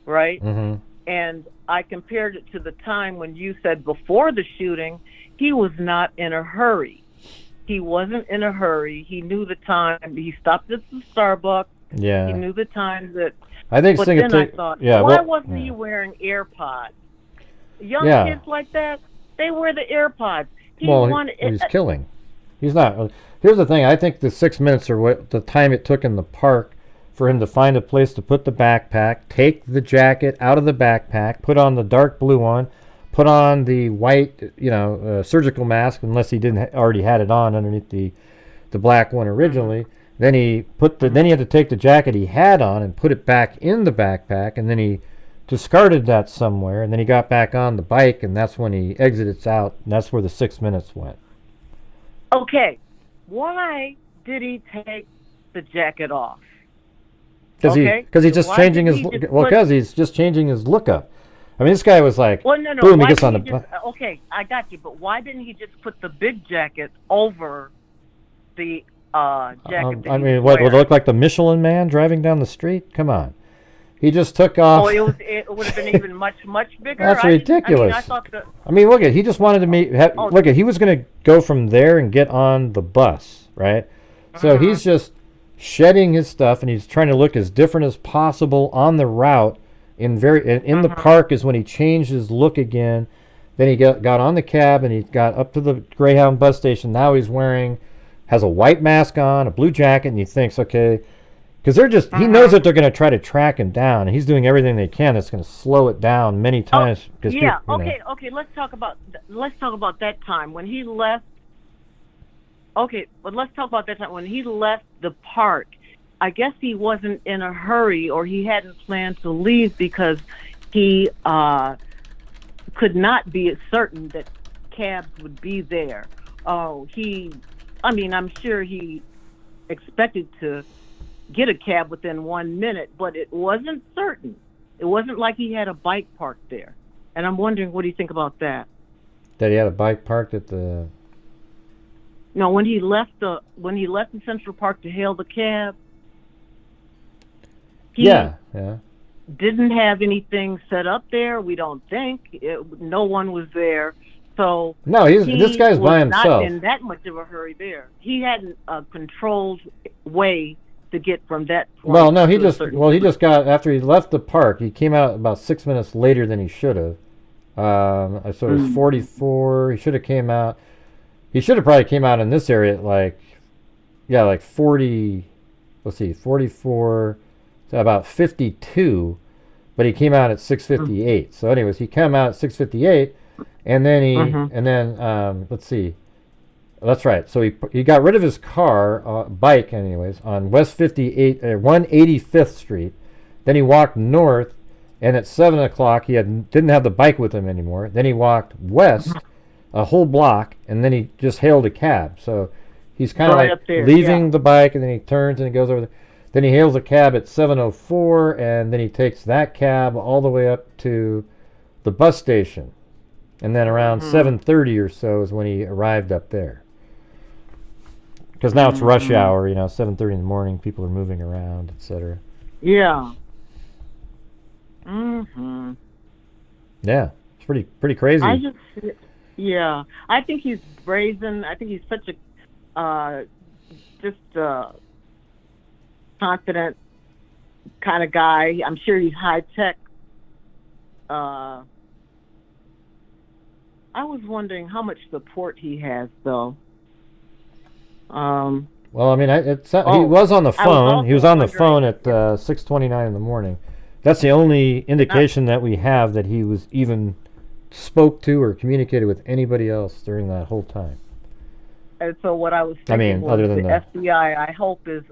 right? Mm-hmm. And I compared it to the time when you said before the shooting, he was not in a hurry. He wasn't in a hurry. He knew the time. He stopped at the Starbucks. Yeah. He knew the time that. I think But it's then I thought, yeah, why well, wasn't yeah. he wearing AirPods? Young Yeah. kids like that, they wear the AirPods. He's killing. He's not. Here's the thing. I think the 6 minutes or what the time it took in the park for him to find a place to put the backpack, take the jacket out of the backpack, put on the dark blue one, put on the white, surgical mask, unless he didn't already had it on underneath the black one originally. Then he then he had to take the jacket he had on and put it back in the backpack, and then he discarded that somewhere, and then he got back on the bike, and that's when he exits out, and that's where the 6 minutes went. Okay, why did he take the jacket off? Because he's just Why changing did his he just because he's just changing his look up. I mean, this guy was like, Well, no. boom, he Why gets on didn't the. he just, okay, I got you, but why didn't he just put the big jacket over the jacket? that I he mean, was what would it wearing? look like the Michelin Man driving down the street? Come on, he just took off. Oh, it would have been even much bigger. That's ridiculous. I thought that. I mean, look at he just wanted to meet. Oh. Look at he was going to go from there and get on the bus, right? So he's just shedding his stuff, and he's trying to look as different as possible on the route. In the park is when he changed his look again. Then he got on the cab and he got up to the Greyhound bus station. Now he's has a white mask on, a blue jacket, and he thinks, okay, because he knows that they're going to try to track him down, and he's doing everything they can. It's going to slow it down many times. Yeah. Okay. Let's talk about that time when he left. Okay, but let's talk about that time when he left the park. I guess he wasn't in a hurry, or he hadn't planned to leave because he could not be certain that cabs would be there. I'm sure he expected to get a cab within 1 minute, but it wasn't certain. It wasn't like he had a bike parked there. And I'm wondering, what do you think about that? That he had a bike parked at the. No, when he left the Central Park to hail the cab, he didn't have anything set up there. We don't think no one was there. So no, this guy's by himself. Not in that much of a hurry there. He had a controlled way to get from that point. Well, no, he just got after he left the park. He came out about 6 minutes later than he should have. So it was 44. He should have came out. He should have probably came out in this area at like 40. Let's see, 44 to about 52. But he came out at 6:58. So, anyways, he came out at 6:58, and then let's see. That's right. So he got rid of his bike, anyways, on West 185th Street. Then he walked north, and at 7 o'clock he didn't have the bike with him anymore. Then he walked west a whole block, and then he just hailed a cab. So he's kind of like leaving the bike, and then he turns and he goes over there. Then he hails a cab at 7:04, and then he takes that cab all the way up to the bus station. And then around 7:30 or so is when he arrived up there. Because now it's rush hour, 7:30 in the morning, people are moving around, etc. Yeah. Yeah, it's pretty crazy. I think he's brazen. I think he's such a confident kind of guy. I'm sure he's high tech. I was wondering how much support he has, though. Well, I mean, he was on the phone. He was on the phone at 6:29 in the morning. That's the only indication that we have that he was even spoke to or communicated with anybody else during that whole time. And so what I was thinking was other than the FBI, I hope, is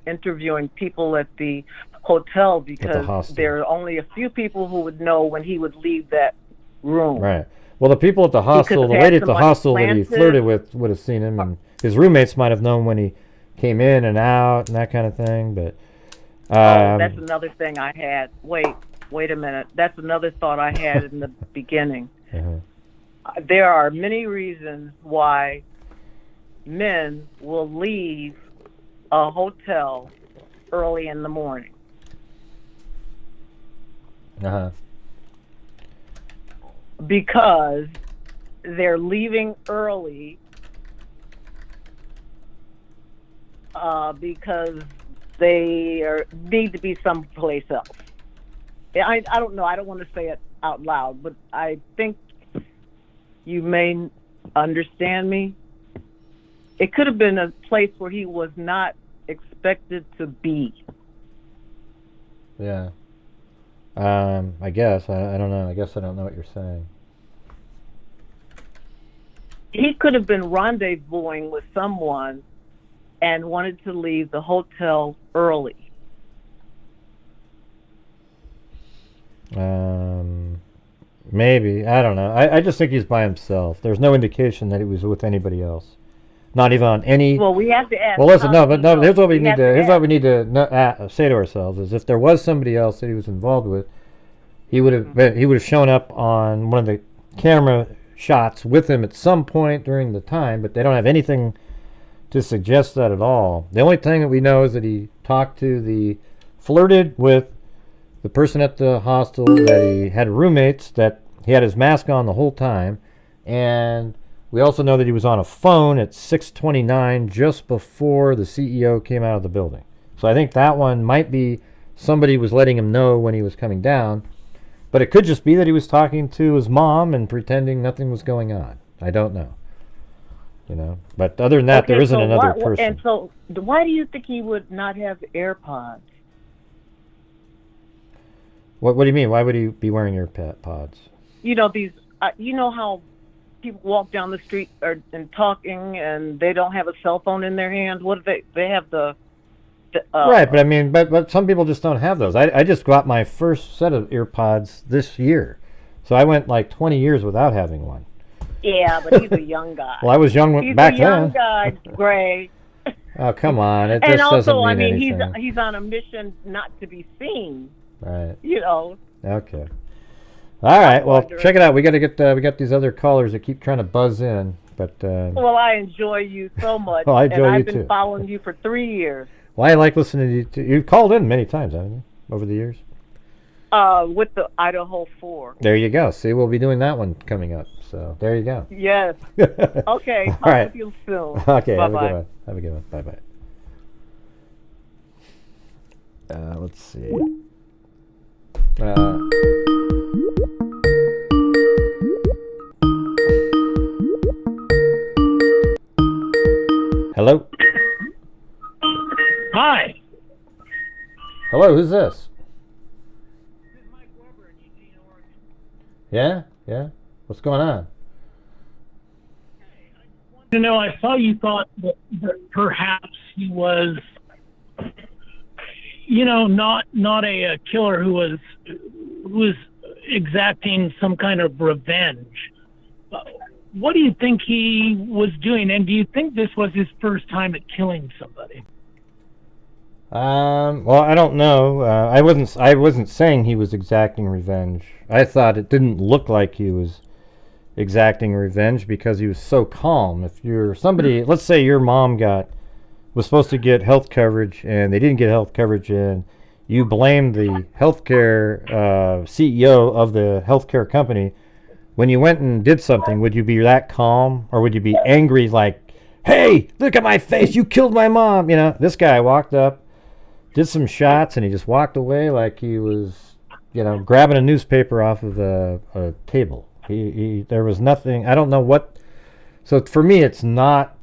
interviewing people at the hotel because hostel. there are only a few people who would know when he would leave that room. Right. Well, the people at the hostel, the have lady at the somebody hostel that he planted. flirted with would have seen him, and his roommates might have known when he came in and out and that kind of thing. But That's another thing I had. Wait a minute. That's another thought I had in the beginning. There are many reasons why men will leave a hotel early in the morning. Because they're leaving early because they need to be someplace else. I don't know. I don't want to say it out loud, but I think you may understand me. It could have been a place where he was not expected to be. Yeah. I guess. I don't know. I guess I don't know what you're saying. He could have been rendezvousing with someone and wanted to leave the hotel early. Maybe. I don't know. I just think he's by himself. There's no indication that he was with anybody else. Not even on any... Well, we have to ask... Well, listen, here's what we need to... Here's what we need to to say to ourselves is if there was somebody else that he was involved with, he would have shown up on one of the camera shots with him at some point during the time, but they don't have anything to suggest that at all. The only thing that we know is that he flirted with the person at the hostel, that he had roommates, that he had his mask on the whole time, and we also know that he was on a phone at 6:29 just before the CEO came out of the building. So I think that one might be somebody was letting him know when he was coming down, but it could just be that he was talking to his mom and pretending nothing was going on. I don't know. But other than that, there isn't another person. And so why do you think he would not have AirPods? What do you mean? Why would he be wearing AirPods? These. You know how people walk down the street and talking, and they don't have a cell phone in their hand. What do they have the right, but I mean, but some people just don't have those. I just got my first set of AirPods this year, so I went like 20 years without having one. Yeah, but he's a young guy. Well, I was young back then. He's a young guy, Gray. Oh, come on! It and just also, doesn't mean anything. he's on a mission not to be seen. Right. Okay. All right. Well, check it out. We got these other callers that keep trying to buzz in, but. Well, I enjoy you so much. Well, I enjoy and you I've been too. following you for 3 years. Well, I like listening to you. You've called in many times, haven't you, over the years? With the Idaho 4. There you go. See, we'll be doing that one coming up. So there you go. Yes. Okay. All Talk right. with you soon. Okay. Bye-bye. Have a good one. Bye-bye. Let's see. Hello? Hi. Hello, who's this? Yeah? What's going on? I saw you thought that perhaps he was, not a killer who was exacting some kind of revenge. What do you think he was doing, and do you think this was his first time at killing somebody? Well, I don't know. I wasn't saying he was exacting revenge. I thought it didn't look like he was exacting revenge because he was so calm. If you're somebody, let's say your mom was supposed to get health coverage and they didn't get health coverage, and you blame the healthcare CEO of the healthcare company. When you went and did something, would you be that calm, or would you be angry like, "Hey, look at my face! You killed my mom!" This guy walked up, did some shots, and he just walked away like he was, grabbing a newspaper off of a table. There was nothing. I don't know what. So for me, it's not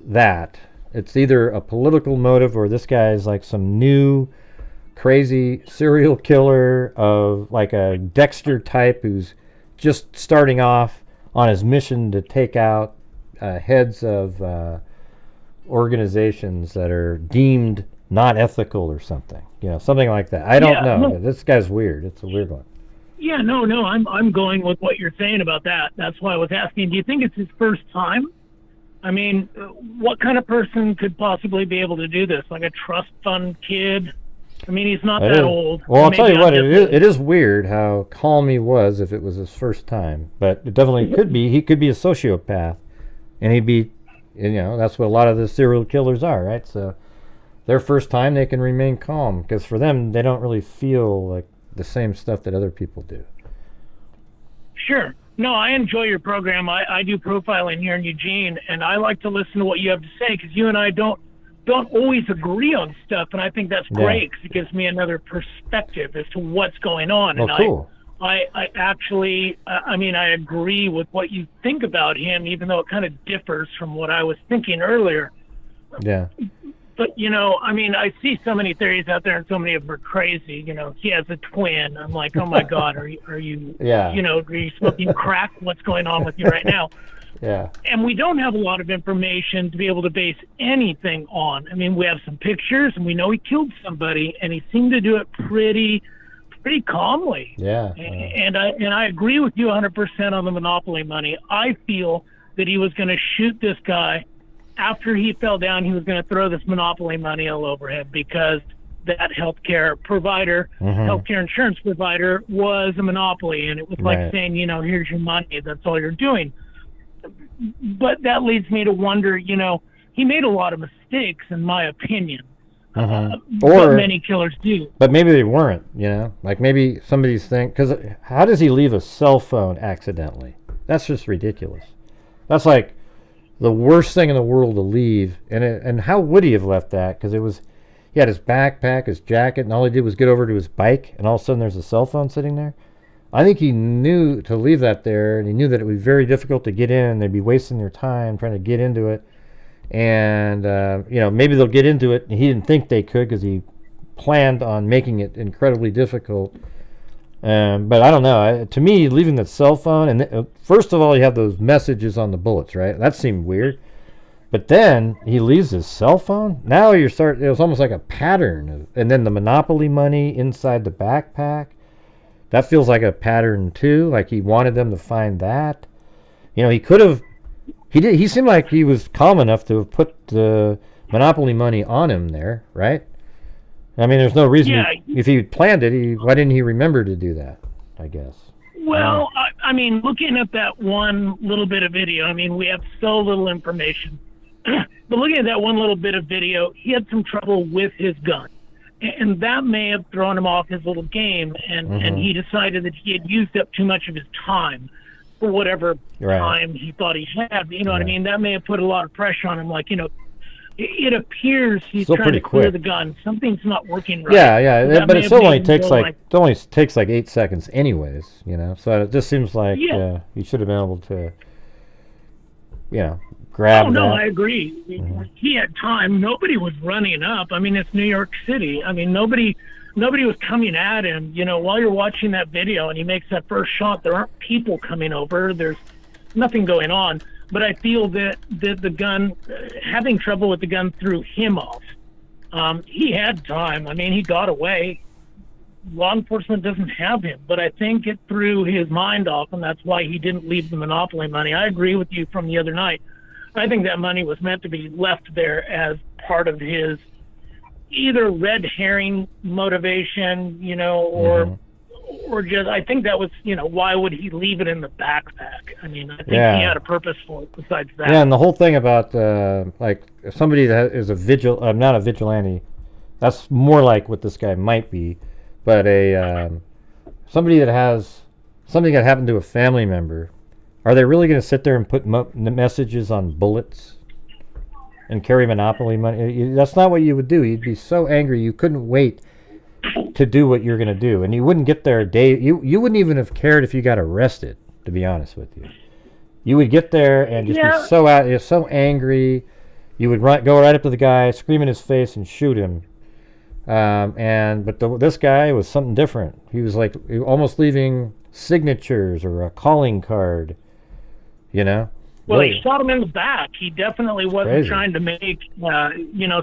that. It's either a political motive, or this guy is like some new, crazy serial killer of like a Dexter type who's just starting off on his mission to take out heads of organizations that are deemed not ethical or something. Something like that. I don't know. No. This guy's weird. It's a weird one. Yeah, no, I'm going with what you're saying about that. That's why I was asking. Do you think it's his first time? I mean, what kind of person could possibly be able to do this? Like a trust fund kid? I mean, he's not that old. Well, I'll tell you what, it is weird how calm he was if it was his first time. But it definitely could be. He could be a sociopath. And he'd be, that's what a lot of the serial killers are, right? So their first time, they can remain calm. Because for them, they don't really feel like the same stuff that other people do. Sure. No, I enjoy your program. I do profiling here in Eugene, and I like to listen to what you have to say because you and I don't always agree on stuff, and I think that's great because it gives me another perspective as to what's going on. Well, cool. I actually, I agree with what you think about him, even though it kind of differs from what I was thinking earlier. Yeah. But, I see so many theories out there and so many of them are crazy. He has a twin. I'm like, oh my God, are you, are you smoking crack? What's going on with you right now? Yeah. And we don't have a lot of information to be able to base anything on. I mean, we have some pictures and we know he killed somebody and he seemed to do it pretty calmly. Yeah. And I agree with you 100% on the monopoly money. I feel that he was going to shoot this guy. After he fell down, he was going to throw this monopoly money all over him because that healthcare provider, healthcare insurance provider, was a monopoly. And it was like saying, here's your money. That's all you're doing. But that leads me to wonder, he made a lot of mistakes, in my opinion. Or many killers do. But maybe they weren't, Like maybe somebody's because how does he leave a cell phone accidentally? That's just ridiculous. That's like the worst thing in the world to leave. And how would he have left that? Because he had his backpack, his jacket, and all he did was get over to his bike, and all of a sudden there's a cell phone sitting there. I think he knew to leave that there, and he knew that it would be very difficult to get in. They'd be wasting their time trying to get into it. And, maybe they'll get into it, and he didn't think they could because he planned on making it incredibly difficult. But I don't know. To me, leaving that cell phone, and first of all, you have those messages on the bullets, right? That seemed weird. But then he leaves his cell phone. Now it was almost like a pattern. And then the monopoly money inside the backpack. That feels like a pattern too. Like he wanted them to find that. He could have. He seemed like he was calm enough to have put the monopoly money on him there, right? I mean, there's no reason. Yeah. If he planned it, why didn't he remember to do that? I guess. Well, looking at that one little bit of video, we have so little information. But looking at that one little bit of video, he had some trouble with his gun. And that may have thrown him off his little game, and he decided that he had used up too much of his time for whatever time he thought he had. You know what I mean? That may have put a lot of pressure on him. Like, it appears he's still trying to quick. clear the gun. Something's not working right. Yeah, but it still only takes like 8 seconds anyways, So it just seems like he should have been able to, grab that. No, I agree. He had time. Nobody was running up. It's New York City. Nobody was coming at him. While you're watching that video and he makes that first shot, there aren't people coming over. There's nothing going on. But I feel that the gun, having trouble with the gun threw him off. He had time. He got away. Law enforcement doesn't have him, but I think it threw his mind off, and that's why he didn't leave the monopoly money. I agree with you from the other night. I think that money was meant to be left there as part of his either red herring motivation, or just, I think that was, why would he leave it in the backpack? I think he had a purpose for it besides that. Yeah, and the whole thing about, somebody that is not a vigilante, that's more like what this guy might be, but somebody that has something that happened to a family member, are they really going to sit there and put messages on bullets and carry monopoly money? That's not what you would do. You'd be so angry you couldn't wait to do what you're going to do, and you wouldn't get there a day. You wouldn't even have cared if you got arrested, to be honest with you. You would get there and just be so angry. You would go right up to the guy, scream in his face, and shoot him. This guy was something different. He was almost leaving signatures or a calling card, Well, Really? he shot him in the back. He definitely wasn't Crazy. trying to make,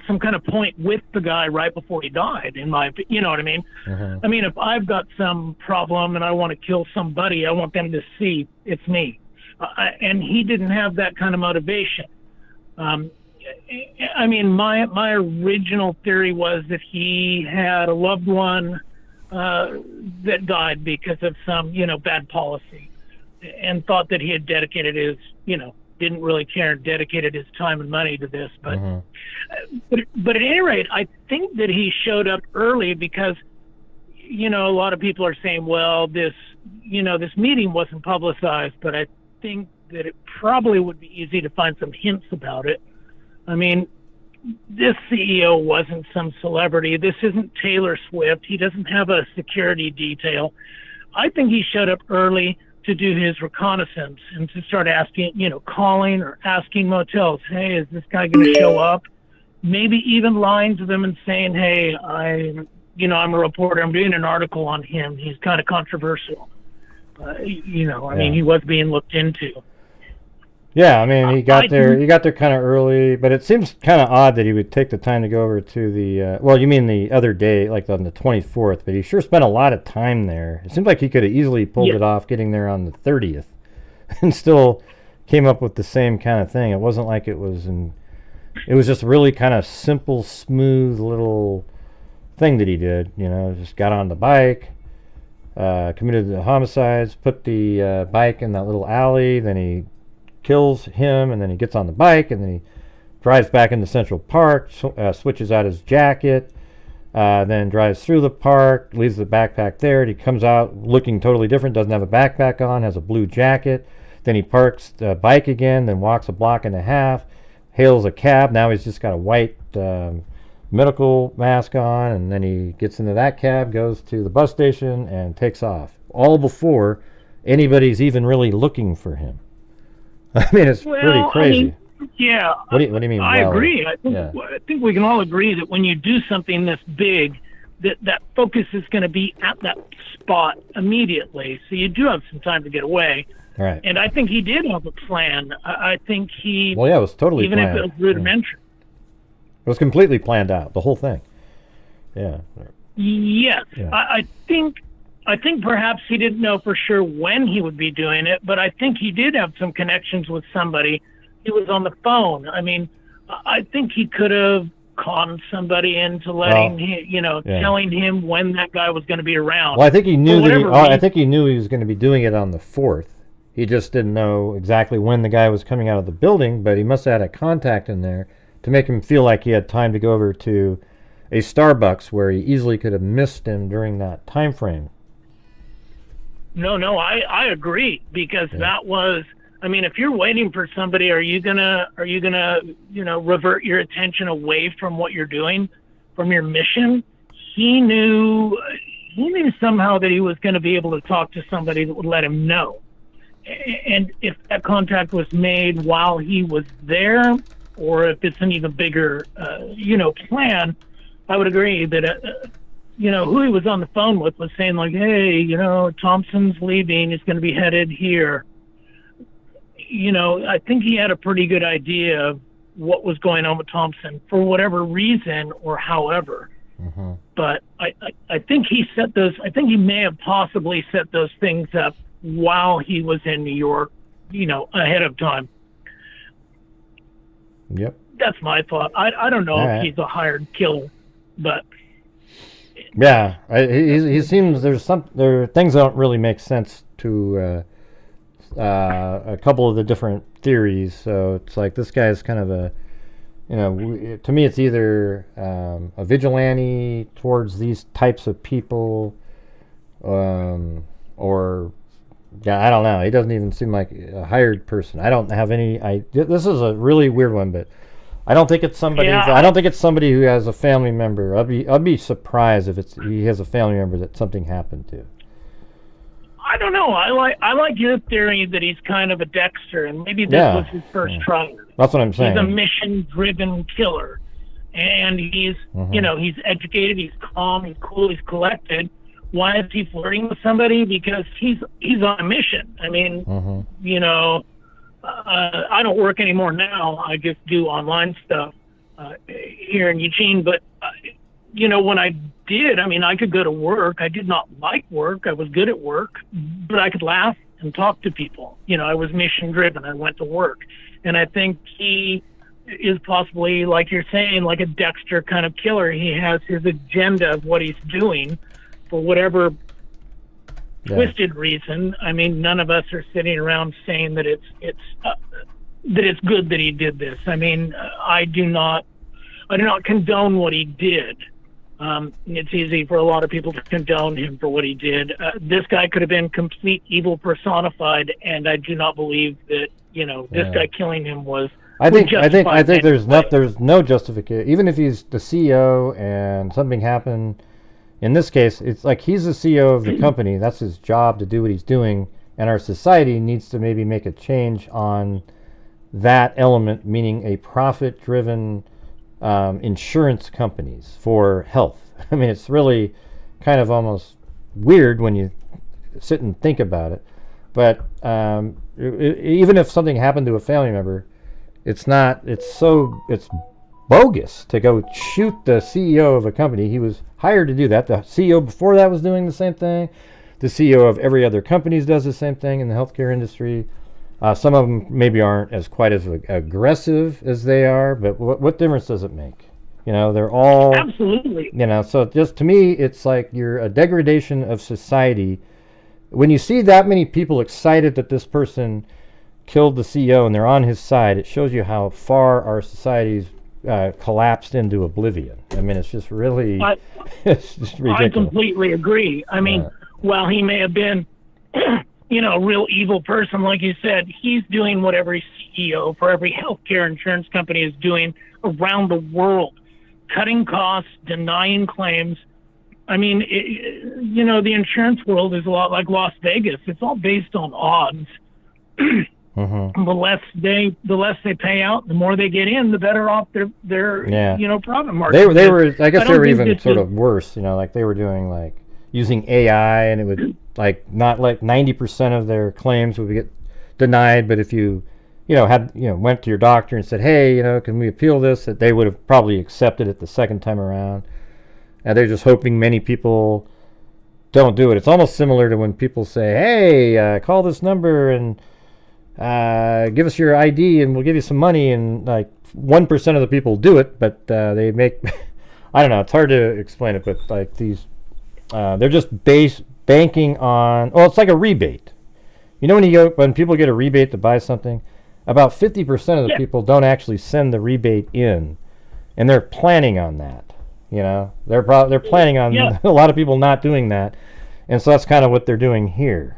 some kind of point with the guy right before he died. You know what I mean? I mean, if I've got some problem and I want to kill somebody, I want them to see it's me. And he didn't have that kind of motivation. I mean, my original theory was that he had a loved one that died because of some, bad policy, and thought that he had dedicated his, didn't really care and dedicated his time and money to this. But, but at any rate, I think that he showed up early because, a lot of people are saying, well, this meeting wasn't publicized, but I think that it probably would be easy to find some hints about it. I mean, this CEO wasn't some celebrity. This isn't Taylor Swift. He doesn't have a security detail. I think he showed up early to do his reconnaissance and to start asking, calling or asking motels, hey, is this guy going to show up? Maybe even lying to them and saying, hey, I'm a reporter. I'm doing an article on him. He's kind of controversial. I mean, he was being looked into. Yeah, I mean, he got there kind of early, but it seems kind of odd that he would take the time to go over to the, well, you mean the other day, like on the 24th, but he sure spent a lot of time there. It seems like he could have easily pulled it off getting there on the 30th and still came up with the same kind of thing. It wasn't like it was just really kind of simple, smooth little thing that he did, just got on the bike, committed the homicides, put the bike in that little alley, then he kills him, and then he gets on the bike, and then he drives back into Central Park, switches out his jacket, then drives through the park, leaves the backpack there, and he comes out looking totally different, doesn't have a backpack on, has a blue jacket, then he parks the bike again, then walks a block and a half, hails a cab, now he's just got a white medical mask on, and then he gets into that cab, goes to the bus station, and takes off, all before anybody's even really looking for him. I mean, it's pretty crazy. What do you mean? I agree. I think we can all agree that when you do something this big, that focus is going to be at that spot immediately. So you do have some time to get away. Right. And I think he did have a plan. I think he. Well, yeah, it was totally even planned. if it was rudimentary. It was completely planned out, the whole thing. Yeah. Yes, Yeah. I think perhaps he didn't know for sure when he would be doing it, but I think he did have some connections with somebody. He was on the phone. I mean, I think he could have conned somebody into letting him, telling him when that guy was going to be around. Well, I think he knew I think he knew he was going to be doing it on the 4th. He just didn't know exactly when the guy was coming out of the building, but he must have had a contact in there to make him feel like he had time to go over to a Starbucks where he easily could have missed him during that time frame. No, I agree, because that was, I mean, if you're waiting for somebody, are you gonna, revert your attention away from what you're doing, from your mission? He knew somehow that he was going to be able to talk to somebody that would let him know. And if that contact was made while he was there, or if it's an even bigger, plan, I would agree that, who he was on the phone with was saying like, hey, Thompson's leaving, he's going to be headed here. I think he had a pretty good idea of what was going on with Thompson for whatever reason or however. Mm-hmm. But I think he may have possibly set those things up while he was in New York, ahead of time. Yep. That's my thought. I don't know if he's a hired killer, but yeah, he seems there are things that don't really make sense to a couple of the different theories. So it's like this guy's kind of a, to me it's either a vigilante towards these types of people, or I don't know. He doesn't even seem like a hired person. I don't have any. This is a really weird one, but I don't think it's somebody. Yeah. I don't think it's somebody who has a family member. I'd be surprised if he has a family member that something happened to. I don't know. I like your theory that he's kind of a Dexter, and maybe this was his first try. That's what I'm saying. He's a mission-driven killer, and he's he's educated, he's calm, he's cool, he's collected. Why is he flirting with somebody? Because he's on a mission. I mean, I don't work anymore now. I just do online stuff here in Eugene. But, when I did, I could go to work. I did not like work. I was good at work, but I could laugh and talk to people. I was mission driven. I went to work. And I think he is possibly, like you're saying, like a Dexter kind of killer. He has his agenda of what he's doing for whatever twisted reason. None of us are sitting around saying that it's good that he did this. I do not condone what he did. It's easy for a lot of people to condone him for what he did. This guy could have been complete evil personified, and I do not believe that this guy killing him was. I think there's no justification. Even if he's the CEO and something happened, in this case, it's like he's the CEO of the company. That's his job to do what he's doing, and our society needs to maybe make a change on that element, meaning a profit-driven insurance companies for health. It's really kind of almost weird when you sit and think about it. But even if something happened to a family member, it's bogus to go shoot the CEO of a company. He was hired to do that. The CEO before that was doing the same thing. The CEO of every other company does the same thing in the healthcare industry. Some of them maybe aren't quite as aggressive as they are, but what difference does it make? They're all absolutely. So just to me, it's like you're a degradation of society. When you see that many people excited that this person killed the CEO and they're on his side, it shows you how far our society's collapsed into oblivion. It's just really it's just ridiculous. I completely agree. While he may have been a real evil person, like you said, he's doing what every CEO for every healthcare insurance company is doing around the world, cutting costs, denying claims. The insurance world is a lot like Las Vegas. It's all based on odds. Mm-hmm. The less they pay out, the more they get in, the better off their profit margin. They were even sort of worse. Like they were doing using AI, and it would not 90% of their claims would get denied. But if you went to your doctor and said, hey, can we appeal this, that they would have probably accepted it the second time around. And they're just hoping many people don't do it. It's almost similar to when people say, hey, call this number and give us your ID and we'll give you some money, and 1% of the people do it, but they make I don't know, it's hard to explain it, but these they're just banking on, it's like a rebate. When people get a rebate to buy something, about 50% of the people don't actually send the rebate in, and they're planning on that. They're planning on a lot of people not doing that, and so that's kind of what they're doing here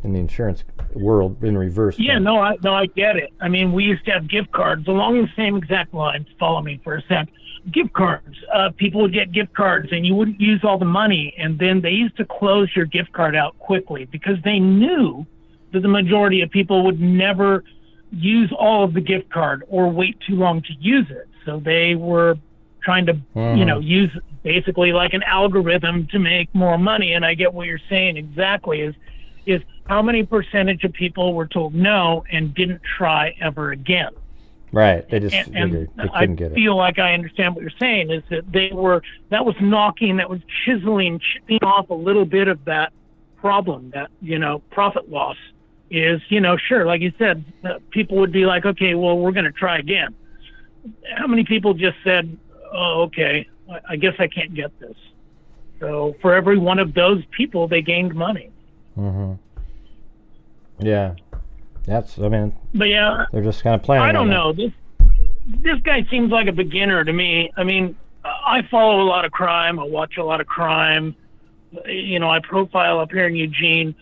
in the insurance world in reverse. I get it. We used to have gift cards along the same exact lines. Follow me for a sec. Gift cards. People would get gift cards and you wouldn't use all the money, and then they used to close your gift card out quickly because they knew that the majority of people would never use all of the gift card or wait too long to use it. So they were trying to use basically like an algorithm to make more money. And I get what you're saying exactly, is how many percentage of people were told no and didn't try ever again. Right. They just figured they couldn't get it. I feel like I understand what you're saying, is that that was chiseling, chipping off a little bit of that problem, that, profit loss is, sure, like you said, people would be like, okay, well, we're going to try again. How many people just said, oh, okay, I guess I can't get this. So for every one of those people, they gained money. Mm-hmm. Yeah. But yeah, they're just kind of planning. I don't know. This guy seems like a beginner to me. I follow a lot of crime. I watch a lot of crime. I profile up here in Eugene.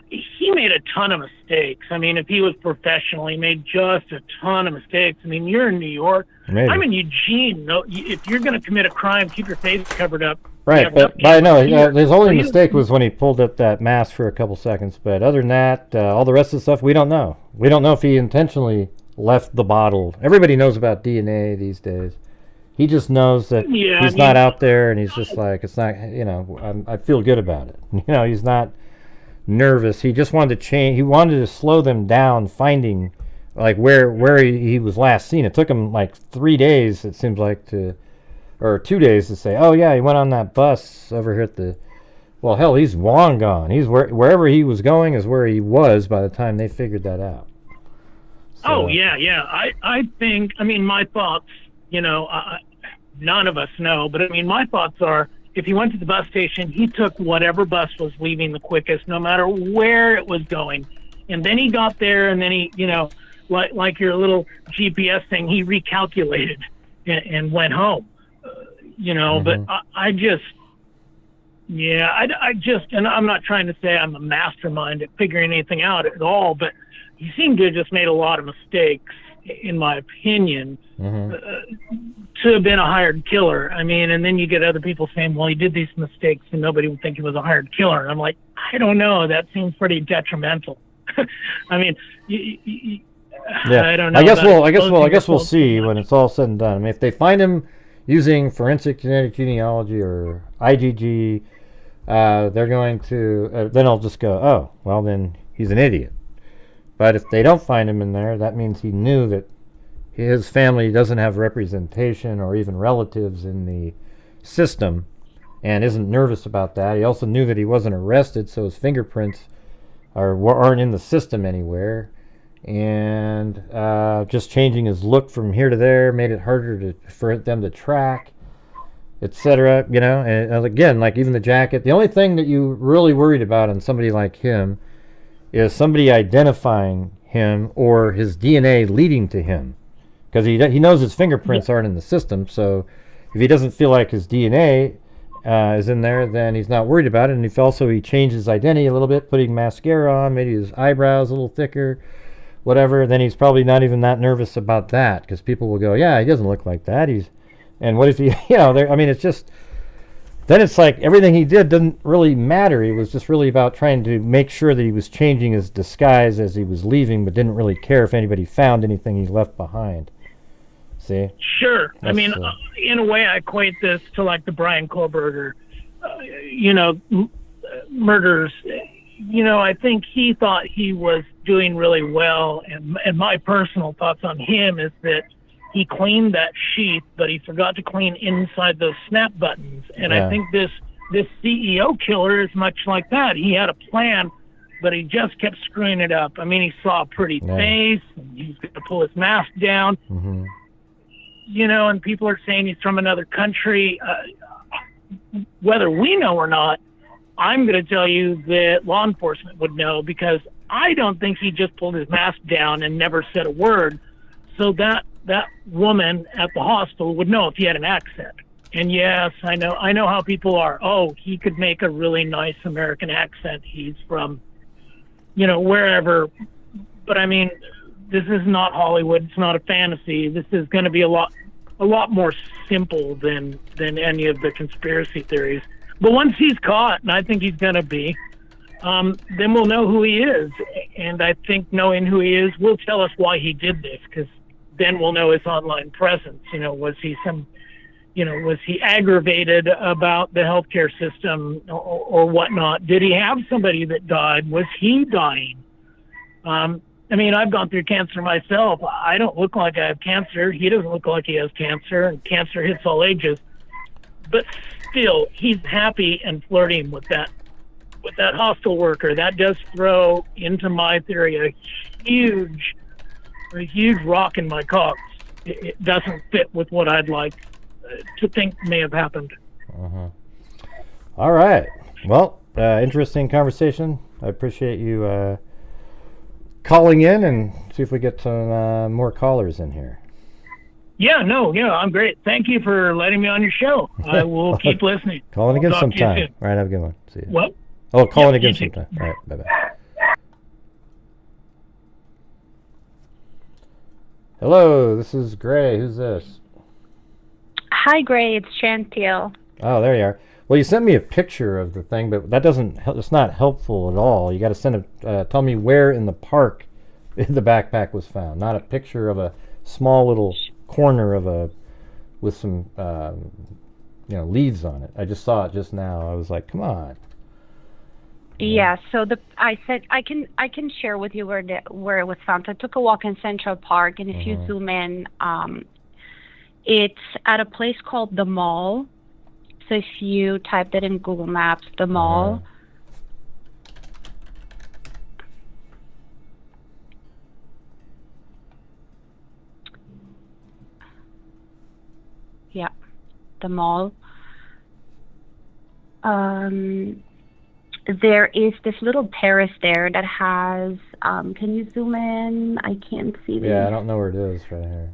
He made a ton of mistakes. If he was professional, he made just a ton of mistakes. You're in New York. Maybe. I'm in Eugene. No, if you're going to commit a crime, keep your face covered up. Right, but I know his only mistake was when he pulled up that mask for a couple seconds. But other than that, all the rest of the stuff, we don't know. We don't know if he intentionally left the bottle. Everybody knows about DNA these days. He just knows that he's not out there, and he's just like, it's not, I feel good about it. He's not nervous. He just wanted to change. He wanted to slow them down finding like where he was last seen. It took him like 3 days, it seems like, or 2 days to say, oh yeah, he went on that bus over here at the. Well, hell, he's long gone. He's wherever he was going is where he was by the time they figured that out. So, oh yeah. I think. I mean, my thoughts. None of us know, but I mean, my thoughts are, if he went to the bus station, he took whatever bus was leaving the quickest, no matter where it was going. And then he got there, and then he, like your little GPS thing, he recalculated and went home. But I just, and I'm not trying to say I'm a mastermind at figuring anything out at all, but he seemed to have just made a lot of mistakes, in my opinion, to have been a hired killer. I mean, and then you get other people saying, well, he did these mistakes and nobody would think he was a hired killer. And I'm like, I don't know. That seems pretty detrimental. I mean, I don't know. I guess we'll see when it's all said and done. I mean, if they find him using forensic genetic genealogy or IgG, they're going to, then I'll just go, oh, well, then he's an idiot. But if they don't find him in there, that means he knew that his family doesn't have representation or even relatives in the system and isn't nervous about that. He also knew that he wasn't arrested, so his fingerprints aren't in the system anywhere. And just changing his look from here to there made it harder for them to track, etc. And again, like even the jacket, the only thing that you really worried about on somebody like him is somebody identifying him or his DNA leading to him, because he knows his fingerprints aren't in the system. So if he doesn't feel like his DNA is in there, then he's not worried about it. And if also he changed his identity a little bit, putting mascara on, maybe his eyebrows a little thicker, whatever, then he's probably not even that nervous about that, because people will go, yeah, he doesn't look like that. And what if he, it's just. Then it's like everything he did didn't really matter. It was just really about trying to make sure that he was changing his disguise as he was leaving, but didn't really care if anybody found anything he left behind. See? Sure. I mean, in a way, I equate this to like the Brian Kohlberger, murders. I think he thought he was doing really well, and my personal thoughts on him is that he cleaned that sheath, but he forgot to clean inside those snap buttons. And I think this CEO killer is much like that. He had a plan, but he just kept screwing it up. I mean, he saw a pretty face, and he's going to pull his mask down. And people are saying he's from another country. Whether we know or not, I'm going to tell you that law enforcement would know, because I don't think he just pulled his mask down and never said a word. So that woman at the hospital would know if he had an accent. And yes, I know how people are. Oh, he could make a really nice American accent. He's from, wherever. But I mean, this is not Hollywood. It's not a fantasy. This is going to be a lot more simple than any of the conspiracy theories. But once he's caught, and I think he's going to be, then we'll know who he is. And I think knowing who he is will tell us why he did this, because then we'll know his online presence. Was he aggravated about the healthcare system or whatnot? Did he have somebody that died? Was he dying? I mean, I've gone through cancer myself. I don't look like I have cancer. He doesn't look like he has cancer, and cancer hits all ages. But still, he's happy and flirting with that hostile worker. That does throw into my theory a huge rock in my cox. It doesn't fit with what I'd like to think may have happened. All right. Well, interesting conversation. I appreciate you calling in, and see if we get some more callers in here. I'm great. Thank you for letting me on your show. I will keep listening. Calling again sometime. All right, have a good one. See you. What? Oh, calling again sometime. All right, bye-bye. Hello, this is Gray. Who's this? Hi, Gray. It's Chantel. Oh, there you are. Well, you sent me a picture of the thing, but that doesn't. It's not helpful at all. You got to send tell me where in the park the backpack was found, not a picture of a small little corner with some leaves on it. I just saw it just now. I was like, come on. Yeah, so I said I can share with you where it was found. So I took a walk in Central Park, and if you zoom in, it's at a place called the Mall. So if you type that in Google Maps, the Mall. Yeah, the Mall. There is this little terrace there that has, can you zoom in? I can't see the... Yeah, I don't know where it is right here.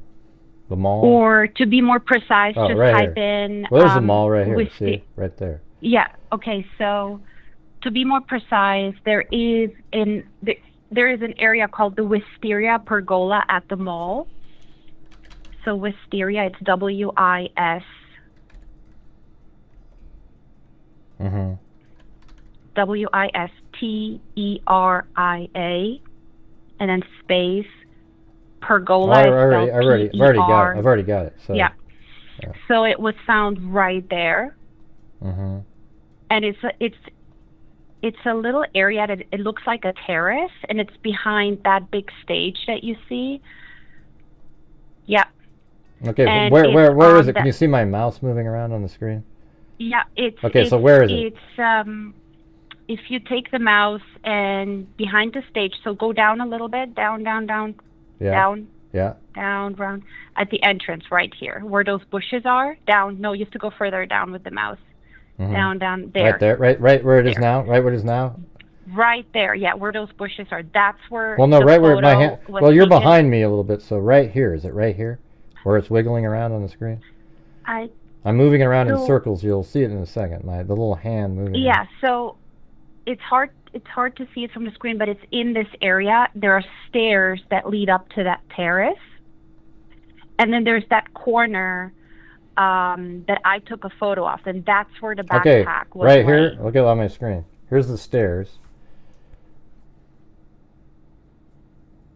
The Mall? Or to be more precise, just right type here. in... Well, there's the Mall right here, see? Right there. Yeah, okay, so to be more precise, there is an area called the Wisteria Pergola at the Mall. So Wisteria, it's W-I-S... W-I-S-T-E-R-I-A, and then space pergola. I've already got it. So, yeah. So it was found right there. And it's a little area that it looks like a terrace, and it's behind that big stage that you see. Yeah. Okay. And where is it? Can you see my mouse moving around on the screen? Yeah. So where is it? It's if you take the mouse and behind the stage, so go down a little bit, down, down, round, at the entrance right here, where those bushes are, down. No, you have to go further down with the mouse. Down there. Right there, right where it is now, right where it is now? Right there, yeah, where those bushes are. That's where Well, no, right where my hand, well, you're taken. behind me a little bit, so right here, is it right here? Where it's wiggling around on the screen? I'm moving around in circles, you'll see it in a second, the little hand moving. Yeah, around. so it's hard to see it from the screen, but it's in this area. There are stairs that lead up to that terrace. And then there's that corner that I took a photo of, and that's where the backpack was right here, laying. look at on my screen. Here's the stairs.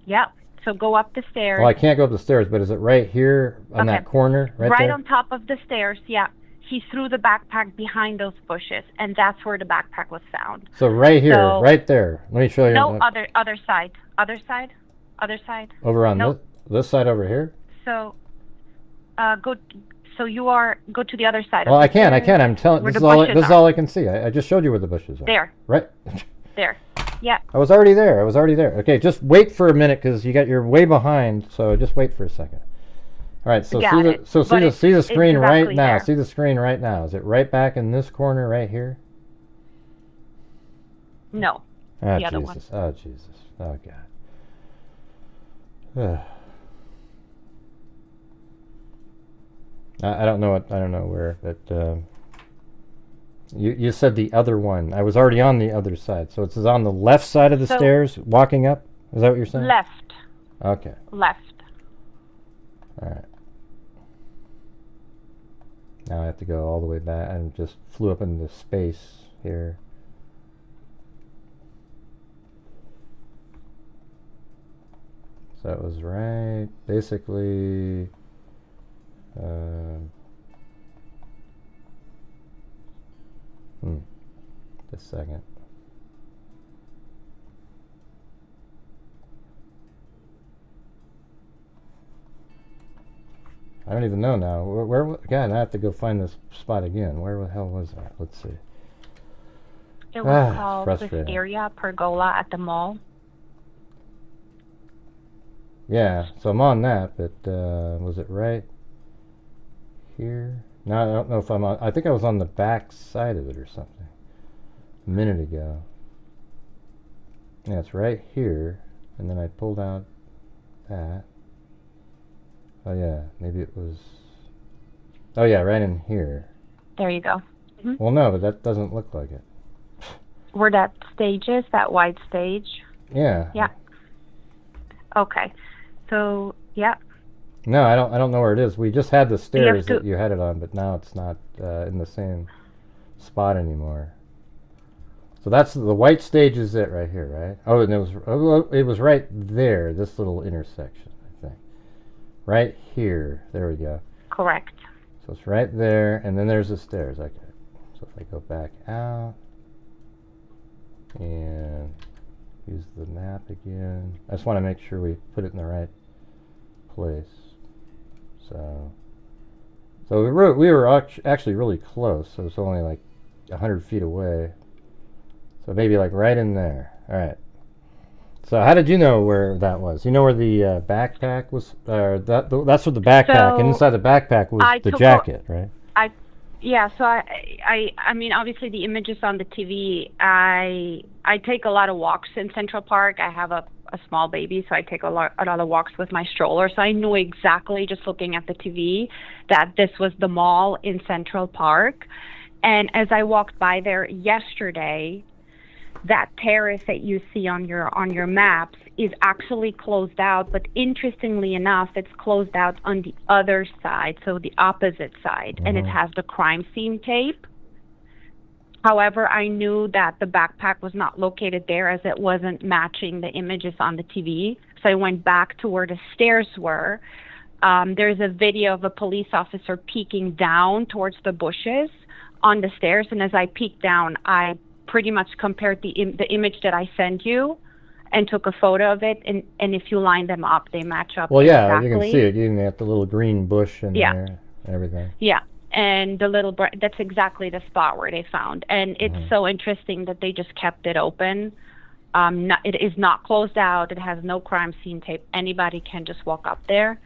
Yep, so go up the stairs. Well, I can't go up the stairs, but is it right here on that corner? Right there? On top of the stairs, yeah. He threw the backpack behind those bushes, and that's where the backpack was found. So right here, right there. Let me show you. No, other side. Over on this side over here? So, go to the other side. Well, I can. I'm telling. This is all I can see. I just showed you where the bushes are. There. Right. There. Yeah. I was already there. Okay, just wait for a minute because you're way behind. So just wait for a second. All right. So see the screen right now. See the screen right now. Is it right back in this corner right here? No. Oh, the other Jesus. one. Oh, Jesus. Oh, God. I don't know where, but you said the other one. I was already on the other side, so it's on the left side of the stairs, walking up. Is that what you're saying? Left. Okay. Left. All right. Now I have to go all the way back. I just flew up into space here. So it was right, basically. Just a second. I don't even know now. Where God, I have to go find this spot again. Where the hell was that? Let's see. It was called Wisteria Pergola at the Mall. Yeah, so I'm on that, but was it right here? No, I don't know if I'm on. I think I was on the back side of it or something a minute ago. Yeah, it's right here, and then I pulled out that. Oh yeah, maybe it was. Oh yeah, right in here. There you go. Well, no, but that doesn't look like it. Where that stage is, that wide stage? Yeah. Yeah. Okay. So, yeah. No, I don't know where it is. We just had the stairs that you had it on, but now it's not in the same spot anymore. So that's the white stage is it right here, right? Oh, and it was right there, this little intersection, I think. Right here. There we go. Correct. So it's right there, and then there's the stairs. Okay. So if I go back out, And use the map again. I just want to make sure we put it in the right place. So we were actually really close. So it's only like 100 feet away. So maybe like right in there. All right. So how did you know where that was? You know where the backpack was? That's where the backpack, and inside the backpack was the jacket, right? Yeah, so I mean, obviously the images on the TV, I take a lot of walks in Central Park. I have a small baby, so I take a lot of walks with my stroller. So I knew exactly, just looking at the TV, that this was the mall in Central Park. And as I walked by there yesterday, that terrace that you see on your maps is actually closed out, but interestingly enough, it's closed out on the other side, so the opposite side, and it has the crime scene tape. However, I knew that the backpack was not located there, as it wasn't matching the images on the TV. So I went back to where the stairs were. There's a video of a police officer peeking down towards the bushes on the stairs, and as I peeked down, I pretty much compared the image that I sent you and took a photo of it, and if you line them up, they match up. Well, yeah, exactly. You can see it. You can get the little green bush in there and everything. Yeah, and the little that's exactly the spot where they found. And it's so interesting that they just kept it open. It is not closed out. It has no crime scene tape. Anybody can just walk up there.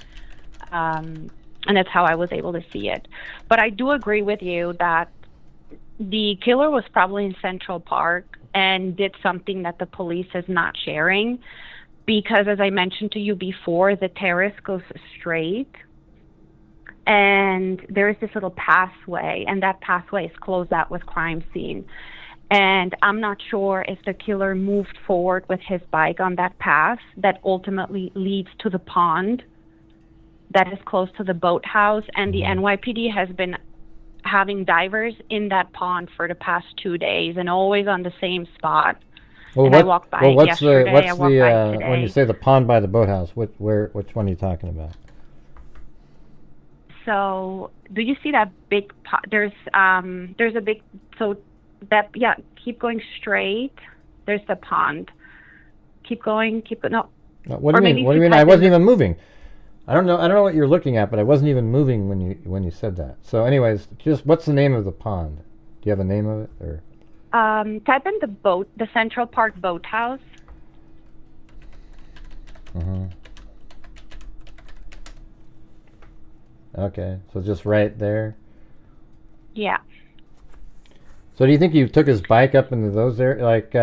And that's how I was able to see it. But I do agree with you that the killer was probably in Central Park and did something that the police is not sharing, because as I mentioned to you before, the terrace goes straight and there is this little pathway, and that pathway is closed out with crime scene. And I'm not sure if the killer moved forward with his bike on that path that ultimately leads to the pond that is close to the boathouse, and the NYPD has been having divers in that pond for the past 2 days, and always on the same spot. Well, and I walked by it yesterday. I walked by it today. When you say the pond by the boathouse, which one are you talking about? So, do you see that big pond? There's a big, so that, keep going straight. There's the pond. Keep going, no. What do you mean? What do you mean? I wasn't even moving. I don't know what you're looking at, but I wasn't even moving when you said that. So, anyways, just what's the name of the pond? Do you have a name of it, or? Type in the Central Park Boathouse. Okay, so just right there. Yeah. So, do you think he took his bike up into those areas? Like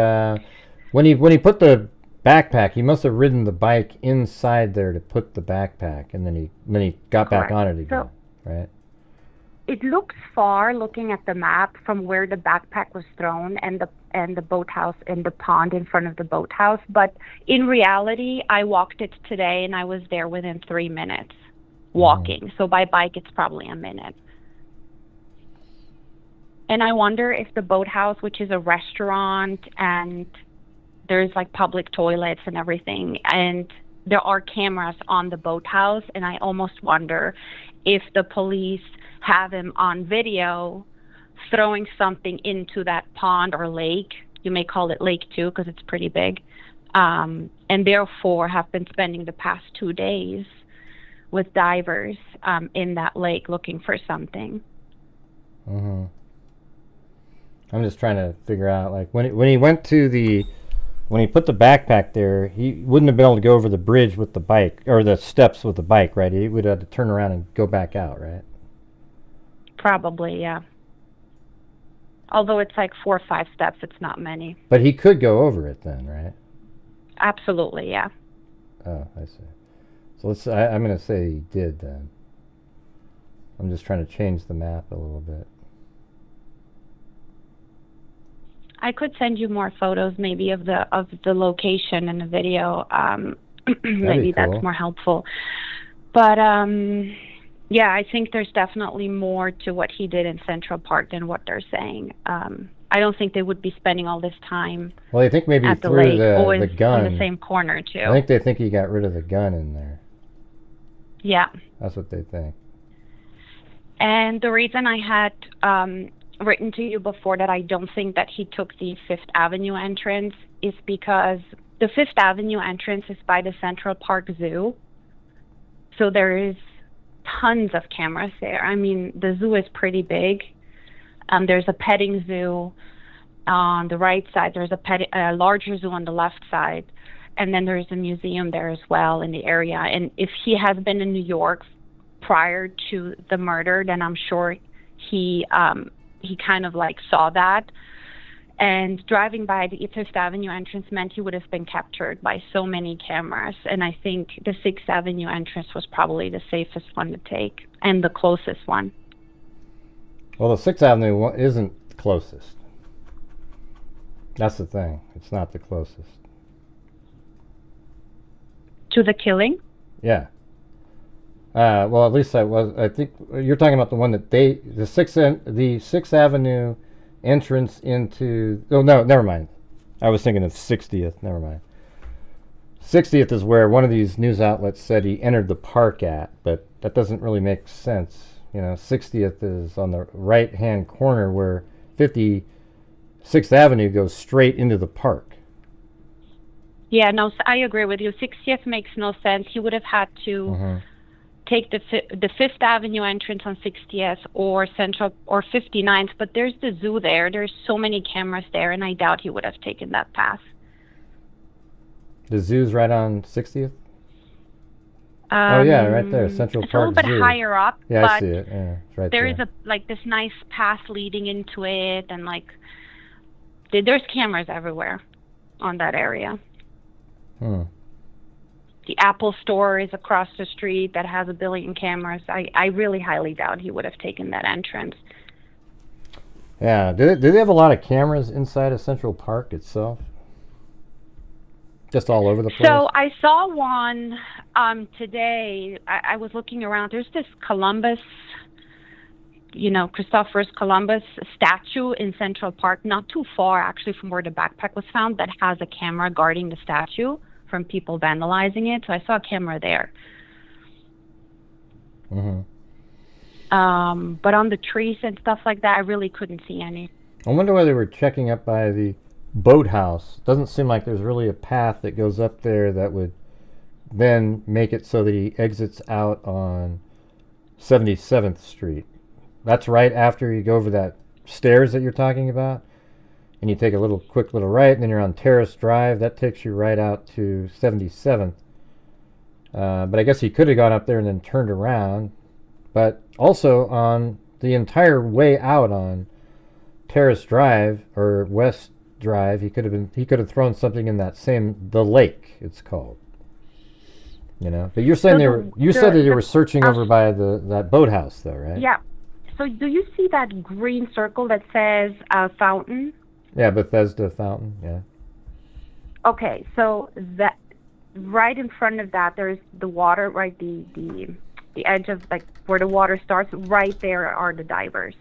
when he put the backpack, he must have ridden the bike inside there to put the backpack, and then he got back on it again, right? It looks far, looking at the map, from where the backpack was thrown and the boathouse and the pond in front of the boathouse. But in reality, I walked it today, and I was there within 3 minutes walking. So by bike, it's probably a minute. And I wonder if the boathouse, which is a restaurant, and there's like public toilets and everything, and there are cameras on the boathouse, and I almost wonder if the police have him on video throwing something into that pond or lake. You may call it lake too, because it's pretty big, and therefore have been spending the past 2 days with divers in that lake looking for something. I'm just trying to figure out, like, when he put the backpack there, he wouldn't have been able to go over the bridge with the bike, or the steps with the bike, right? He would have to turn around and go back out, right? Probably, yeah. Although it's like 4 or 5 steps, it's not many. But he could go over it then, right? Absolutely, yeah. Oh, I see. So I'm going to say he did then. I'm just trying to change the map a little bit. I could send you more photos, maybe of the location in the video. Maybe cool. That's more helpful. But yeah, I think there's definitely more to what he did in Central Park than what they're saying. I don't think they would be spending all this time. Well, I think maybe at the threw lake, the gun in the same corner too. I think they think he got rid of the gun in there. Yeah. That's what they think. And the reason I had written to you before that I don't think that he took the Fifth Avenue entrance is because the Fifth Avenue entrance is by the Central Park Zoo. So there is tons of cameras there. I mean, the zoo is pretty big. There's a petting zoo on the right side. There's a larger zoo on the left side. And then there's a museum there as well in the area. And if he has been in New York prior to the murder, then I'm sure he kind of like saw that. And driving by the Fifth Avenue entrance meant he would have been captured by so many cameras. And I think the Sixth Avenue entrance was probably the safest one to take and the closest one. Well, the Sixth Avenue one isn't the closest. That's the thing. It's not the closest. To the killing? Yeah. Well, at least I think you're talking about the one that the Sixth Avenue entrance into. Oh no, never mind. I was thinking of 60th. Never mind. 60th is where one of these news outlets said he entered the park at, but that doesn't really make sense. 60th is on the right-hand corner where 56th Avenue goes straight into the park. Yeah, no, I agree with you. 60th makes no sense. He would have had to take the Fifth Avenue entrance on 60th or Central or 59th, but there's the zoo there. There's so many cameras there, and I doubt he would have taken that path. The zoo's right on 60th? Oh yeah, right there, Central Park Zoo. It's a little bit higher up. Yeah, but I see it. Yeah, it's right there. There is this nice path leading into it, and there's cameras everywhere on that area. The Apple store is across the street that has 1 billion cameras. I really highly doubt he would have taken that entrance. Yeah, do they have a lot of cameras inside of Central Park itself? Just all over the place? So I saw one today. I was looking around. There's this Columbus, Christopher's Columbus statue in Central Park, not too far actually from where the backpack was found, that has a camera guarding the statue from people vandalizing it. So I saw a camera there. But on the trees and stuff like that, I really couldn't see any. I wonder why they were checking up by the boathouse. Doesn't seem like there's really a path that goes up there that would then make it so that he exits out on 77th Street. That's right after you go over that stairs that you're talking about, and you take a quick little right, and then you're on Terrace Drive. That takes you right out to 77th. But I guess he could have gone up there and then turned around. But also on the entire way out on Terrace Drive or West Drive, he could have thrown something in the lake, it's called. But you're saying said that they were searching over by that boathouse though, right? Yeah. So do you see that green circle that says fountain? Yeah, Bethesda Fountain, yeah. Okay, so that right in front of that there's the water, right, the edge of where the water starts, right there are the divers.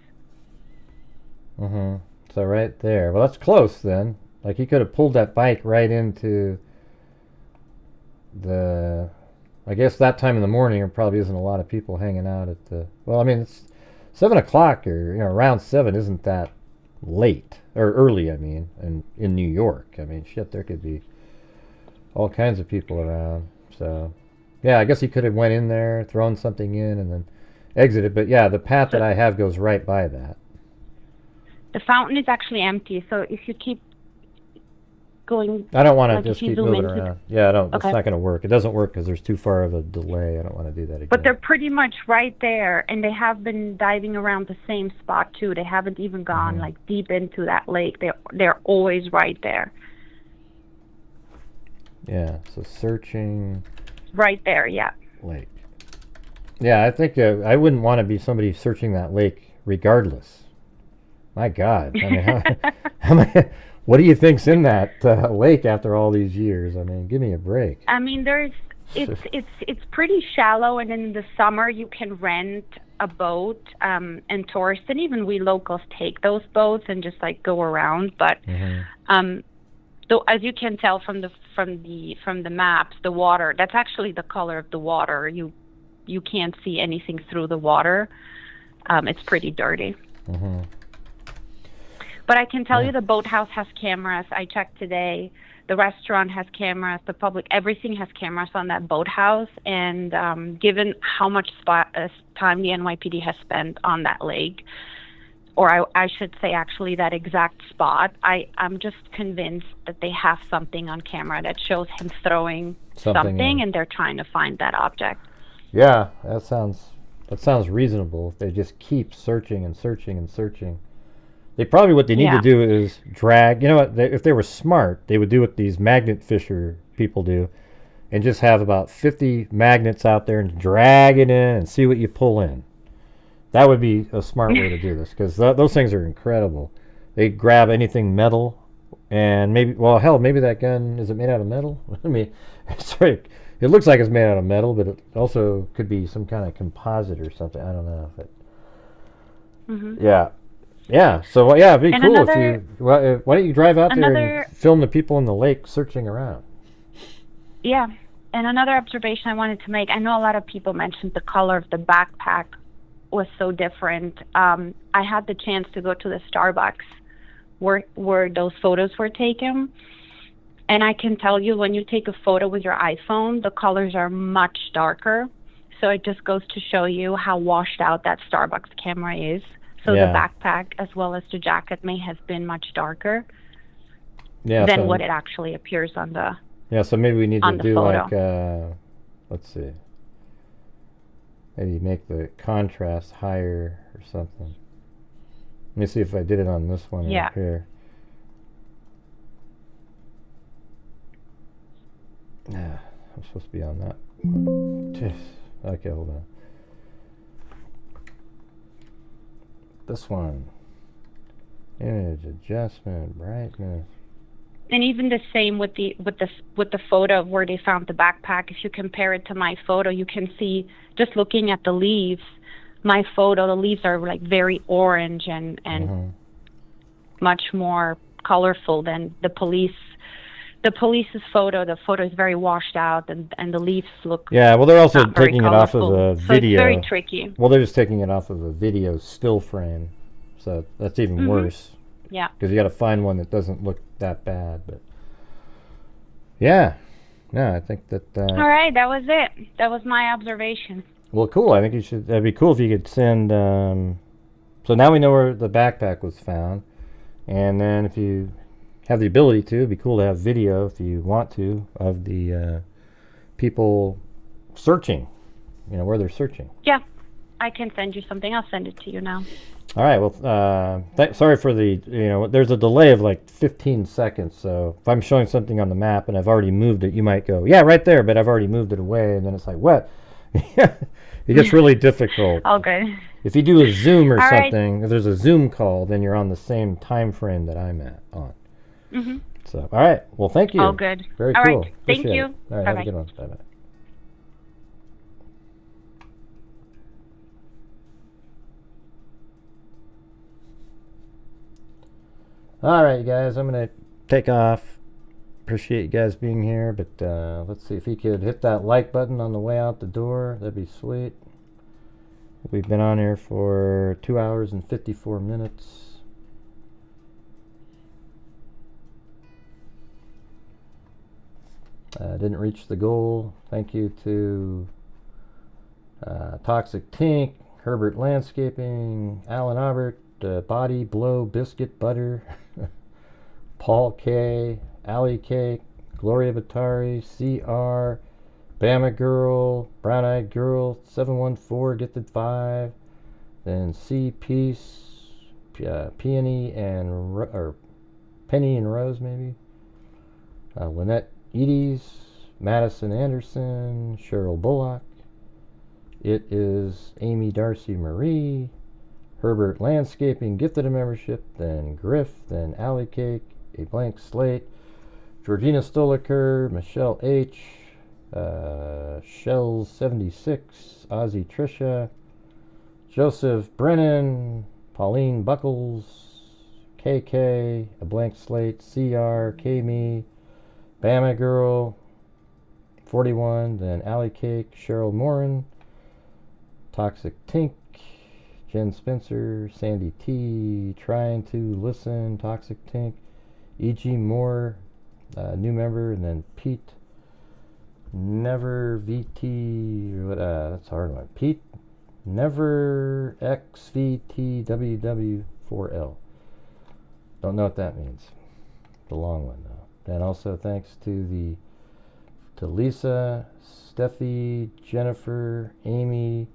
So right there. Well, that's close then. He could have pulled that bike right into I guess that time in the morning there probably isn't a lot of people hanging out at it's 7 o'clock or around 7 isn't that late or early, in New York. Shit, there could be all kinds of people around. So yeah, I guess he could have went in there, thrown something in, and then exited. But yeah, the path that I have goes right by that. The fountain is actually empty, so if you keep going, I don't want to just keep moving around. Yeah, I don't. Okay. It's not going to work. It doesn't work because there's too far of a delay. I don't want to do that again. But they're pretty much right there, and they have been diving around the same spot too. They haven't even gone deep into that lake. They're always right there. Yeah. So searching. Right there. Yeah. Lake. Yeah, I think I wouldn't want to be somebody searching that lake regardless. My God. What do you think's in that lake after all these years? Give me a break. It's pretty shallow, and in the summer you can rent a boat, and tourists and even we locals take those boats and just go around. But though, as you can tell from the maps, the water, that's actually the color of the water. You can't see anything through the water. It's pretty dirty. But I can tell you the boathouse has cameras. I checked today. The restaurant has cameras. The public, everything has cameras on that boathouse. And given how much time the NYPD has spent on that lake, or I should say actually that exact spot, I'm just convinced that they have something on camera that shows him throwing something and they're trying to find that object. Yeah, that sounds reasonable. If they just keep searching and searching and searching. They probably, what they need to do is drag, you know what, if they were smart, they would do what these magnet fisher people do and just have about 50 magnets out there and drag it in and see what you pull in. That would be a smart way to do this, because those things are incredible. They grab anything metal, and maybe that gun, is it made out of metal? I mean, it looks like it's made out of metal, but it also could be some kind of composite or something. I don't know. But yeah. So it'd be cool if you. Why don't you drive out there and film the people in the lake searching around? Yeah, and another observation I wanted to make. I know a lot of people mentioned the color of the backpack was so different. I had the chance to go to the Starbucks where those photos were taken, and I can tell you, when you take a photo with your iPhone, the colors are much darker. So it just goes to show you how washed out that Starbucks camera is. So the backpack as well as the jacket may have been much darker than what it actually appears on the so maybe we need to do photo. Like let's see, maybe make the contrast higher or something. Let me see if I did it on this one up here. Yeah, I'm supposed to be on that one. Okay, hold on. This one. Image adjustment, brightness. And even the same with the photo of where they found the backpack. If you compare it to my photo, you can see, just looking at the leaves, my photo, the leaves are like very orange and much more colorful than the police. The police's photo, the photo is very washed out, and the leaves look. Yeah, well, they're also taking it off of a video. So it's very tricky. Well, they're just taking it off of a video still frame, so that's even worse. Yeah. Because you got to find one that doesn't look that bad, but I think that. All right, that was it. That was my observation. Well, cool. I think you should. That'd be cool if you could send. So now we know where the backpack was found, and then if you have the ability to, it'd be cool to have video if you want to of the people searching. You know where they're searching. Yeah, I can send you something. I'll send it to you now. All right. Well, sorry for the. There's a delay of like 15 seconds. So if I'm showing something on the map and I've already moved it, you might go, yeah, right there, but I've already moved it away, and then it's like, what? It gets really difficult. All good. If you do a Zoom or all something, if there's a Zoom call, then you're on the same time frame that I'm on. Mm-hmm. So, all right. Well, thank you. All good. Very all cool. Right. Thank Appreciate you. It. All right. Bye-bye. Have a good one. Bye-bye. All right, you guys. I'm going to take off. Appreciate you guys being here, but let's see if you could hit that like button on the way out the door. That'd be sweet. We've been on here for 2 hours and 54 minutes. Didn't reach the goal. Thank you to Toxic Tink, Herbert Landscaping, Alan Albert, Body Blow Biscuit Butter, Paul K, Alley Cake, Gloria Batari, CR, Bama Girl, Brown Eyed Girl, 714 Gifted 5, then C Peace, Peony and Penny and Rose maybe, Lynette Eades, Madison Anderson, Cheryl Bullock. It is Amy Darcy Marie, Herbert Landscaping gifted a membership, then Griff, then Alley Cake, A Blank Slate, Georgina Stoliker, Michelle H, Shells 76, Ozzy Trisha, Joseph Brennan, Pauline Buckles, KK, A Blank Slate, CR, K-Me, Bama Girl, 41, then Alley Cake, Cheryl Morin, Toxic Tink, Jen Spencer, Sandy T, Trying to Listen, Toxic Tank, E.G. Moore, new member, and then Pete, Never VT, that's a hard one. Pete, Never XVTWW4L. Don't know what that means. The long one though. And also thanks to Lisa, Steffi, Jennifer, Amy,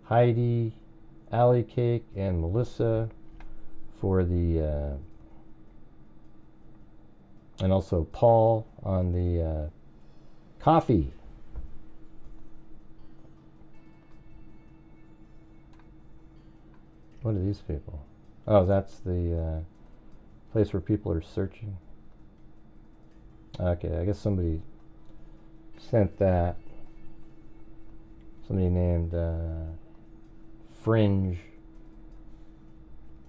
Heidi, Allie Cake, and Melissa for the and also Paul on the coffee. What are these people? Oh, that's the place where people are searching. Okay, I guess somebody sent that. Somebody named Fringe.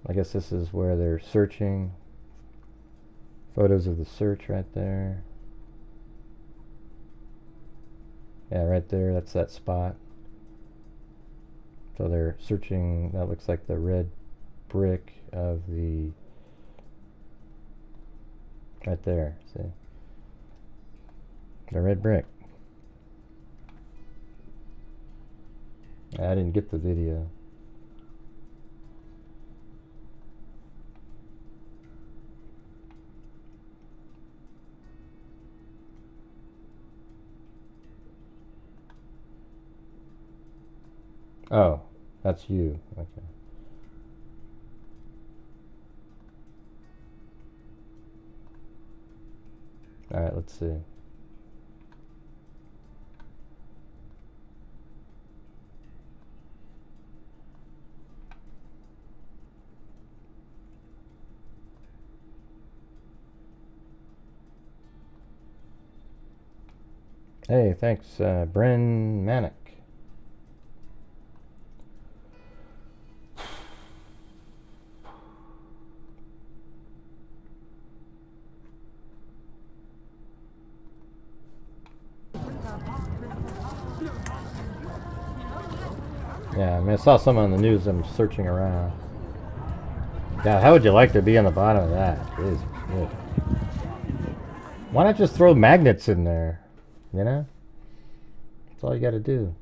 I guess this is where they're searching. Photos of the search right there. Yeah, right there, that's that spot. So they're searching, that looks like the red brick of the, right there, see? The red brick. I didn't get the video. Oh, that's you. Okay. All right, let's see. Hey, thanks, Bren Manick. Yeah, I mean, I saw some on the news. I'm searching around. God, how would you like to be on the bottom of that? Jesus, good. Why not just throw magnets in there? You know? That's all you got to do.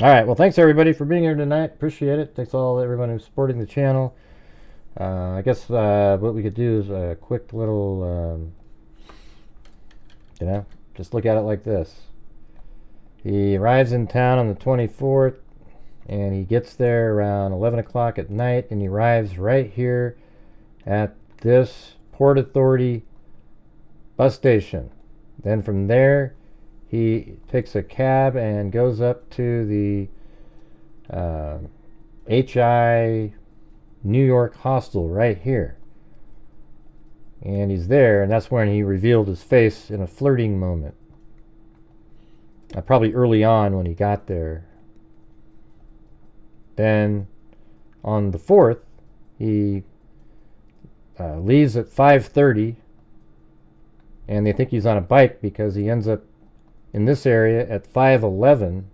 All right. Well, thanks everybody for being here tonight. Appreciate it. Thanks all everyone who's supporting the channel. I guess what we could do is a quick little, you know, just look at it like this. He arrives in town on the 24th, and he gets there around 11 o'clock at night, and he arrives right here at this Port Authority bus station. Then from there, he takes a cab and goes up to the HI New York hostel right here. And he's there, and that's when he revealed his face in a flirting moment. Probably early on when he got there. Then on the 4th, he leaves at 5:30, and they think he's on a bike because he ends up in this area at 5:11,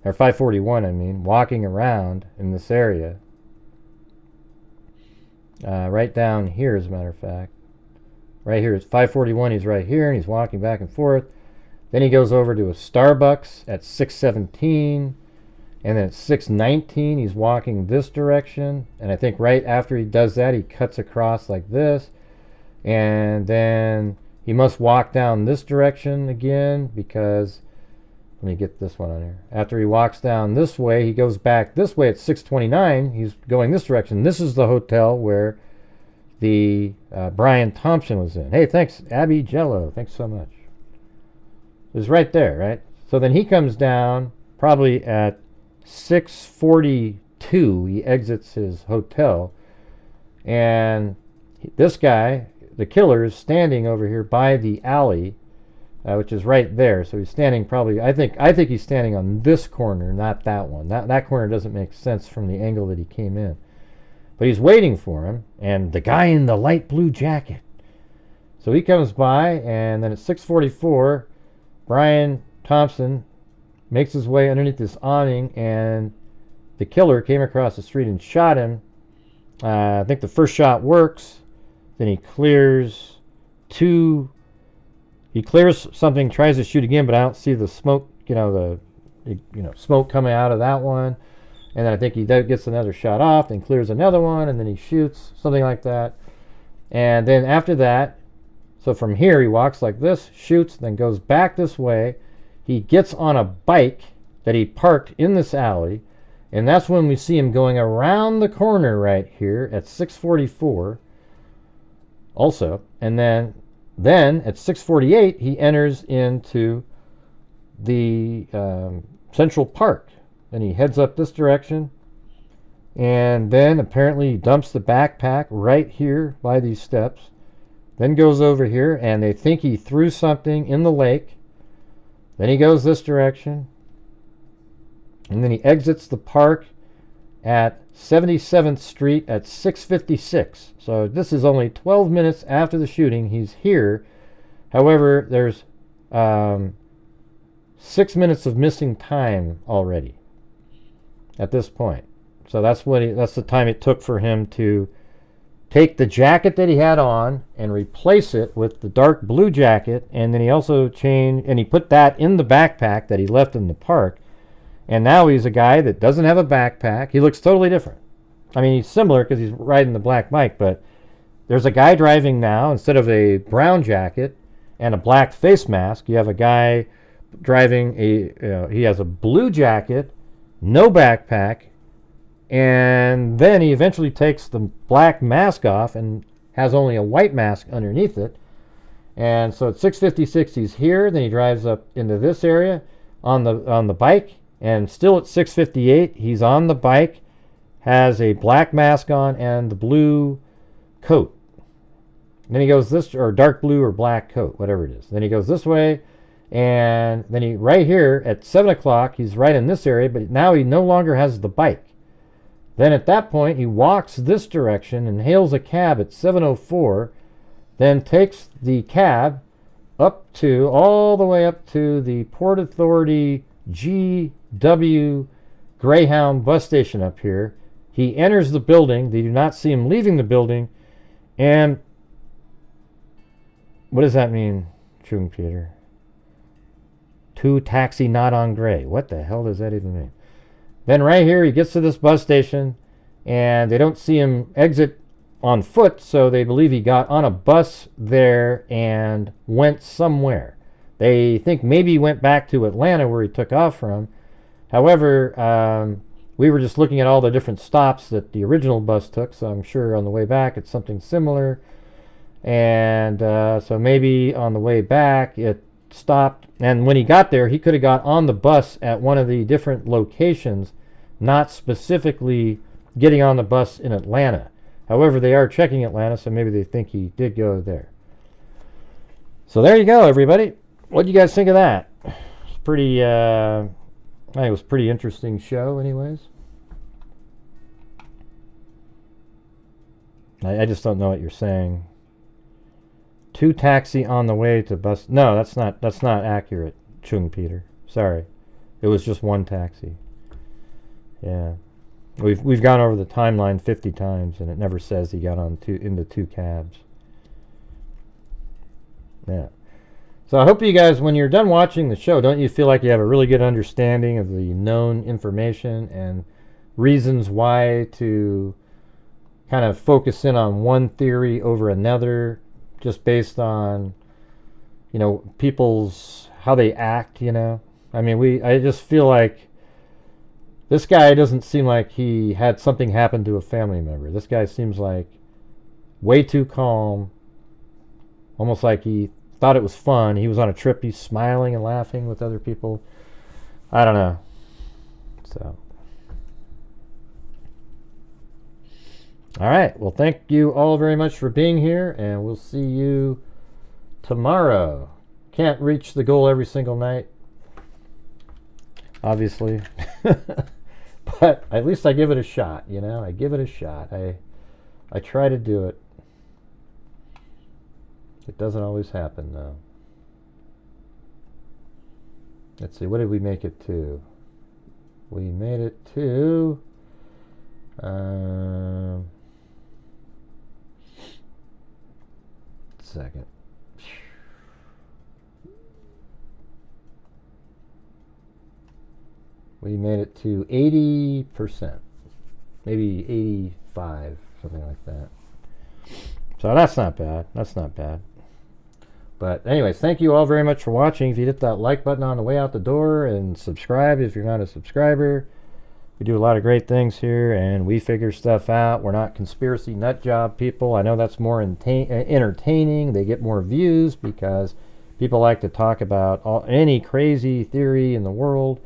or 5:41, I mean, walking around in this area. Right down here, as a matter of fact. Right here, it's 5:41, he's right here, and he's walking back and forth. Then he goes over to a Starbucks at 6:17, and then at 6:19, he's walking this direction. And I think right after he does that, he cuts across like this. And then he must walk down this direction again because, let me get this one on here. After he walks down this way, he goes back this way at 6:29. He's going this direction. This is the hotel where the Brian Thompson was in. Hey, thanks, Abby Jello. Thanks so much. It was right there, right? So then he comes down probably at 6:42. He exits his hotel. And this guy, the killer, is standing over here by the alley, which is right there. So he's standing probably, I think he's standing on this corner, not that one. That corner doesn't make sense from the angle that he came in. But he's waiting for him, and the guy in the light blue jacket. So he comes by, and then at 6:44, Brian Thompson makes his way underneath this awning, and the killer came across the street and shot him. I think the first shot works. Then he clears something, tries to shoot again, but I don't see the smoke, smoke coming out of that one. And then I think he gets another shot off, then clears another one, and then he shoots, something like that. And then after that, so from here he walks like this, shoots, then goes back this way. He gets on a bike that he parked in this alley, and that's when we see him going around the corner right here at 6:44 also. And then at 6:48 he enters into the Central Park. Then he heads up this direction, and then apparently he dumps the backpack right here by these steps, then goes over here, and they think he threw something in the lake. Then he goes this direction, and then he exits the park at 77th Street at 6:56. So this is only 12 minutes after the shooting. He's here. However, there's 6 minutes of missing time already at this point. So that's the time it took for him to take the jacket that he had on and replace it with the dark blue jacket, and then he also he put that in the backpack that he left in the park. And now he's a guy that doesn't have a backpack. He looks totally different. I mean, he's similar because he's riding the black bike, but there's a guy driving now. Instead of a brown jacket and a black face mask, you have a guy driving he has a blue jacket, no backpack, and then he eventually takes the black mask off and has only a white mask underneath it. And so at 6:56 he's here. Then he drives up into this area on the bike, and still at 6:58 he's on the bike, has a black mask on and the blue coat. And then he goes this, or dark blue or black coat, whatever it is. Then he goes this way, and then he right here at 7 o'clock he's right in this area, but now he no longer has the bike. Then at that point he walks this direction and hails a cab at 7:04, then takes the cab all the way up to the Port Authority GW Greyhound bus station up here. He enters the building. They do not see him leaving the building. And what does that mean, Schumpeter? To taxi not on gray. What the hell does that even mean? Then right here he gets to this bus station, and they don't see him exit on foot, so they believe he got on a bus there and went somewhere. They think maybe he went back to Atlanta where he took off from. However, we were just looking at all the different stops that the original bus took, so I'm sure on the way back it's something similar. And so maybe on the way back it stopped, and when he got there he could have got on the bus at one of the different locations, not specifically getting on the bus in Atlanta. However, they are checking Atlanta, so maybe they think he did go there. So there you go, everybody. What do you guys think of that? It's pretty I think it was a pretty interesting show anyways. I just don't know what you're saying. Two taxi on the way to bus. No, that's not accurate, Chung Peter. Sorry. It was just one taxi. Yeah. We've gone over the timeline 50 times and it never says he got on into two cabs. Yeah. So I hope you guys, when you're done watching the show, don't you feel like you have a really good understanding of the known information and reasons why to kind of focus in on one theory over another, just based on, people's, how they act, I mean, I just feel like this guy doesn't seem like he had something happen to a family member. This guy seems like way too calm, almost like he thought it was fun. He was on a trip. He's smiling and laughing with other people. I don't know. So, all right. Well, thank you all very much for being here, and we'll see you tomorrow. Can't reach the goal every single night, obviously. But at least I give it a shot, I give it a shot. I try to do it. It doesn't always happen, though. Let's see, what did we make it to? We made it to... second. We made it to 80%. Maybe 85, something like that. So that's not bad. That's not bad. But anyways, thank you all very much for watching. If you hit that like button on the way out the door, and subscribe if you're not a subscriber. We do a lot of great things here, and we figure stuff out. We're not conspiracy nut job people. I know that's more entertaining. They get more views because people like to talk about any crazy theory in the world.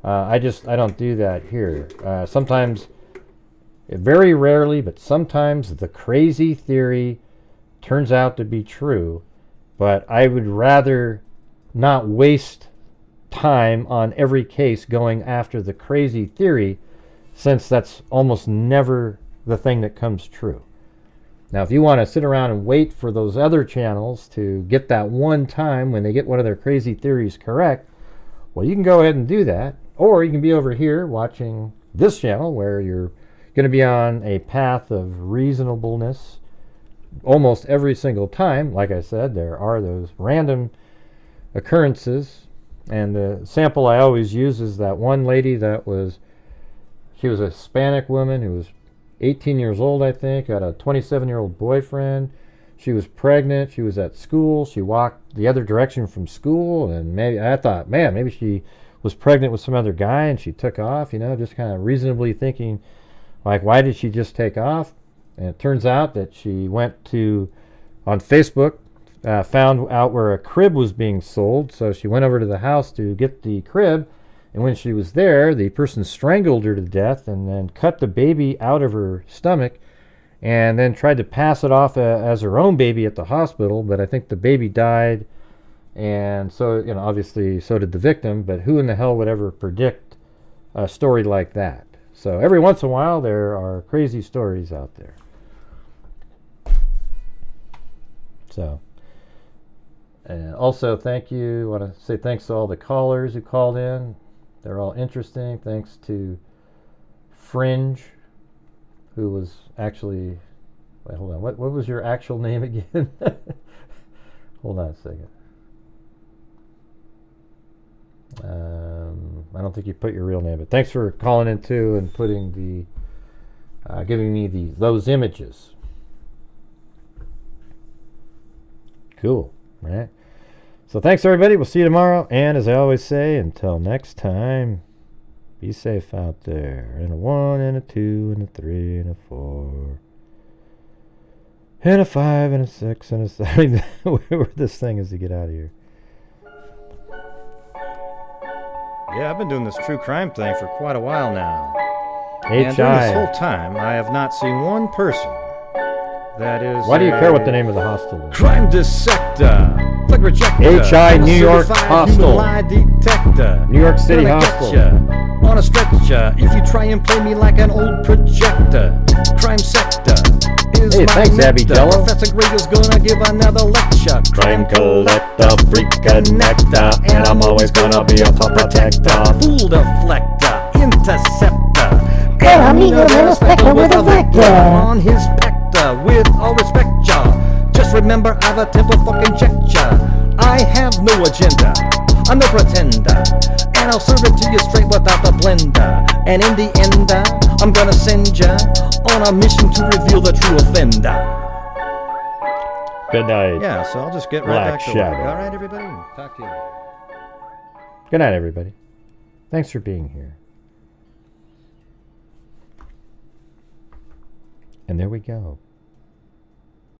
I don't do that here. Sometimes, very rarely, but sometimes the crazy theory turns out to be true. But I would rather not waste time on every case going after the crazy theory, since that's almost never the thing that comes true. Now, if you want to sit around and wait for those other channels to get that one time when they get one of their crazy theories correct, well, you can go ahead and do that. Or you can be over here watching this channel where you're going to be on a path of reasonableness almost every single time. Like I said, there are those random occurrences. And the sample I always use is that one lady she was a Hispanic woman who was 18 years old, I think, had a 27-year-old boyfriend. She was pregnant. She was at school. She walked the other direction from school, and I thought, man, maybe she was pregnant with some other guy and she took off, just kind of reasonably thinking, like, why did she just take off? And it turns out that she went on Facebook, found out where a crib was being sold, so she went over to the house to get the crib, and when she was there, the person strangled her to death and then cut the baby out of her stomach and then tried to pass it off as her own baby at the hospital, but I think the baby died, and so, obviously so did the victim, but who in the hell would ever predict a story like that? So every once in a while, there are crazy stories out there. So... also, thank you. I want to say thanks to all the callers who called in. They're all interesting. Thanks to Fringe, who was actually... Wait, hold on. What was your actual name again? Hold on a second. I don't think you put your real name, but thanks for calling in too and putting giving me those images. Cool, right? So thanks, everybody. We'll see you tomorrow. And as I always say, until next time, be safe out there. And a 1, and a 2, and a 3, and a 4, and a 5, and a 6, and a 7. Where this thing is to get out of here. Yeah, I've been doing this true crime thing for quite a while now. And during this whole time, I have not seen one person that is... Why do you care what the name of the hostel is? Crime dissector. Plug rejector. HI New York Hostel. New York City Hostel. On a stretcher, if you try and play me like an old projector. Crime sector is my thanks, Abby Jello. Professor Gregor's gonna give another lecture. Crime collector, freak connector, and I'm always gonna be a top protector. Fool deflector, interceptor. Girl, I'm eating a spectre with a vector. On his pector, with all respect, y'all. Just remember, I've a temple fucking check ya. I have no agenda, I'm no pretender, and I'll serve it to you straight without the blender. And in the end, I'm gonna send ya on a mission to reveal the true offender. Good night. Yeah, so I'll just get right back to work. All right, everybody? Talk to you later. Good night, everybody. Thanks for being here. And there we go.